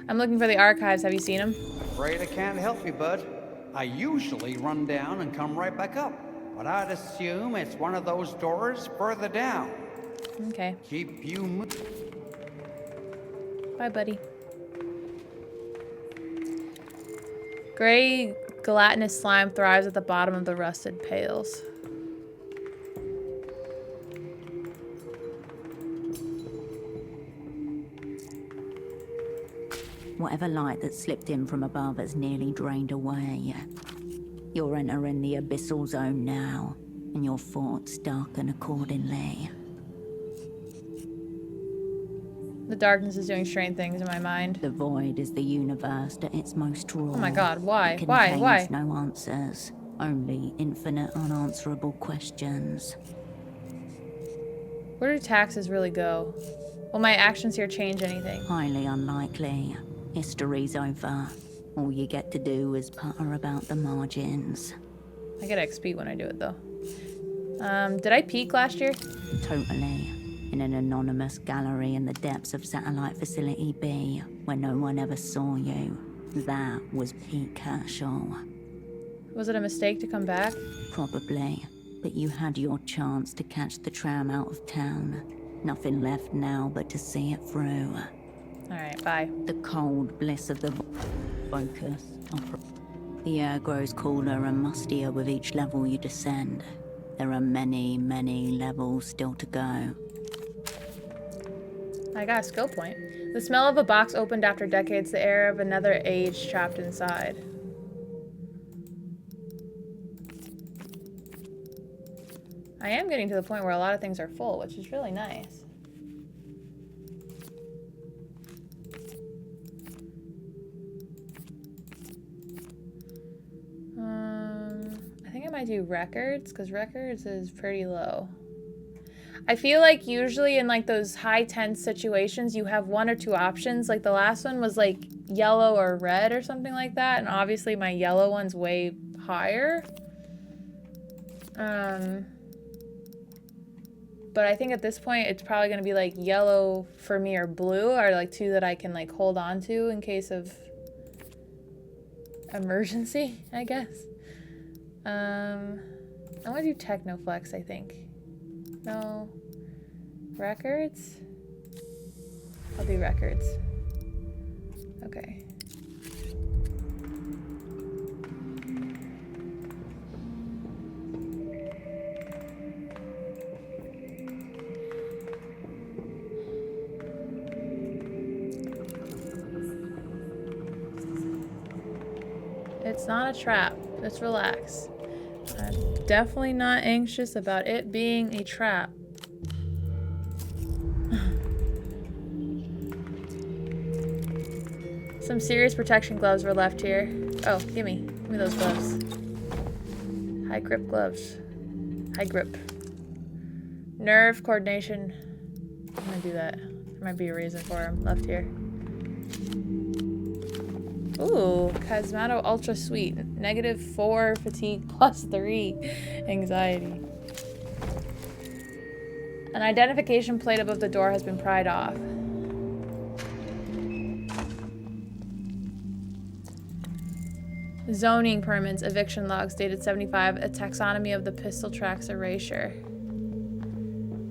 I'm looking for the archives. Have you seen them? Afraid I can't help you, bud. I usually run down and come right back up. But I'd assume it's one of those doors further down. Okay. Keep you moving. Bye, buddy. Gray gelatinous slime thrives at the bottom of the rusted pails. Whatever light that slipped in from above has nearly drained away. You're entering the abyssal zone now, and your thoughts darken accordingly. The darkness is doing strange things in my mind. The void is the universe at its most raw. Oh my god, why? It Why? contains no answers, only infinite unanswerable questions. Where do taxes really go? Will my actions here change anything? Highly unlikely. History's over. All you get to do is putter about the margins. I get XP when I do it though. Did I peak last year? Totally. In an anonymous gallery in the depths of Satellite Facility B, where no one ever saw you. That was peak Kershaw. Was it a mistake to come back? Probably. But you had your chance to catch the tram out of town. Nothing left now but to see it through. Alright, bye. The cold bliss of the focus. The air grows cooler and mustier with each level you descend. There are many, many levels still to go. I got a skill point. The smell of a box opened after decades, the air of another age trapped inside. I am getting to the point where a lot of things are full, which is really nice. I think I might do records, because records is pretty low. I feel like usually in like those high tense situations, you have one or two options. Like the last one was like yellow or red or something like that. And obviously my yellow one's way higher. But I think at this point, it's probably going to be like yellow for me or blue are like two that I can like hold on to in case of emergency, I guess. I want to do Technoflex, I think. No. Records? I'll do records. Okay. It's not a trap. Just relax. I'm definitely not anxious about it being a trap. Some serious protection gloves were left here. Oh, give me those gloves. High grip gloves. High grip. Nerve coordination. I'm gonna do that. There might be a reason for them left here. Ooh, Cosmato Ultra Sweet. -4 fatigue +3 anxiety. An identification plate above the door has been pried off. Zoning permits, eviction logs dated 75, a taxonomy of the pistol tracks erasure.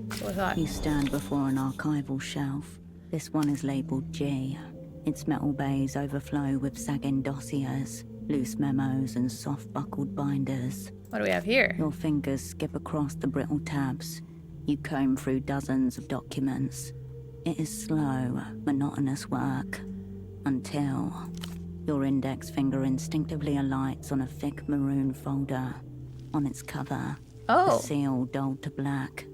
What was that? You stand before an archival shelf. This one is labeled G. Its metal bays overflow with sagging dossiers, loose memos, and soft-buckled binders. What do we have here? Your fingers skip across the brittle tabs. You comb through dozens of documents. It is slow, monotonous work. Until your index finger instinctively alights on a thick maroon folder. On its cover, a seal dulled to black,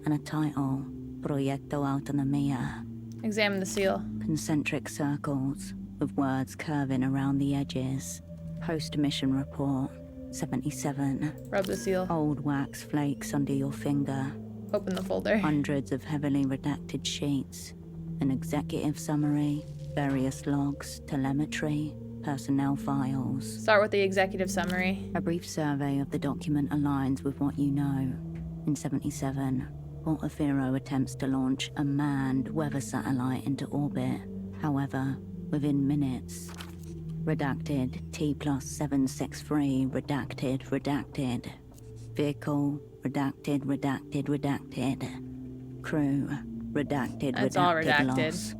and a title, Proyecto Autonomía. Examine the seal. Concentric circles, with words curving around the edges. Post-mission report, 77. Rub the seal. Old wax flakes under your finger. Open the folder. Hundreds of heavily redacted sheets. An executive summary, Various logs, telemetry, personnel files. Start with the executive summary. A brief survey of the document aligns with what you know. In 77, Portifiro attempts to launch a manned weather satellite into orbit. However, within minutes. Redacted T+763, redacted. Vehicle, redacted. Crew, redacted, That's all redacted. loss.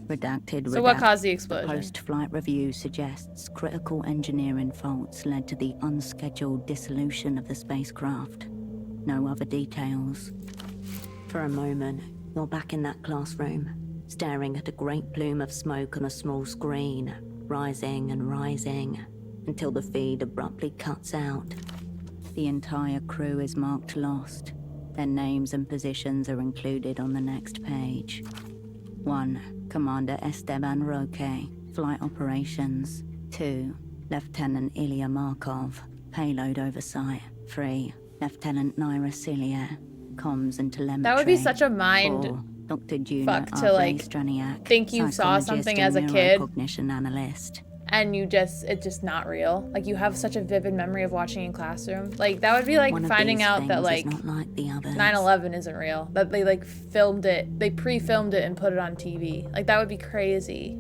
Redacted. So what caused the explosion? Post-flight review suggests critical engineering faults led to the unscheduled dissolution of the spacecraft. No other details. For a moment, you're back in that classroom, staring at a great plume of smoke on a small screen, rising and rising, until the feed abruptly cuts out. The entire crew is marked lost. Their names and positions are included on the next page. 1. Commander Esteban Roque, Flight Operations. 2. Lieutenant Ilya Markov, Payload Oversight. 3. Lieutenant Naira Cilia, Comms and Telemetry. That would be such a mind 4. Dr. Juna fuck to like Straniak, think you saw something as a kid neurocognition analyst. and it's just not real. Like you have such a vivid memory of watching in classroom. Like that would be like finding out that like 9/11 isn't real. That they like filmed it, they pre-filmed it and put it on TV. Like that would be crazy.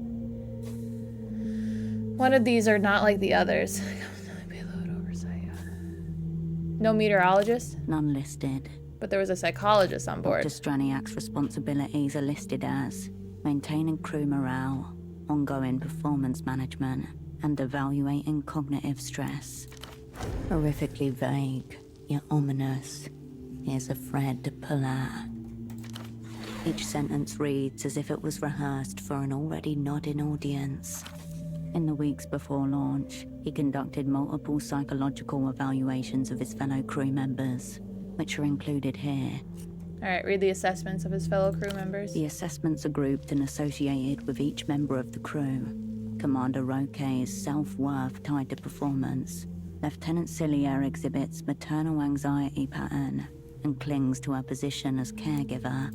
One of these are not like the others. Payload oversight. No meteorologist? None listed. But there was a psychologist on board. Dr. Straniak's responsibilities are listed as maintaining crew morale, ongoing performance management, and evaluating cognitive stress. Horrifically vague, yet ominous. Here's a thread to pull at. Each sentence reads as if it was rehearsed for an already nodding audience. In the weeks before launch, he conducted multiple psychological evaluations of his fellow crew members, which are included here. Alright, read the assessments of his fellow crew members. The assessments are grouped and associated with each member of the crew. Commander Roque's self-worth tied to performance. Lieutenant Cilia exhibits maternal anxiety pattern and clings to her position as caregiver.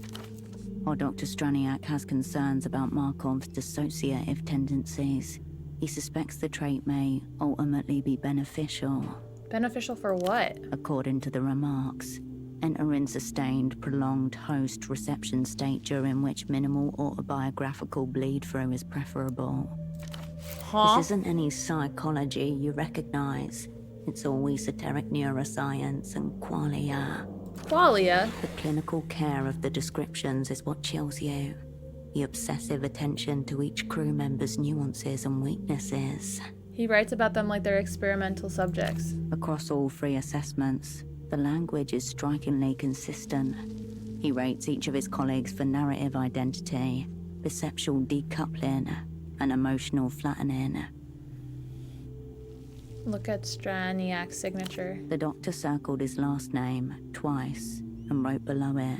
While Dr. Straniak has concerns about Markov's dissociative tendencies, he suspects the trait may ultimately be beneficial. Beneficial for what? According to the remarks, entering sustained, prolonged host-reception state during which minimal autobiographical bleed-through is preferable. Huh? This isn't any psychology you recognize. It's all esoteric neuroscience and qualia. Qualia? The clinical care of the descriptions is what chills you. The obsessive attention to each crew member's nuances and weaknesses. He writes about them like they're experimental subjects. Across all three assessments, the language is strikingly consistent. He rates each of his colleagues for narrative identity, perceptual decoupling, and emotional flattening. Look at Straniak's signature. The doctor circled his last name twice and wrote below it,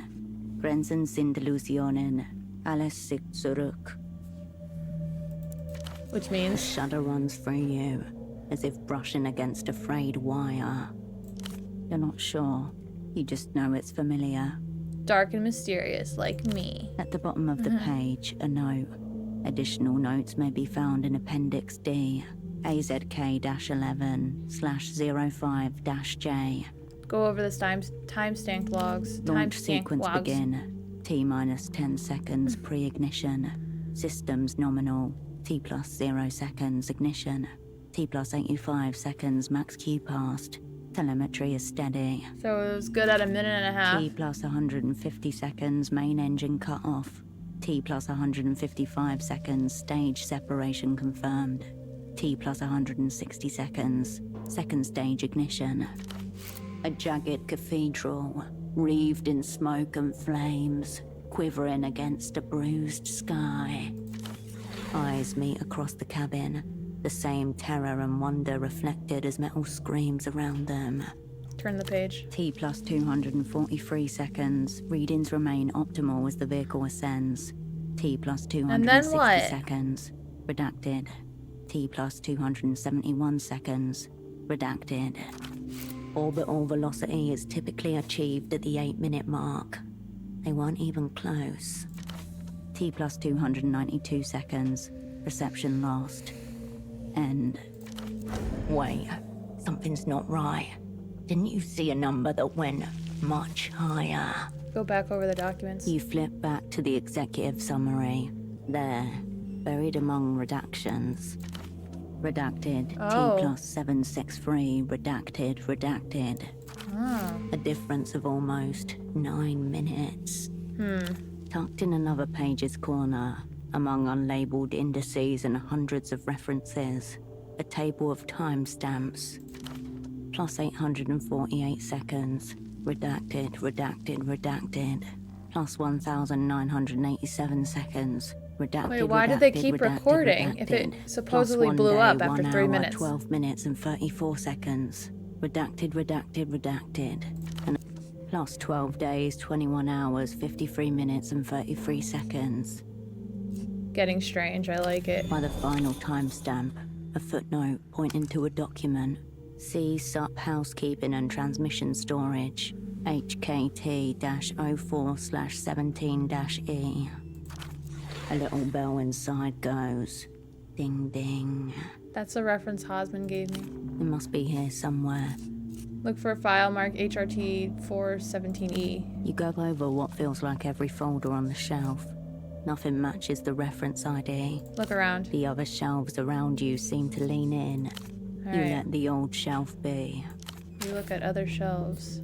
Grenzen sind Illusionen, alles sich zurück. Which A means? shudder runs through you, as if brushing against a frayed wire. You're not sure, you just know it's familiar. Dark and mysterious, like me. At the bottom of the page, a note. Additional notes may be found in Appendix D, AZK-11/05-J. Go over this timestamp logs. Launch Timestamp sequence logs. begin. T-10 seconds pre-ignition. Systems nominal. T+0 seconds ignition. T+85 seconds max Q passed. Telemetry is steady. So it was good at a minute and a half. T+150 seconds main engine cut off. T+155 seconds stage separation confirmed. T+160 seconds second stage ignition. A jagged cathedral, wreathed in smoke and flames, quivering against a bruised sky. Eyes meet across the cabin, the same terror and wonder reflected as metal screams around them. Turn the page. T+243 seconds, readings remain optimal as the vehicle ascends. T+260 And then what? seconds, redacted. T+271 seconds, redacted. Orbital velocity is typically achieved at the 8-minute mark. They weren't even close. T+292 seconds, Reception lost. End. Wait, something's not right. Didn't you see a number that went much higher? Go back over the documents. You flip back to the executive summary. There, buried among redactions. Redacted, Oh. T+763, redacted. A difference of almost 9 minutes. Tucked in another page's corner, among unlabeled indices and hundreds of references, a table of timestamps. Plus 848 seconds. Redacted. Plus 1,987 seconds. Redacted. Wait, why did they keep recording if it supposedly Plus blew 1 up day, after 1 3 hour, minutes? 12 minutes and 34 seconds. Redacted. And plus 12 days, 21 hours, 53 minutes and 33 seconds. Getting strange, I like it. By the final timestamp, a footnote pointing to a document. See SUP Housekeeping and Transmission Storage, HKT-04/17-E. A little bell inside goes. Ding ding. That's a reference Hosman gave me. It must be here somewhere. Look for a file marked HRT 417E. You go over what feels like every folder on the shelf. Nothing matches the reference ID. Look around. The other shelves around you seem to lean in. All You right. let the old shelf be. You look at other shelves.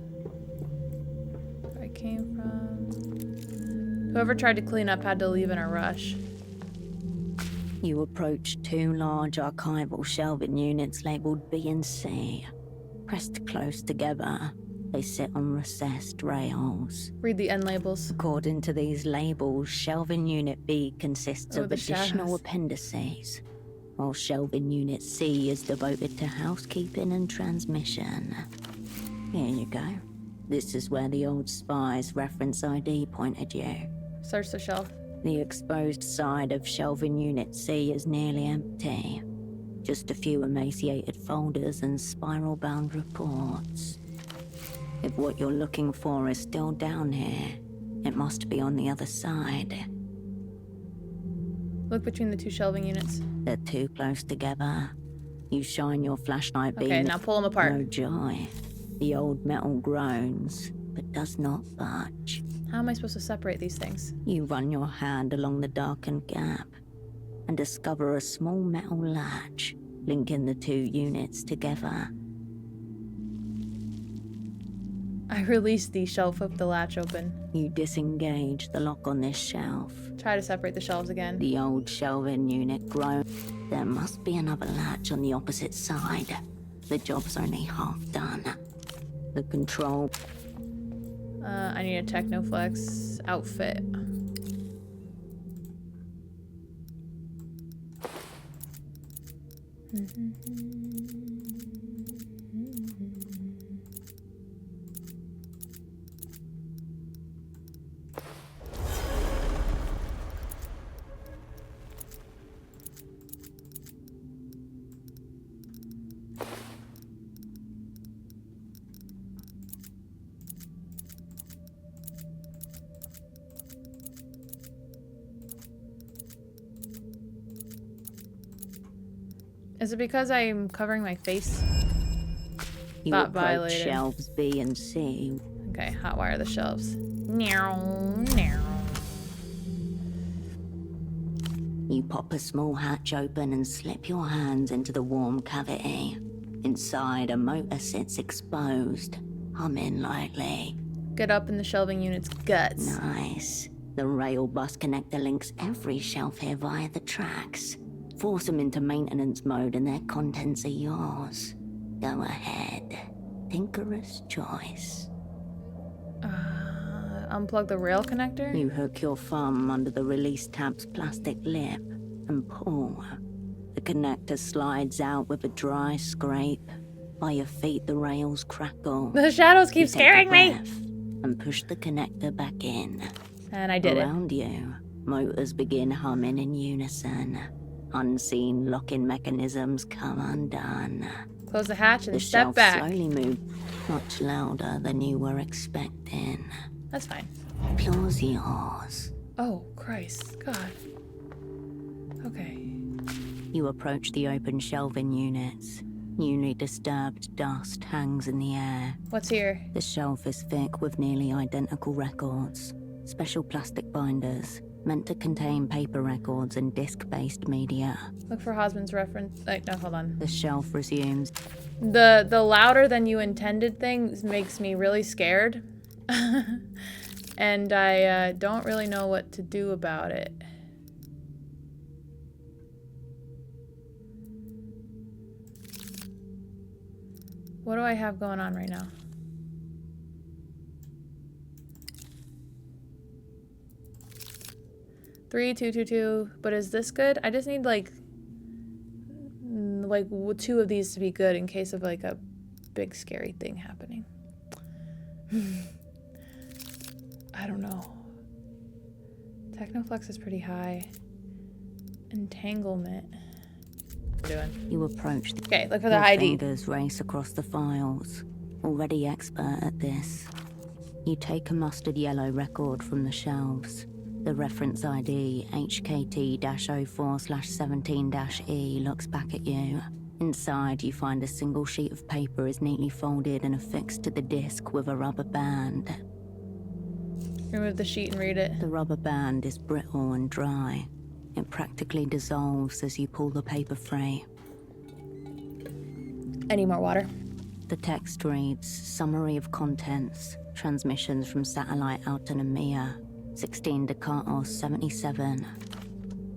Where I came from. Whoever tried to clean up had to leave in a rush. You approach 2 large archival shelving units labeled B and C. Pressed close together, they sit on recessed rails. Read the end labels. According to these labels, shelving unit B consists Oh, of the additional shadows. appendices, while shelving unit C is devoted to housekeeping and transmission. Here you go. This is where the old spy's reference ID pointed you. Search the shelf. The exposed side of shelving unit C is nearly empty. Just a few emaciated folders and spiral-bound reports. If what you're looking for is still down here, it must be on the other side. Look between the 2 shelving units. They're too close together. You shine your flashlight beam. Okay, now pull them apart. No joy. The old metal groans, but does not budge. How am I supposed to separate these things? You run your hand along the darkened gap and discover a small metal latch linking the 2 units together. I released the shelf with the latch open. You disengage the lock on this shelf. Try to separate the shelves again. The old shelving unit groans. There must be another latch on the opposite side. The job's only half done. The control... I need a Technoflex outfit. Is it because I'm covering my face? You Thought approach violated. shelves B and C. Okay, hotwire the shelves. Meow. You pop a small hatch open and slip your hands into the warm cavity. Inside, a motor sits exposed, humming lightly. Get up in the shelving unit's guts. Nice. The rail bus connector links every shelf here via the tracks. Force them into maintenance mode and their contents are yours. Go ahead. Tinkerer's choice. Unplug the rail connector? You hook your thumb under the release tab's plastic lip and pull. The connector slides out with a dry scrape. By your feet, the rails crackle. The shadows keep You take a scaring me! breath and push the connector back in. And I did it. Around you, motors begin humming in unison. Unseen locking mechanisms come undone. Close the hatch and The step shelf back. slowly moves, much louder than you were expecting. That's fine. Applause yours. Oh, Christ. God. Okay. You approach the open shelving units. Newly disturbed dust hangs in the air. What's here? The shelf is thick with nearly identical records. Special plastic binders, meant to contain paper records and disc-based media. Look for Hosman's reference. Like, no, hold on. The shelf resumes. The louder than you intended thing makes me really scared. And I don't really know what to do about it. What do I have going on right now? Three, 2, 2, 2. But is this good? I just need like 2 of these to be good in case of like a big scary thing happening. I don't know. Technoflex is pretty high. Entanglement. Doing. You approach. Okay, look for the ID. Fingers race across the files. Already expert at this. You take a mustard yellow record from the shelves. The reference ID HKT-04/17-E looks back at you. Inside, you find a single sheet of paper is neatly folded and affixed to the disc with a rubber band. Remove the sheet and read it. The rubber band is brittle and dry. It practically dissolves as you pull the paper free. I need more water. The text reads, Summary of Contents, Transmissions from Satellite Autonomia, 16 Decatur 77.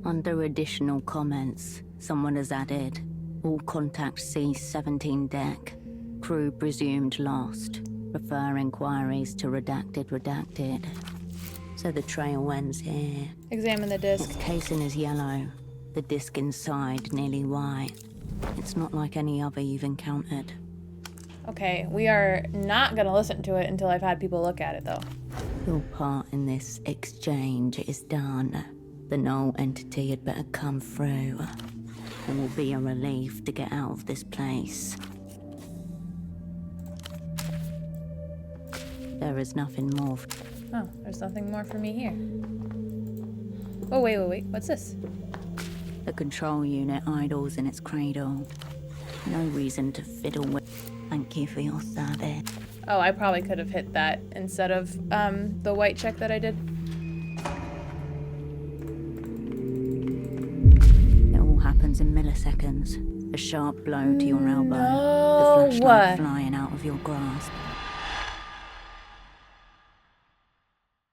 Under additional comments, someone has added, all contact C-17 deck, crew presumed lost, refer inquiries to redacted. So the trail ends here. Examine the disc. Its casing is yellow, the disc inside nearly white. It's not like any other you've encountered. Okay, we are not gonna listen to it until I've had people look at it though. Your part in this exchange is done. The null entity had better come through. It will be a relief to get out of this place. There is nothing more. Oh, there's nothing more for me here. Oh, wait. What's this? The control unit idles in its cradle. No reason to fiddle with. Thank you for your service. Oh, I probably could have hit that instead of the white check that I did. It all happens in milliseconds. A sharp blow to your elbow. No. The flashlight flying out of your grasp.